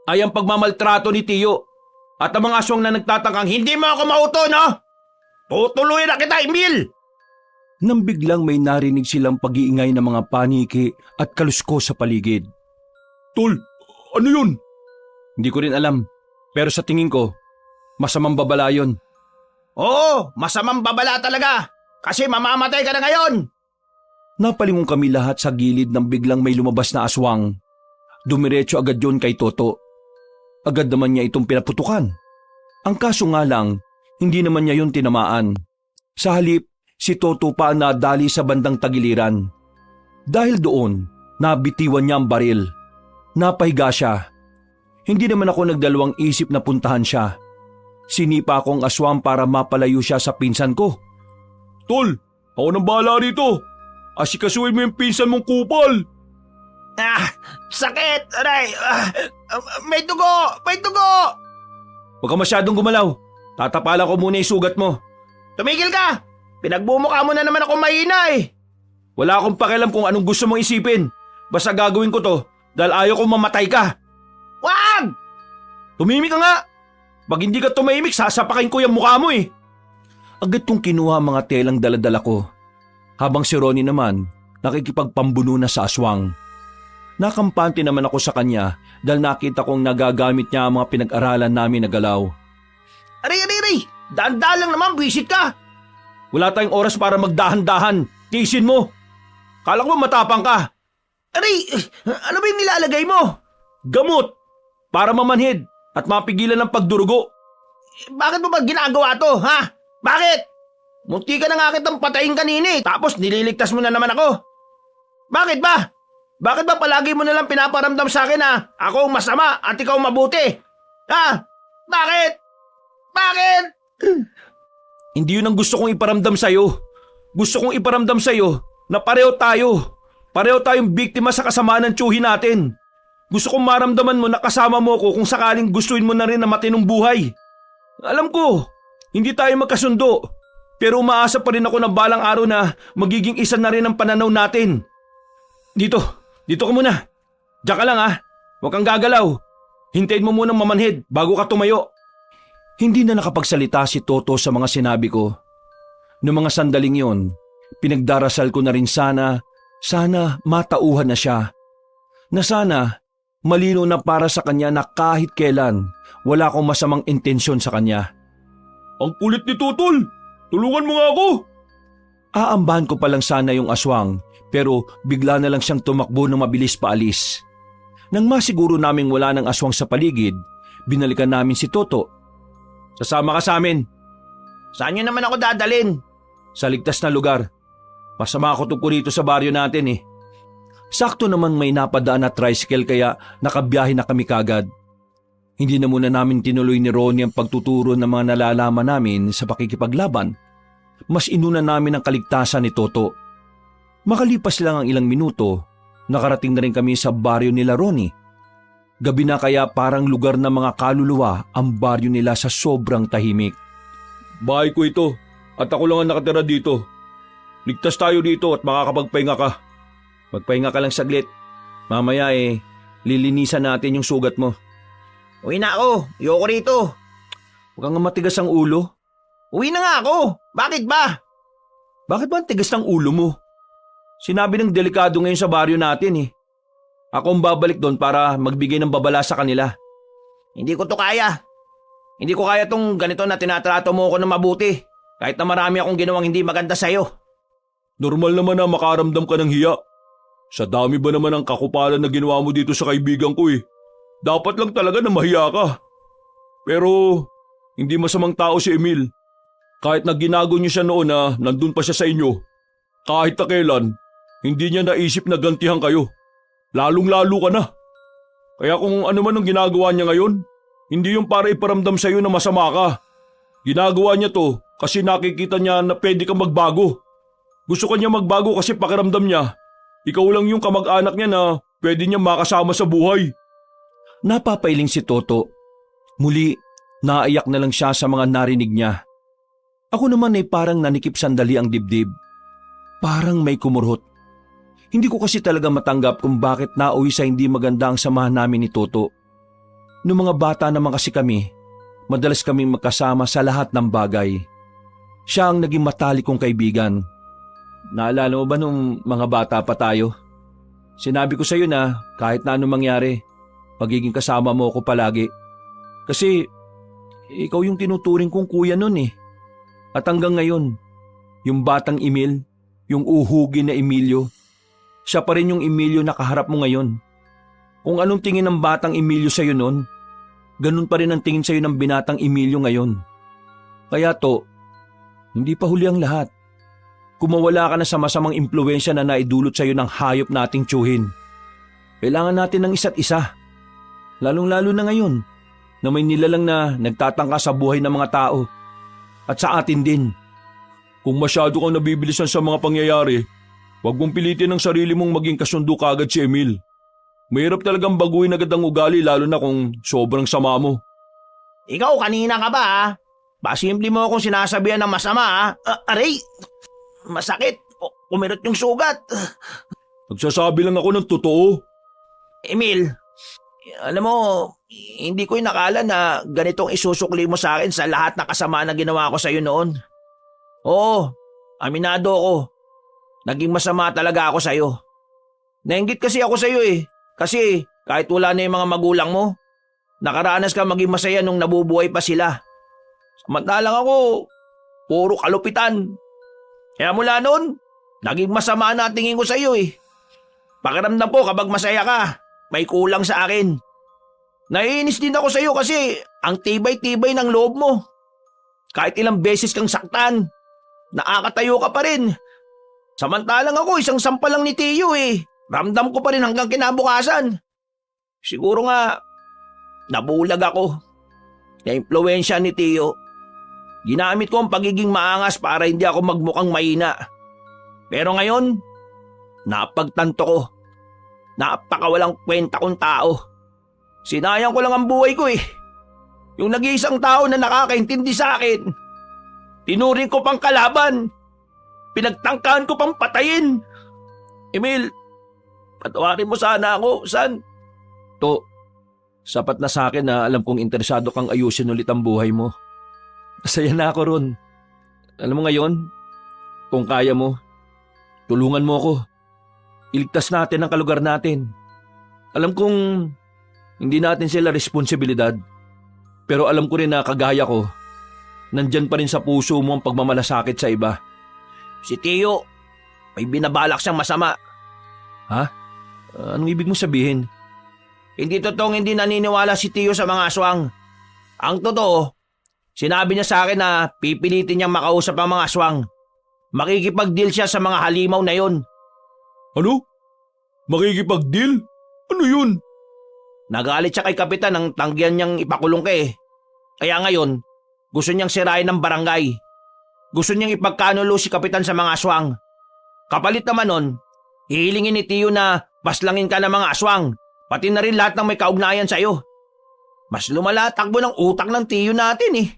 ay ang pagmamaltrato ni Tiyo at ang mga aswang na nagtatangkang Hindi mo ako mauto, no? Tutuluyan na kita, Emil! nang biglang may narinig silang pag-iingay ng mga paniki at kalusko sa paligid. Tol, ano yun? Hindi ko rin alam, pero sa tingin ko, masamang babala yun. Oo, masamang babala talaga, kasi mamamatay ka na ngayon! Napalingon kami lahat sa gilid nang biglang may lumabas na aswang. Dumiretso agad yon kay Toto. Agad naman niya itong pinaputukan. Ang kaso nga lang, hindi naman niya yun tinamaan. Sa halip, si Toto pa ang nadali sa bandang tagiliran. Dahil doon, nabitiwan niya ang baril. Napahiga siya. Hindi naman ako nagdalawang isip na puntahan siya. Sinipa ko ang aswang para mapalayo siya sa pinsan ko. Tol, ako nang bahala rito. Asikasuhin mo yung pinsan mong kupal. Sakit! Aray! May dugo! May dugo! Huwag ka masyadong gumalaw. Tatapala ko muna yung sugat mo. Tumigil ka! Pinagbumukha mo na naman ako mahina eh! Wala akong pakialam kung anong gusto mong isipin. Basta gagawin ko to dahil ayaw kong mamatay ka. Wag! Tumimik ka nga! Pag hindi ka tumahimik, sasapakin ko yung mukha mo eh. Agad kong kinuha ang mga telang daladala ko. Habang si Ronnie naman, nakikipagpambuno na sa aswang. Nakampante naman ako sa kanya dahil nakita kong nagagamit niya ang mga pinag-aralan namin na galaw. Aray! Daan-daan lang naman, visit ka! Wala tayong oras para magdahan-dahan. Tiisin mo. Kala ko matapang ka. Aray! Ano ba yung nilalagay mo? Gamot! Para mamanhid at mapigilan ng pagdurugo. Bakit mo ba ginagawa to, ha? Bakit? Munti ka na nga kitang patayin kanina eh, tapos nililigtas mo na naman ako. Bakit ba? Bakit ba palagi mo nalang pinaparamdam sa akin na ako ang masama at ikaw mabuti? Ha? Bakit? Bakit? Hindi yun ang gusto kong iparamdam sa'yo. Gusto kong iparamdam sa'yo na pareho tayo. Pareho tayong biktima sa kasamaan ng tiyuhin natin. Gusto kong maramdaman mo na kasama mo ko kung sakaling gustuin mo na rin na matinong buhay. Alam ko, hindi tayo magkasundo. Pero umaasa pa rin ako na balang araw na magiging isa na rin ang pananaw natin. Dito ka muna. Diyan ka lang ha. Huwag kang gagalaw. Hintayin mo munang mamanhid bago ka tumayo. Hindi na nakapagsalita si Toto sa mga sinabi ko. Noong mga sandaling yon, pinagdarasal ko na rin sana matauhan na siya. Na sana, malino na para sa kanya na kahit kailan, wala akong masamang intensyon sa kanya. Ang kulit ni Tutol! Tulungan mo nga ako! Aambahan ko pa lang sana yung aswang, pero bigla na lang siyang tumakbo ng mabilis paalis. Nang masiguro naming wala ng aswang sa paligid, binalikan namin si Toto. Sasama ka sa amin. Saan niyo naman ako dadalin? Sa ligtas na lugar. Masama ako tungkol rito sa baryo natin eh. Sakto naman may napadaan na tricycle kaya nakabiyahe na kami kagad. Hindi na muna namin tinuloy ni Ronnie ang pagtuturo ng mga nalalaman namin sa pakikipaglaban. Mas inuna namin ang kaligtasan ni Toto. Makalipas lang ang ilang minuto, nakarating na rin kami sa baryo nila Ronnie. Gabi na kaya parang lugar ng mga kaluluwa ang baryo nila sa sobrang tahimik. Bahay ko ito at ako lang ang nakatira dito. Ligtas tayo dito at makakapagpahinga ka. Magpahinga ka lang saglit. Mamaya Lilinisan natin yung sugat mo. Uwi na ako. Ayoko rito. Huwag kang matigas ang ulo. Uwi na nga ako. Bakit ba? Bakit ba ang tigas ng ulo mo? Sinabi ng delikado ngayon sa baryo natin eh. Ako ang babalik doon para magbigay ng babala sa kanila. Hindi ko to kaya. Hindi ko kaya tong ganito na tinatrato mo ako ng mabuti. Kahit na marami akong ginawang hindi maganda sa'yo. Normal naman na makaramdam ka ng hiya. Sa dami ba naman ang kakupalan na ginawa mo dito sa kaibigan ko eh. Dapat lang talaga na mahiya ka. Pero hindi masamang tao si Emil. Kahit na ginago niyo siya noon na nandun pa siya sa inyo, kahit na kailan, hindi niya naisip na gantihan kayo. Lalong-lalo ka na. Kaya kung ano man ang ginagawa niya ngayon, hindi yung para iparamdam sa iyo na masama ka. Ginagawa niya to kasi nakikita niya na pwede kang magbago. Gusto kanya magbago kasi pakiramdam niya, ikaw lang yung kamag-anak niya na pwede niya makasama sa buhay. Napapailing si Toto. Muli, naiyak na lang siya sa mga narinig niya. Ako naman ay parang nanikip sandali ang dibdib. Parang may kumurhot. Hindi ko kasi talaga matanggap kung bakit nauwi sa hindi maganda ang samahan namin ni Toto. Noong mga bata naman kasi kami, madalas kaming magkasama sa lahat ng bagay. Siya ang naging matalik kong kaibigan. Naalala mo ba nung mga bata pa tayo? Sinabi ko sa iyo na kahit na anong mangyari, magiging kasama mo ako palagi. Kasi ikaw yung tinuturing kong kuya nun eh. At hanggang ngayon, yung batang Emil, yung uhugin na Emilio, siya pa rin yung Emilio na kaharap mo ngayon. Kung anong tingin ng batang Emilio sa'yo nun, ganun pa rin ang tingin sa'yo ng binatang Emilio ngayon. Kaya to, hindi pa huli ang lahat. Kumawala ka na sa masamang impluwensya na naidulot sa'yo ng hayop nating tiyuhin. Kailangan natin ng isa't isa. Lalong-lalo na ngayon na may nilalang na nagtatangka sa buhay ng mga tao. At sa atin din. Kung masyado kang nabibilisan sa mga pangyayari, huwag mong pilitin ang sarili mong maging kasundo kagad si Emil. Mahirap talagang baguhin agad ang ugali lalo na kung sobrang sama mo. Ikaw kanina ka ba ha? Pasimple mo akong sinasabihan ng masama ha? Aray! Masakit. Kumirot yung sugat. Nagsasabi lang ako ng totoo. Emil, alam mo, hindi ko inakala na ganitong isusukli mo sa akin sa lahat ng kasama na ginawa ko sa iyo noon. Oo, aminado ako. Naging masama talaga ako sa iyo. Nainggit kasi ako sa iyo eh. Kasi kahit wala na yung mga magulang mo, nakaranas ka maging masaya nung nabubuhay pa sila. Samantalang ako, puro kalupitan. Kaya mula noon, naging masama na tingin ko sa iyo eh. Pakiramdam ko kapag masaya ka, may kulang sa akin. Naiinis din ako sa iyo kasi ang tibay-tibay ng loob mo. Kahit ilang beses kang saktan, nakakatayo ka pa rin. Samantalang ako, isang sampal lang ni Tiyo eh. Ramdam ko pa rin hanggang kinabukasan. Siguro nga, nabulag ako. Na-impluwensya ni Tiyo. Ginamit ko ang pagiging maangas para hindi ako magmukhang mahina. Pero ngayon, napagtanto ko. Napakawalang kwenta kong tao. Sinayang ko lang ang buhay ko eh. Yung nag-iisang tao na nakakaintindi sa akin. Tinuring ko pang kalaban. Pinagtangkaan ko pang patayin. Emil, patawarin mo sana ako, San. To, sapat na sa akin na alam kong interesado kang ayusin ulit ang buhay mo. Masaya na ako ron. Alam mo ngayon, kung kaya mo, tulungan mo ako. Iligtas natin ang kalugar natin. Alam kong hindi natin sila responsibilidad. Pero alam ko rin na kagaya ko, nandyan pa rin sa puso mo ang pagmamalasakit sa iba. Si Tiyo, may binabalak siyang masama. Ha? Anong ibig mo sabihin? Hindi totoong hindi naniniwala si Tiyo sa mga aswang. Ang totoo, sinabi niya sa akin na pipilitin niyang makausap ang mga aswang. Makikipag-deal siya sa mga halimaw na yon. Ano? Makikipag-deal? Ano yun? Nagalit siya kay Kapitan nang tanggihan niyang ipakulong ka eh. Kaya ngayon, gusto niyang sirain ng barangay. Gusto niyang ipagkanulo si Kapitan sa mga aswang. Kapalit naman nun, hihilingin ni Tiyo na paslangin ka ng mga aswang, pati na rin lahat ng may kaugnayan sa'yo. Mas lumala takbo ng utak ng Tiyo natin eh.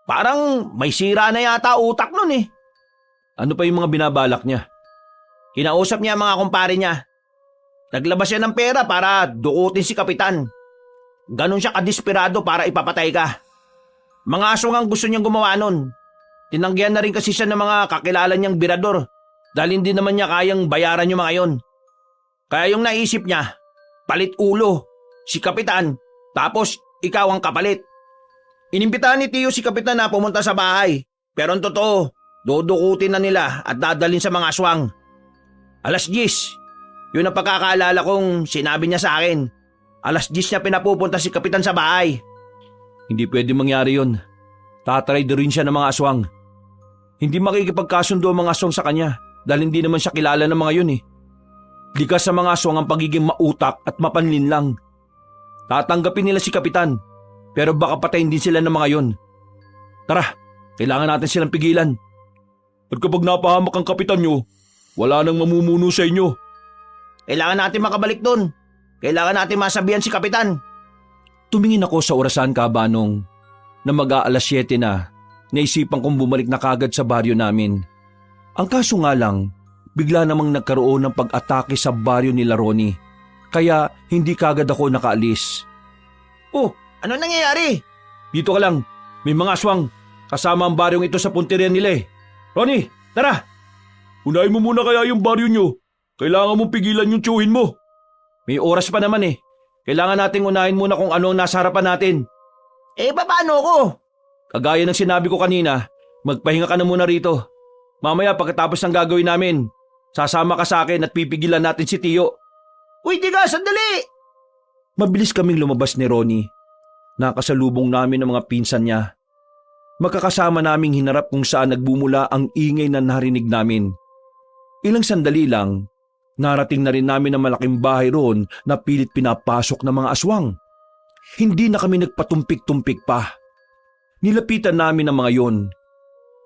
Parang may sira na yata utak nun eh. Ano pa yung mga binabalak niya? Kinausap niya ang mga kumpare niya. Naglabas siya ng pera para dukutin si Kapitan. Ganon siya kadesperado para ipapatay ka. Mga aswang ang gusto niyang gumawa nun. Tinanggihan na rin kasi siya ng mga kakilala niyang birador dahil hindi naman niya kayang bayaran yung mga yon. Kaya yung naisip niya, palit ulo, si Kapitan, tapos ikaw ang kapalit. Inimbitahan ni Tiyo si Kapitan na pumunta sa bahay. Pero ang totoo, dudukutin na nila at dadalhin sa mga aswang. 10:00, yun ang pagkakaalala kong sinabi niya sa akin. 10:00 niya pinapupunta si Kapitan sa bahay. Hindi pwede mangyari yun. Tatry rin siya ng mga aswang. Hindi makikipagkasundo ang mga aswang sa kanya dahil hindi naman siya kilala ng mga yun eh. Likas sa mga aswang ang pagiging mautak at mapanlin lang. Tatanggapin nila si Kapitan, pero baka patayin din sila ng mga yun. Tara, kailangan natin silang pigilan. At kapag napahamak ang Kapitan nyo, wala nang mamumuno sa inyo. Kailangan natin makabalik doon. Kailangan natin masabihan si Kapitan. Tumingin ako sa orasan, Kabanong, na mag-aalas 7 na. Naisipan kong bumalik na kagad sa baryo namin. Ang kaso nga lang, bigla namang nagkaroon ng pag-atake sa baryo ni Ronnie. Kaya hindi kagad ako nakaalis. Oh, ano nangyayari? Dito ka lang, may mga aswang. Kasama ang baryong ito sa punteriya nila eh. Ronnie, tara! Unahin mo muna kaya yung baryo nyo. Kailangan mong pigilan yung tiyuhin mo. May oras pa naman eh. Kailangan nating unahin muna kung ano ang nasa harapan natin. Paano ko? Kagaya ng sinabi ko kanina, magpahinga ka na muna rito. Mamaya pagkatapos ng gagawin namin, sasama ka sa akin at pipigilan natin si Tiyo. Uy, diga, sandali! Mabilis kaming lumabas ni Ronnie. Nakasalubong namin ang mga pinsan niya. Magkakasama naming hinarap kung saan nagbumula ang ingay na narinig namin. Ilang sandali lang, narating na rin namin ang malaking bahay roon na pilit pinapasok ng mga aswang. Hindi na kami nagpatumpik-tumpik pa. Nilapitan namin ang mga yon.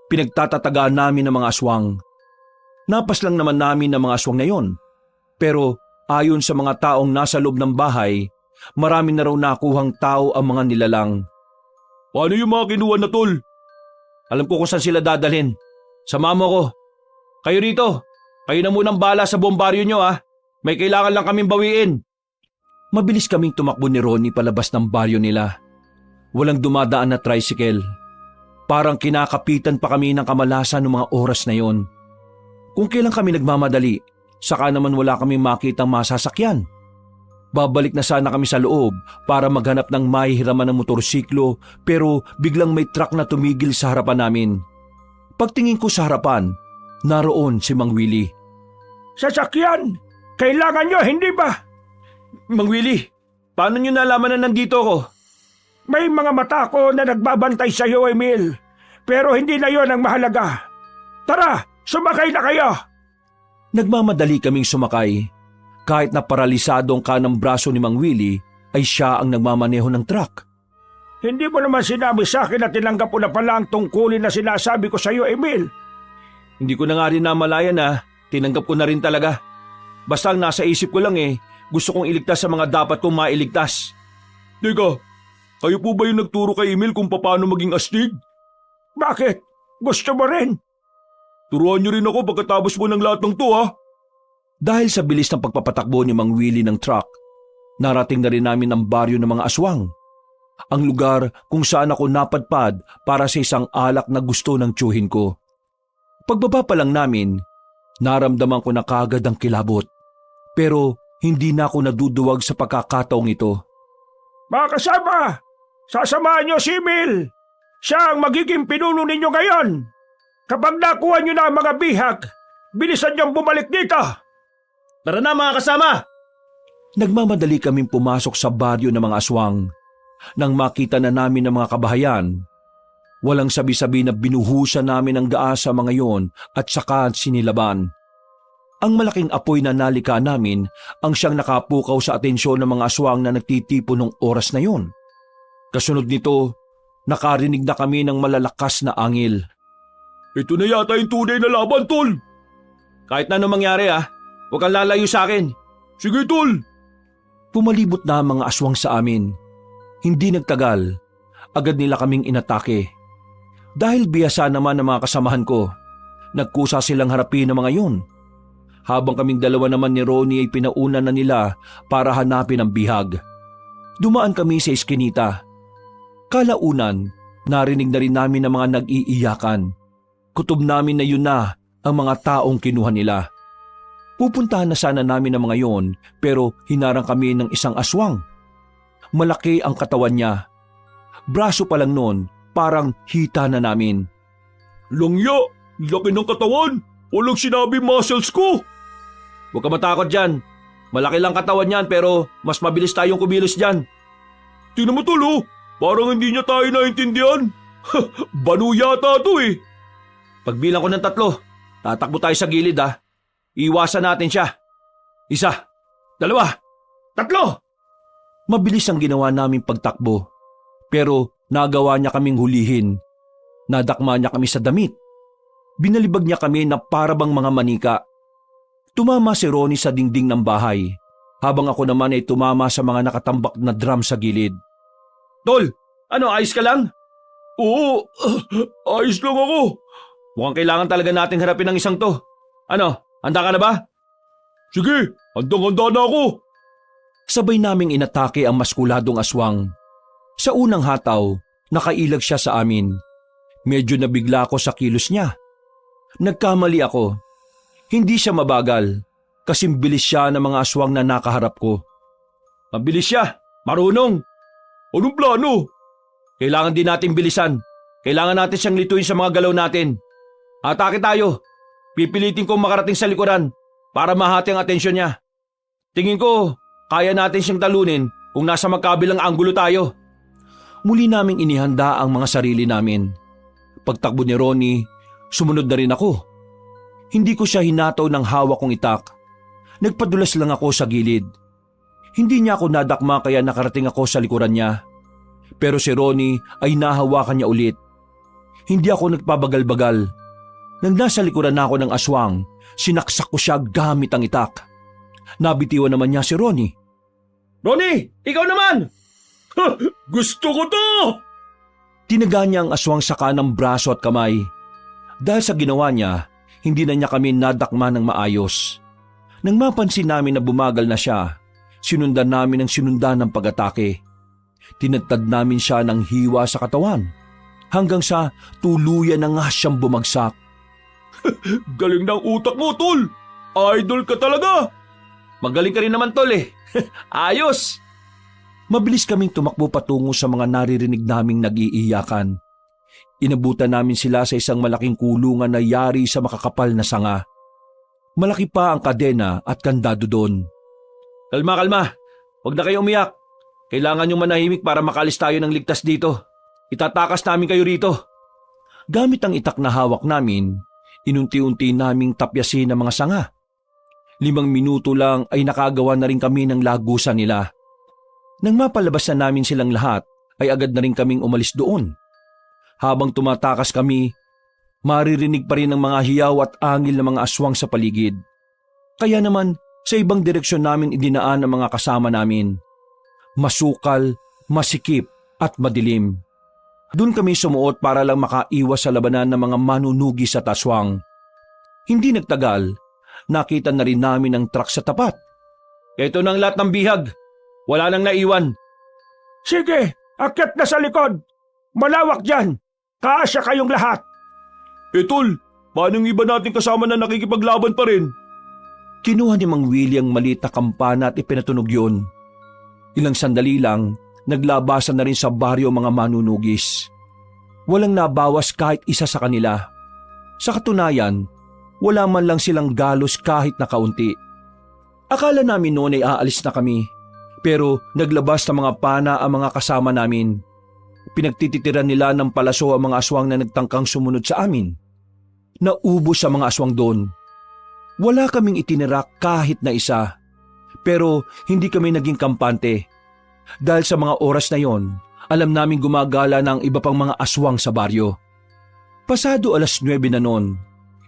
Pinagtatatagaan namin ang mga aswang. Napas lang naman namin ang mga aswang na yon. Pero ayon sa mga taong nasa loob ng bahay, marami na raw nakuhang tao ang mga nilalang. Paano yung mga kinuha na tol? Alam ko kung saan sila dadalhin. Sama mo ko. Kayo rito. Kayo na munang bala sa buong baryo nyo ha. May kailangan lang kaming bawiin. Mabilis kaming tumakbo ni Ronnie palabas ng baryo nila. Walang dumadaan na tricycle. Parang kinakapitan pa kami ng kamalasan ng mga oras na yon. Kung kailan kami nagmamadali, saka naman wala kaming makitang masasakyan. Babalik na sana kami sa loob para maghanap ng mahihiraman ng motorsiklo pero biglang may truck na tumigil sa harapan namin. Pagtingin ko sa harapan, naroon si Mang Willie. Sasakyan! Kailangan nyo, hindi ba? Mang Willie, paano nyo nalaman na nandito ako? May mga mata ko na nagbabantay sa iyo, Emil. Pero hindi na yon ang mahalaga. Tara, sumakay na kayo! Nagmamadali kaming sumakay. Kahit na paralisado ang kanang braso ni Mang Willie, ay siya ang nagmamaneho ng truck. Hindi mo naman sinabi sa akin na tinanggap ko na pala ang tungkulin na sinasabi ko sa iyo, Emil. Hindi ko na nga rin namalayan na tinanggap ko na rin talaga. Basta ang nasa isip ko lang gusto kong iligtas sa mga dapat kong mailigtas. Teka, kayo po ba yung nagturo kay Emil kung paano maging astig? Bakit? Gusto mo rin? Turuan niyo rin ako pagkatapos mo ng lahat ng to ha. Dahil sa bilis ng pagpapatakbo ni Mang Willie ng truck, narating na rin namin ang baryo ng mga aswang. Ang lugar kung saan ako napadpad para sa isang alak na gusto ng tiyuhin ko. Pagbaba pa lang namin, naramdaman ko na kagad ang kilabot. Pero hindi na ako naduduwag sa pagkakataong ito. Mga kasama, sasamahan niyo si Emil. Siya ang magiging pinuno ninyo ngayon. Kapag nakuha niyo na ang mga bihag, bilisan niyong bumalik dito. Tara na mga kasama! Nagmamadali kaming pumasok sa baryo ng mga aswang. Nang makita na namin ang mga kabahayan, walang sabi-sabi na binuhusan namin ang gaa sa mga yon at saka sinilaban. Ang malaking apoy na nalika namin ang siyang nakapukaw sa atensyon ng mga aswang na nagtitipo ng oras na yon. Kasunod nito, nakarinig na kami ng malalakas na angil. Ito na yata yung tunay na laban, tol! Kahit na anong mangyari huwag kang lalayo sa akin. Sige, tol! Pumalibot na ang mga aswang sa amin. Hindi nagtagal, agad nila kaming inatake. Dahil biyasa naman ang mga kasamahan ko, nagkusa silang harapin ang mga yun. habang kaming dalawa naman ni Ronnie ay pinauna na nila para hanapin ang bihag. Dumaan kami sa eskinita. Kalaunan, narinig na rin namin ang mga nag-iiyakan. Kutob namin na yun na ang mga taong kinuha nila. Pupuntahan na sana namin ang mga yon pero hinarang kami ng isang aswang. Malaki ang katawan niya. Braso pa lang noon, parang hita na namin. Langya, laki ng katawan. Walang sinabi muscles ko. Huwag ka matakot dyan. Malaki lang katawan niyan pero mas mabilis tayong kumilos dyan. Tingnan mo tol oh, parang hindi niya tayo naintindihan. Banu yata to eh. Pagbilang ko ng 3, tatakbo tayo sa gilid ha. Iwasan natin siya. 1, 2, 3. Mabilis ang ginawa naming pagtakbo. Pero nagawa niya kaming hulihin. Nadakma niya kami sa damit. Binalibag niya kami na parabang mga manika. Tumama si Ronnie sa dingding ng bahay, habang ako naman ay tumama sa mga nakatambak na drum sa gilid. Tol, ano ayos ka lang? Oo, ayos lang ako. Mukhang kailangan talaga nating harapin ang isang to. Ano, handa ka na ba? Sige, handang-handa na ako. Sabay naming inatake ang maskuladong aswang. Sa unang hataw, nakailag siya sa amin. Medyo nabigla ako sa kilos niya. Nagkamali ako. Hindi siya mabagal, kasing bilis siya ng mga aswang na nakaharap ko. Mabilis siya, marunong. Anong plano? Kailangan din natin bilisan. Kailangan natin siyang lituin sa mga galaw natin. Atake tayo. Pipilitin kong makarating sa likuran para mahati ang atensyon niya. Tingin ko, kaya natin siyang talunin kung nasa magkabilang anggulo tayo. Muli naming inihanda ang mga sarili namin. Pagtakbo ni Ronnie, sumunod na rin ako. Hindi ko siya hinataw ng hawak kong itak. Nagpadulas lang ako sa gilid. Hindi niya ako nadakma kaya nakarating ako sa likuran niya. Pero si Ronnie ay nahawakan niya ulit. Hindi ako nagpabagal-bagal. Nang nasa likuran na ako ng aswang, sinaksak ko siya gamit ang itak. Nabitiwan naman niya si Ronnie. Ronnie, ikaw naman! Gusto ko to! Tinaga niya ang aswang sa kanang braso at kamay. Dahil sa ginawa niya, hindi na niya kami nadakma ng maayos. Nang mapansin namin na bumagal na siya, sinundan namin ang sinundan ng pag-atake. Tinadtad namin siya ng hiwa sa katawan, hanggang sa tuluyan na nga siyang bumagsak. Galing ng utak mo, tol! Idol ka talaga! Magaling ka rin naman, tol eh. Ayos! Mabilis kaming tumakbo patungo sa mga naririnig naming nag-iiyakan. Inabutan namin sila sa isang malaking kulungan na yari sa makakapal na sanga. Malaki pa ang kadena at kandado doon. Kalma, kalma. Huwag na kayo umiyak. Kailangan niyong manahimik para makalis tayo ng ligtas dito. Itatakas namin kayo rito. Gamit ang itak na hawak namin, inunti-unti naming tapyasin ang mga sanga. 5 minuto lang ay nakagawa na rin kami ng lagusan nila. Nang mapalabas na namin silang lahat, ay agad na rin kaming umalis doon. Habang tumatakas kami, maririnig pa rin ang mga hiyaw at angil ng mga aswang sa paligid. Kaya naman, sa ibang direksyon namin idinaan ang mga kasama namin. Masukal, masikip at madilim. Doon kami sumuot para lang makaiwas sa labanan ng mga manunugis at aswang. Hindi nagtagal, nakita na rin namin ang truck sa tapat. Ito na ang lahat ng bihag. Wala nang naiwan. Sige, akyat na sa likod. Malawak dyan. Kaasya kayong lahat. Tol, paano yung iba natin kasama na nakikipaglaban pa rin? Kinuha ni Mang Willie ang maliit na kampana at ipinatunog yun. Ilang sandali lang, naglabasan na rin sa baryo mga manunugis. Walang nabawas kahit isa sa kanila. Sa katunayan, wala man lang silang galos kahit na kaunti. Akala namin noon ay aalis na kami. Pero naglabas ng mga pana ang mga kasama namin. Pinagtititiran nila ng palaso ang mga aswang na nagtangkang sumunod sa amin. Naubos ang mga aswang doon. Wala kaming itinirak kahit na isa. Pero hindi kami naging kampante. Dahil sa mga oras na yon, alam namin gumagala ng iba pang mga aswang sa baryo. Pasado 9:00 na noon.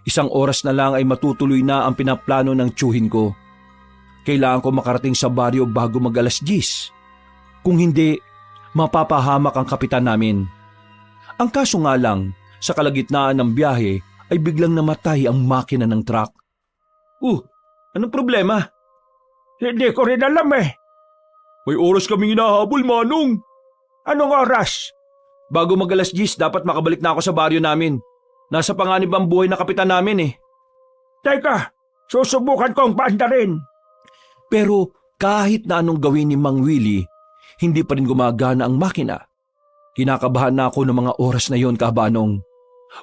1 oras na lang ay matutuloy na ang pinaplano ng tiyuhin ko. Kailangan ko makarating sa baryo bago mag-10:00. Kung hindi, mapapahamak ang kapitan namin. Ang kaso nga lang, sa kalagitnaan ng biyahe ay biglang namatay ang makina ng truck. Anong problema? Hindi ko rin alam eh. May oras kaming hinahabol, Manong. Anong oras? Bago mag-alas 10, dapat makabalik na ako sa baryo namin. Nasa panganib ang buhay na kapitan namin eh. Teka, susubukan kong paandarin. Pero kahit na anong gawin ni Mang Willie, hindi pa rin gumagana ang makina. Kinakabahan na ako ng mga oras na yon, Kabanong.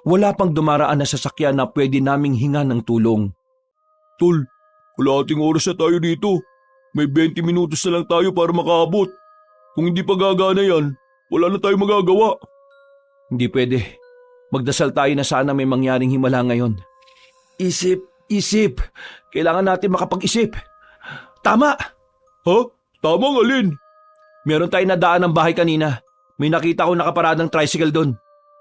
Wala pang dumaraan na sasakyan na pwede naming hinga ng tulong. Tol, kalahating oras na tayo dito. May 20 minutos na lang tayo para makaabot. Kung hindi pa gagana yan, wala na tayo magagawa. Hindi pwede. Magdasal tayo na sana may mangyaring himala ngayon. Isip. Kailangan natin makapag-isip. Tama! Ha? Tama nga, Lin. Meron tayong nadaan ng bahay kanina. May nakita ko nakaparadang tricycle doon.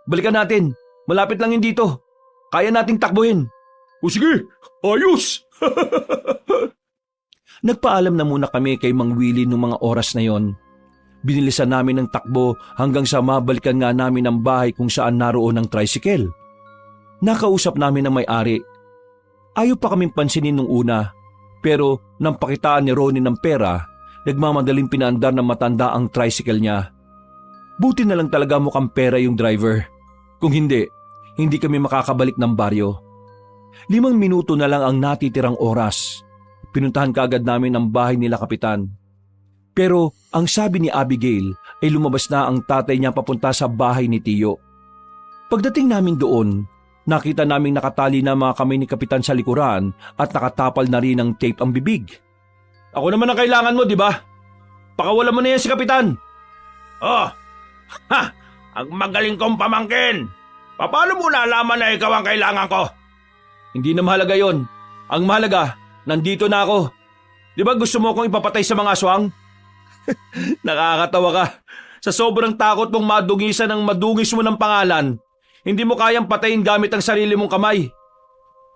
Balikan natin. Malapit lang yun dito. Kaya nating takbuhin. O sige, ayos! Nagpaalam na muna kami kay Mang Willie nung mga oras na yon. Binilisan namin ng takbo hanggang sa mabalikan nga namin ang bahay kung saan naroon ang tricycle. Nakausap namin ang may-ari. Ayaw pa kaming pansinin nung una, pero nang pakitaan ni Ronnie ng pera, nagmamadaling pinaandar ng matanda ang tricycle niya. Buti na lang talaga mukhang pera yung driver. Kung hindi kami makakabalik ng baryo. 5 minuto na lang ang natitirang oras. Pinuntahan kaagad namin ang bahay nila Kapitan. Pero ang sabi ni Abigail ay lumabas na ang tatay niya papunta sa bahay ni Tiyo. Pagdating namin doon, nakita naming nakatali na mga kamay ni Kapitan sa likuran at nakatapal na rin ng tape ang bibig. Ako naman ang kailangan mo, di ba? Pakawalan mo na yan si Kapitan. Oh, ha! Ang magaling kong pamangkin. Paano mo nalaman na ikaw ang kailangan ko? Hindi na mahalaga yon. Ang mahalaga, nandito na ako. Di ba gusto mo akong ipapatay sa mga aswang? Nakakatawa ka. Sa sobrang takot mong madungisan ng madungis mo ng pangalan, hindi mo kayang patayin gamit ang sarili mong kamay.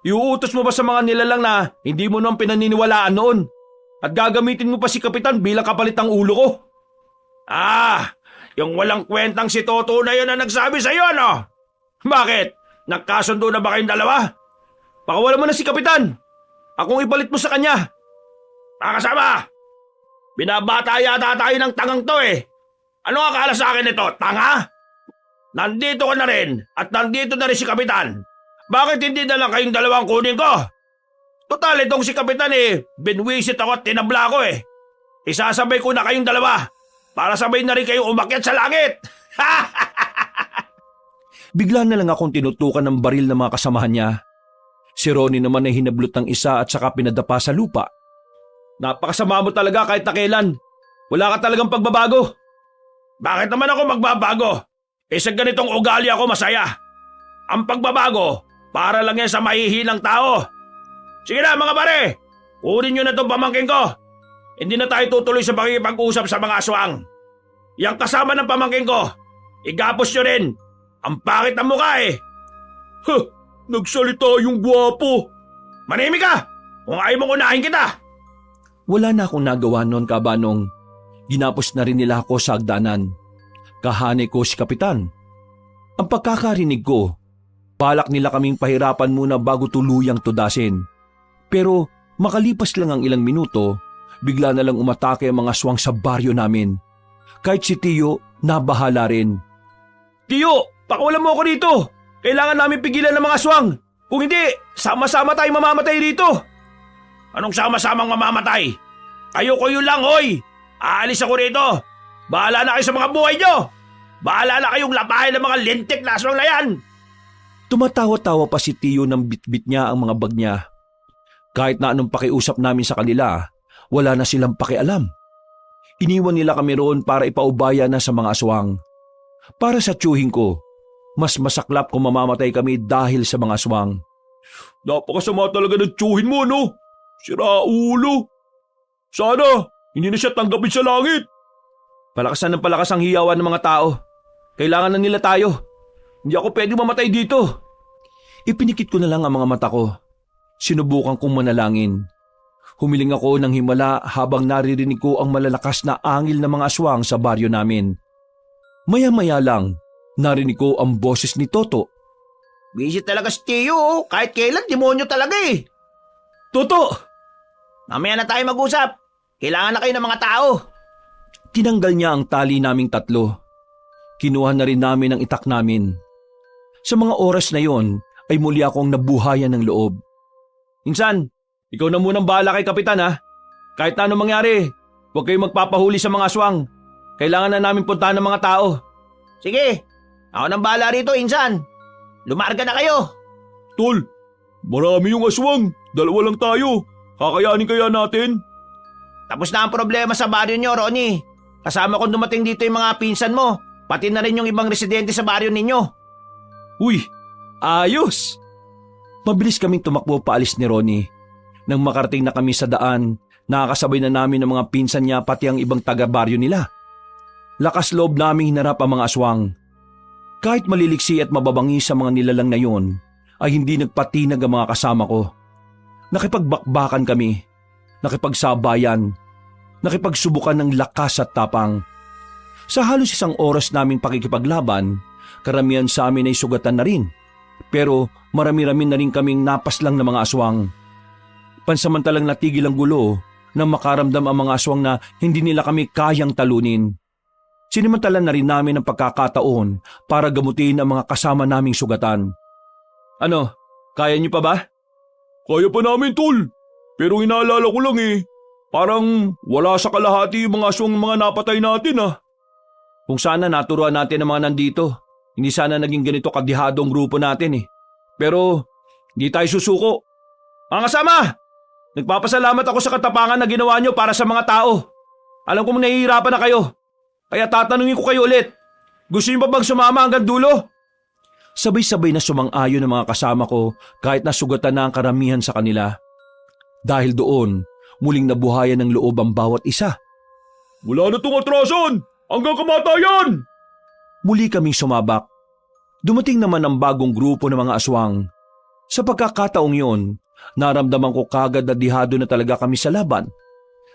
Iuutos mo ba sa mga nilalang na hindi mo nang pinaniniwalaan noon? At gagamitin mo pa si Kapitan bilang kapalit ng ulo ko? Ah, yung walang kwentang si Toto na yun ang nagsabi sa iyo, no? Bakit? Nagkasundo na ba kayong dalawa? Pakawalan mo na si Kapitan. Akong ipalit mo sa kanya. Mga kasama, binabata yata tayo ng tangang to eh. Ano akala sa akin ito, tanga? Nandito ka na rin at nandito na rin si Kapitan. Bakit hindi na lang kayong dalawang kunin ko? Total, itong si Kapitan eh, binwisit ako at tinabla ko eh. Isasabay ko na kayong dalawa para sabay na rin kayong umakyat sa langit. Bigla na lang akong tinutukan ng baril ng mga kasamahan niya. Si Ronnie naman ay hinablot ng isa at saka pinadapa sa lupa. Napakasama mo talaga kahit na kailan. Wala ka talagang pagbabago. Bakit naman ako magbabago? Sa ganitong ugali ako masaya. Ang pagbabago, para lang yan sa mahihilang tao. Sige na mga pare, kunin nyo na itong pamangkin ko. Hindi na tayo tutuloy sa pakikipag-usap sa mga aswang. Yang kasama ng pamangkin ko, igapos nyo rin. Ang pangit ng mukha eh. Huh, nagsalita yung gwapo. Manimik ka! Kung ayaw mong unahin kita. Wala na akong nagawa noon, Kabanong. Ginapos na rin nila ako sa hagdanan. Kahanay ko si Kapitan. Ang pagkakarinig ko, balak nila kaming pahirapan muna bago tuluyang tudasin. Pero makalipas lang ang ilang minuto, bigla na lang umatake ang mga aswang sa baryo namin. Kahit si Tiyo, nabahala rin. Tiyo, pakawalan mo ako dito! Kailangan namin pigilan ng mga aswang! Kung hindi, sama-sama tayong mamamatay dito! Anong sama-samang mamamatay? Kayo lang, hoy! Aalis ako rito! Bahala na kayo sa mga buhay nyo! Bahala na kayong lapahin ng mga lintik na aswang na yan! Tumatawa-tawa pa si Tiyo nang bitbit niya ang mga bag niya. Kahit na anong pakiusap namin sa kanila, wala na silang pakialam. Iniwan nila kami roon para ipaubaya na sa mga aswang. Para sa tiyuhin ko, mas masaklap kung mamamatay kami dahil sa mga aswang. Napakasama talaga ng tiyuhin mo, no? Sira ulo. Sana, hindi na siya tanggapin sa langit. Palakasan ng palakas ang hiyawan ng mga tao. Kailangan na nila tayo. Hindi ako pwede mamatay dito. Ipinikit ko na lang ang mga mata ko. Sinubukan kong manalangin. Humiling ako ng himala habang naririnig ko ang malalakas na angil ng mga aswang sa baryo namin. Maya-maya lang, narinig ko ang boses ni Toto. Busy talaga si Tiyo, kahit kailan demonyo talaga eh. Toto! Mamaya na tayo mag-usap. Kailangan na kayo ng mga tao. Tinanggal niya ang tali naming tatlo. Kinuha na rin namin ang itak namin. Sa mga oras na yon ay muli akong nabuhayan ng loob. Insan, ikaw na munang bahala kay Kapitan ha. Kahit na anong mangyari, huwag kayong magpapahuli sa mga aswang. Kailangan na namin puntahan ng mga tao. Sige, ako nang bahala rito, Insan. Lumarga na kayo. Tol, marami yung aswang. Dalawa lang tayo. Kakayanin kaya natin? Tapos na ang problema sa baryo nyo, Ronnie. Kasama kong dumating dito yung mga pinsan mo, pati na rin yung ibang residente sa baryo ninyo. Uy, ayos! Mabilis kaming tumakbo paalis ni Ronnie. Nang makarating na kami sa daan, nakakasabay na namin ng mga pinsan niya pati ang ibang taga-baryo nila. Lakas loob naming hinarap ang mga aswang. Kahit maliliksi at mababangi sa mga nilalang na yon, ay hindi nagpatinag ang mga kasama ko. Nakipagbakbakan kami, nakipagsabayan, nakipagsubukan ng lakas at tapang. Sa halos isang oras naming pakikipaglaban, karamihan sa amin ay sugatan na rin. Pero marami-rami na rin kaming napaslang ng mga aswang. Pansamantalang natigil ang gulo nang makaramdam ang mga aswang na hindi nila kami kayang talunin. Sinimantalan na rin namin ang pagkakataon para gamutin ang mga kasama naming sugatan. Ano, kaya niyo pa ba? Kaya pa namin, Tol. Pero inaalala ko lang parang wala sa kalahati yung mga aswang mga napatay natin Kung sana naturuan natin ang mga nandito, hindi sana naging ganito kadihado ang grupo natin Pero hindi tayo susuko. Mga kasama, nagpapasalamat ako sa katapangan na ginawa nyo para sa mga tao. Alam kong nahihirapan na kayo. Kaya tatanungin ko kayo ulit, gusto niyo ba bang sumama hanggang dulo? Sabay-sabay na sumang-ayon ng mga kasama ko kahit nasugatan na ang karamihan sa kanila. Dahil doon, muling nabuhayan ng loob ang bawat isa. Wala na itong atrasan! Hanggang kamatayan! Muli kaming sumabak. Dumating naman ang bagong grupo ng mga aswang. Sa pagkakataong yon, naramdaman ko kagad na dihado na talaga kami sa laban.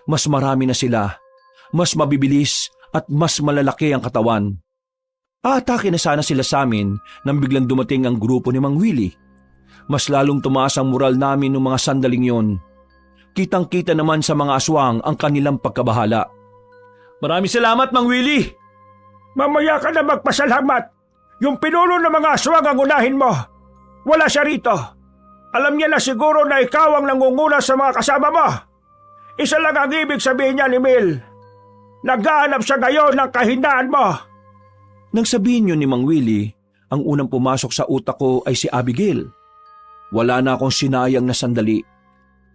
Mas marami na sila, mas mabibilis at mas malalaki ang katawan. Aatake na sana sila sa amin nang biglang dumating ang grupo ni Mang Willie. Mas lalong tumaas ang moral namin noong mga sandaling yon. Kitang-kita naman sa mga aswang ang kanilang pagkabahala. Maraming salamat, Mang Willie! Mamaya ka na magpasalamat. Yung pinuno ng mga aswang ang unahin mo. Wala siya rito. Alam niya na siguro na ikaw ang nangunguna sa mga kasama mo. Isa lang ang ibig sabihin niya ni Mil. Naghahanap siya ngayon ng kahinaan mo. Nang sabihin yun ni Mang Willie, ang unang pumasok sa utak ko ay si Abigail. Wala na akong sinayang na sandali.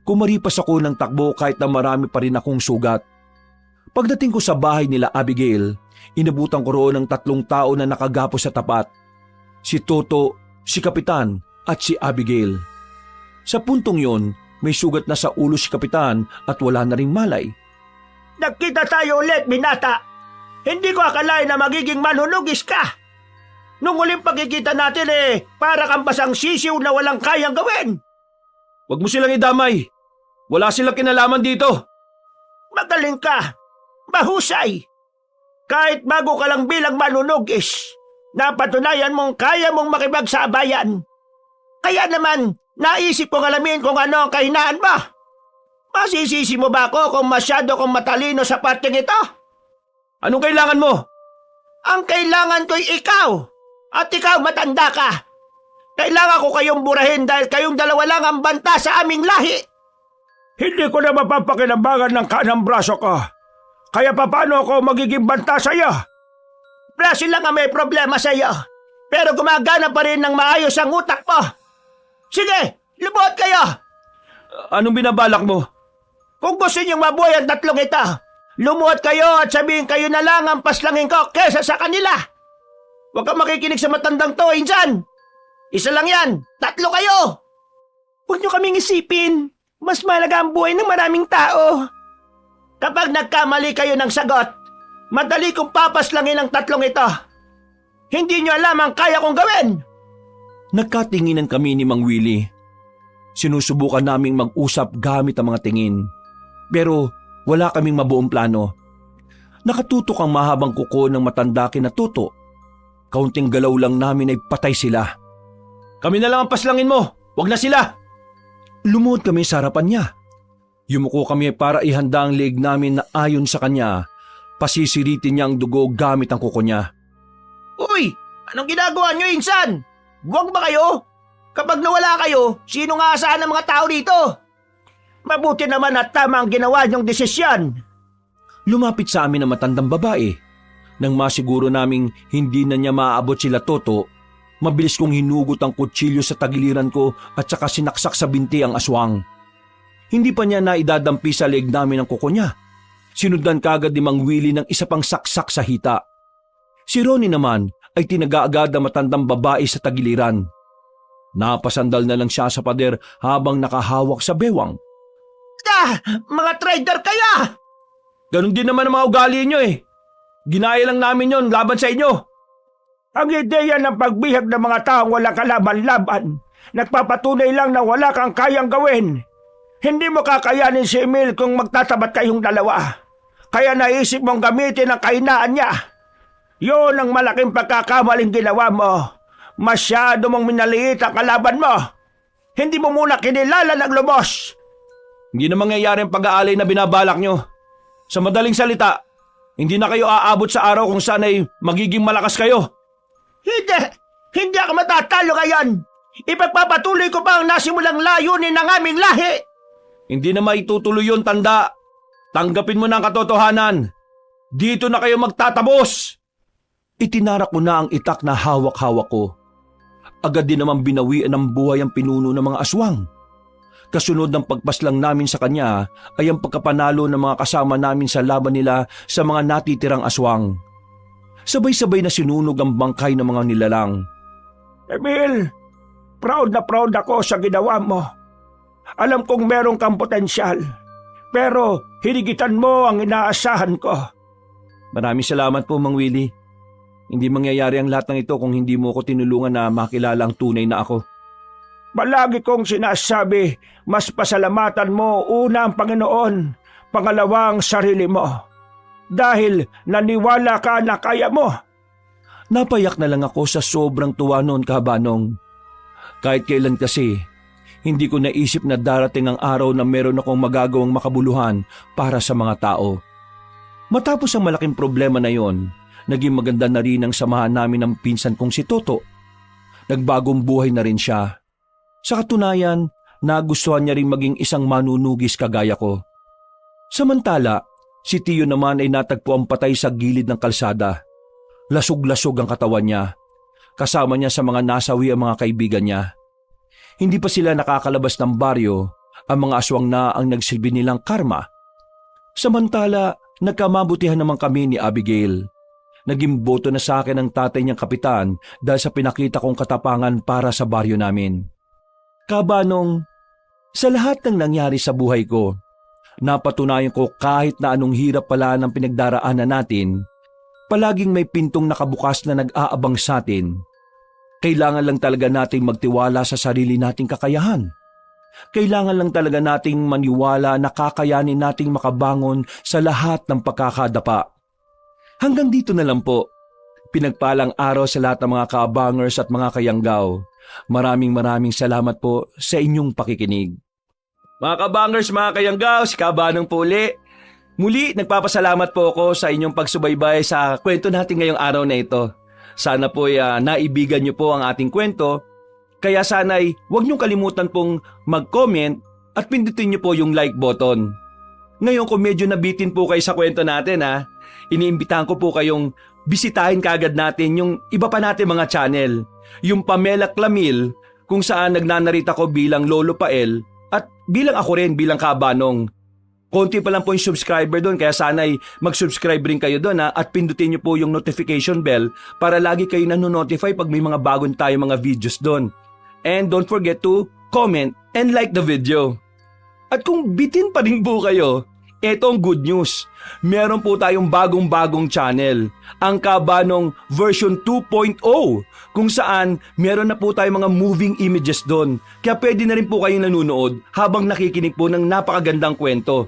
Kumaripas ako ng takbo kahit na marami pa rin akong sugat. Pagdating ko sa bahay nila Abigail, inabutan ko roon ng 3 tao na nakagapos sa tapat. Si Toto, si Kapitan at si Abigail. Sa puntong yon, may sugat na sa ulo si Kapitan at wala na ring malay. Nagkita tayo ulit, binata. Hindi ko akalain na magiging manunugis ka. Nung uling pagkikita natin para kang basang sisiw na walang kayang gawin. Huwag mo silang idamay. Wala silang kinalaman dito. Magaling ka. Mahusay. Kahit bago ka lang bilang manunugis, napatunayan mong kaya mong makipagsabayan. Kaya naman, naisip kong alamin kung ano ang kahinaan mo. Masisisi mo ba ako kung masyado kong matalino sa parteng ito? Anong kailangan mo? Ang kailangan ko'y ikaw. At ikaw matanda ka. Kailangan ko kayong burahin dahil kayong dalawa lang ang banta sa aming lahi. Hindi ko na mapapakinambangan ng kanang braso ko. Kaya paano ako magiging banta sa iyo? Braso lang ang may problema sa iyo. Pero gumagana pa rin ng maayos ang utak mo. Sige, lubot kayo. Anong binabalak mo? Kung gusto niyong mabuhay ang 3 ito, lumuhod kayo at sabihin kayo na lang ang paslangin ko kesa sa kanila. Huwag kang makikinig sa matandang to, Insan. Isa lang yan. 3 kayo. Huwag niyo kaming isipin. Mas mahalaga ang buhay ng maraming tao. Kapag nagkamali kayo ng sagot, madali kong papaslangin ang 3 ito. Hindi niyo alam ang kaya kong gawin. Nagkatinginan kami ni Mang Willie. Sinusubukan naming mag-usap gamit ang mga tingin. Pero wala kaming mabuong plano. Nakatutok ang mahabang kuko ng matanda kina Toto. Kaunting galaw lang namin ay patay sila. Kami na lang ang paslangin mo, wag na sila. Lumuhod kami sa harapan niya. Yumuko kami para ihanda ang leeg namin na ayon sa kanya, pasisiritin niya ang dugo gamit ang kuko niya. Uy! Anong ginagawa nyo, insan? Buwag ba kayo? Kapag nawala kayo, sino nga saan ang mga tao dito? Mabuti naman at tama ang ginawa niyong desisyon. Lumapit sa amin ang matandang babae. Nang masiguro naming hindi na niya maaabot sila Toto, mabilis kong hinugot ang kutsilyo sa tagiliran ko at saka sinaksak sa binti ang aswang. Hindi pa niya naidadampi sa leeg namin ang kuko niya. Sinundan kagad ni Mang Willie ng isa pang saksak sa hita. Si Ronnie naman ay tinaga-agad ang matandang babae sa tagiliran. Napasandal na lang siya sa pader habang nakahawak sa bewang. Mga trader kaya! Ganon din naman ang mga ugali niyo eh. Ginaya lang namin yon laban sa inyo. Ang ideya ng pagbihag ng mga taong walang kalaban-laban, nagpapatunay lang na wala kang kayang gawin. Hindi mo kakayanin si Emil kung magtatabat kayong dalawa. Kaya naisip mong gamitin ang kahinaan niya. Yun ang malaking pagkakamaling ginawa mo. Masyado mong minaliit ang kalaban mo. Hindi mo muna kinilala ng lubos. Hindi na mangyayari ang pag-aalay na binabalak nyo. Sa madaling salita, hindi na kayo aabot sa araw kung saan ay magiging malakas kayo. Hindi ako matatalo ngayon. Ipagpapatuloy ko pa ang nasimulang layunin ng aming lahi. Hindi na maitutuloy yun, tanda. Tanggapin mo na ang katotohanan. Dito na kayo magtatapos. Itinarak ko na ang itak na hawak-hawak ko. Agad din naman binawian ng buhay ang pinuno ng mga aswang. Kasunod ng pagpaslang namin sa kanya ay ang pagkapanalo ng mga kasama namin sa laban nila sa mga natitirang aswang. Sabay-sabay na sinunog ang bangkay ng mga nilalang. Emil, proud na proud ako sa ginawa mo. Alam kong meron kang potensyal, pero hinigitan mo ang inaasahan ko. Maraming salamat po, Mang Willie. Hindi mangyayari ang lahat ng ito kung hindi mo ko tinulungan na makilala ang tunay na ako. Palagi kong sinasabi, mas pasalamatan mo una ang Panginoon, pangalawang sarili mo. Dahil naniwala ka na kaya mo. Napayak na lang ako sa sobrang tuwa noon, Kabanong. Kahit kailan kasi, hindi ko naisip na darating ang araw na meron akong magagawang makabuluhan para sa mga tao. Matapos ang malaking problema na yon, naging maganda na rin ang samahan namin ng pinsan kong si Toto. Nagbagong buhay na rin siya. Sa katunayan, nagustuhan niya rin maging isang manunugis kagaya ko. Samantala, si Tio naman ay natagpo ang patay sa gilid ng kalsada. Lasog-lasog ang katawan niya. Kasama niya sa mga nasawi ang mga kaibigan niya. Hindi pa sila nakakalabas ng baryo, ang mga aswang na ang nagsilbi nilang karma. Samantala, nagkamabutihan naman kami ni Abigail. Naging boto na sa akin ang tatay niyang kapitan dahil sa pinakita kong katapangan para sa baryo namin. Kabanong, sa lahat ng nangyari sa buhay ko, napatunayan ko kahit na anong hirap pala ng pinagdaraanan natin, palaging may pintong nakabukas na nag-aabang sa atin. Kailangan lang talaga nating magtiwala sa sarili nating kakayahan. Kailangan lang talaga nating maniwala na kakayanin nating makabangon sa lahat ng pagkakadapa. Hanggang dito na lang po. Pinagpalang araw sa lahat ng mga kaabangers at mga kayanggaw. Maraming salamat po sa inyong pakikinig. Mga kabangers, mga kayanggaw, si Kabanong po uli. Muli, nagpapasalamat po ako sa inyong pagsubaybay sa kwento natin ngayong araw na ito. Sana po naibigan niyo po ang ating kwento. Kaya sana'y huwag niyong kalimutan pong mag-comment at pindutin niyo po yung like button. Ngayon kung medyo nabitin po kayo sa kwento natin iniimbitahan ko po kayong bisitahin kaagad natin yung iba pa natin mga channel. Yung Pamela Clamil kung saan nagnanarita ko bilang Lolo Pael at bilang ako rin bilang Kabanong. Konti pa lang po yung subscriber doon kaya sana'y mag-subscribe rin kayo doon at pindutin niyo po yung notification bell para lagi kayo nanonotify pag may mga bagong tayo mga videos doon. And don't forget to comment and like the video. At kung bitin pa rin po kayo, eto ang good news. Meron po tayong bagong channel, ang Kabanong version 2.0, kung saan meron na po tayong mga moving images doon. Kaya pwede na rin po kayong nanonood habang nakikinig po ng napakagandang kwento.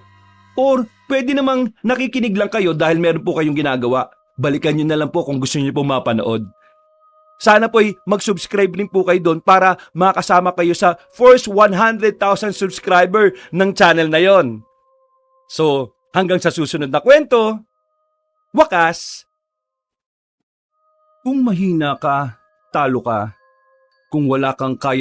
Or pwede namang nakikinig lang kayo dahil meron po kayong ginagawa. Balikan nyo na lang po kung gusto nyo po mapanood. Sana po'y mag-subscribe rin po kayo doon para makasama kayo sa first 100,000 subscriber ng channel na yon. So, hanggang sa susunod na kwento, wakas! Kung mahina ka, talo ka. Kung wala kang kaya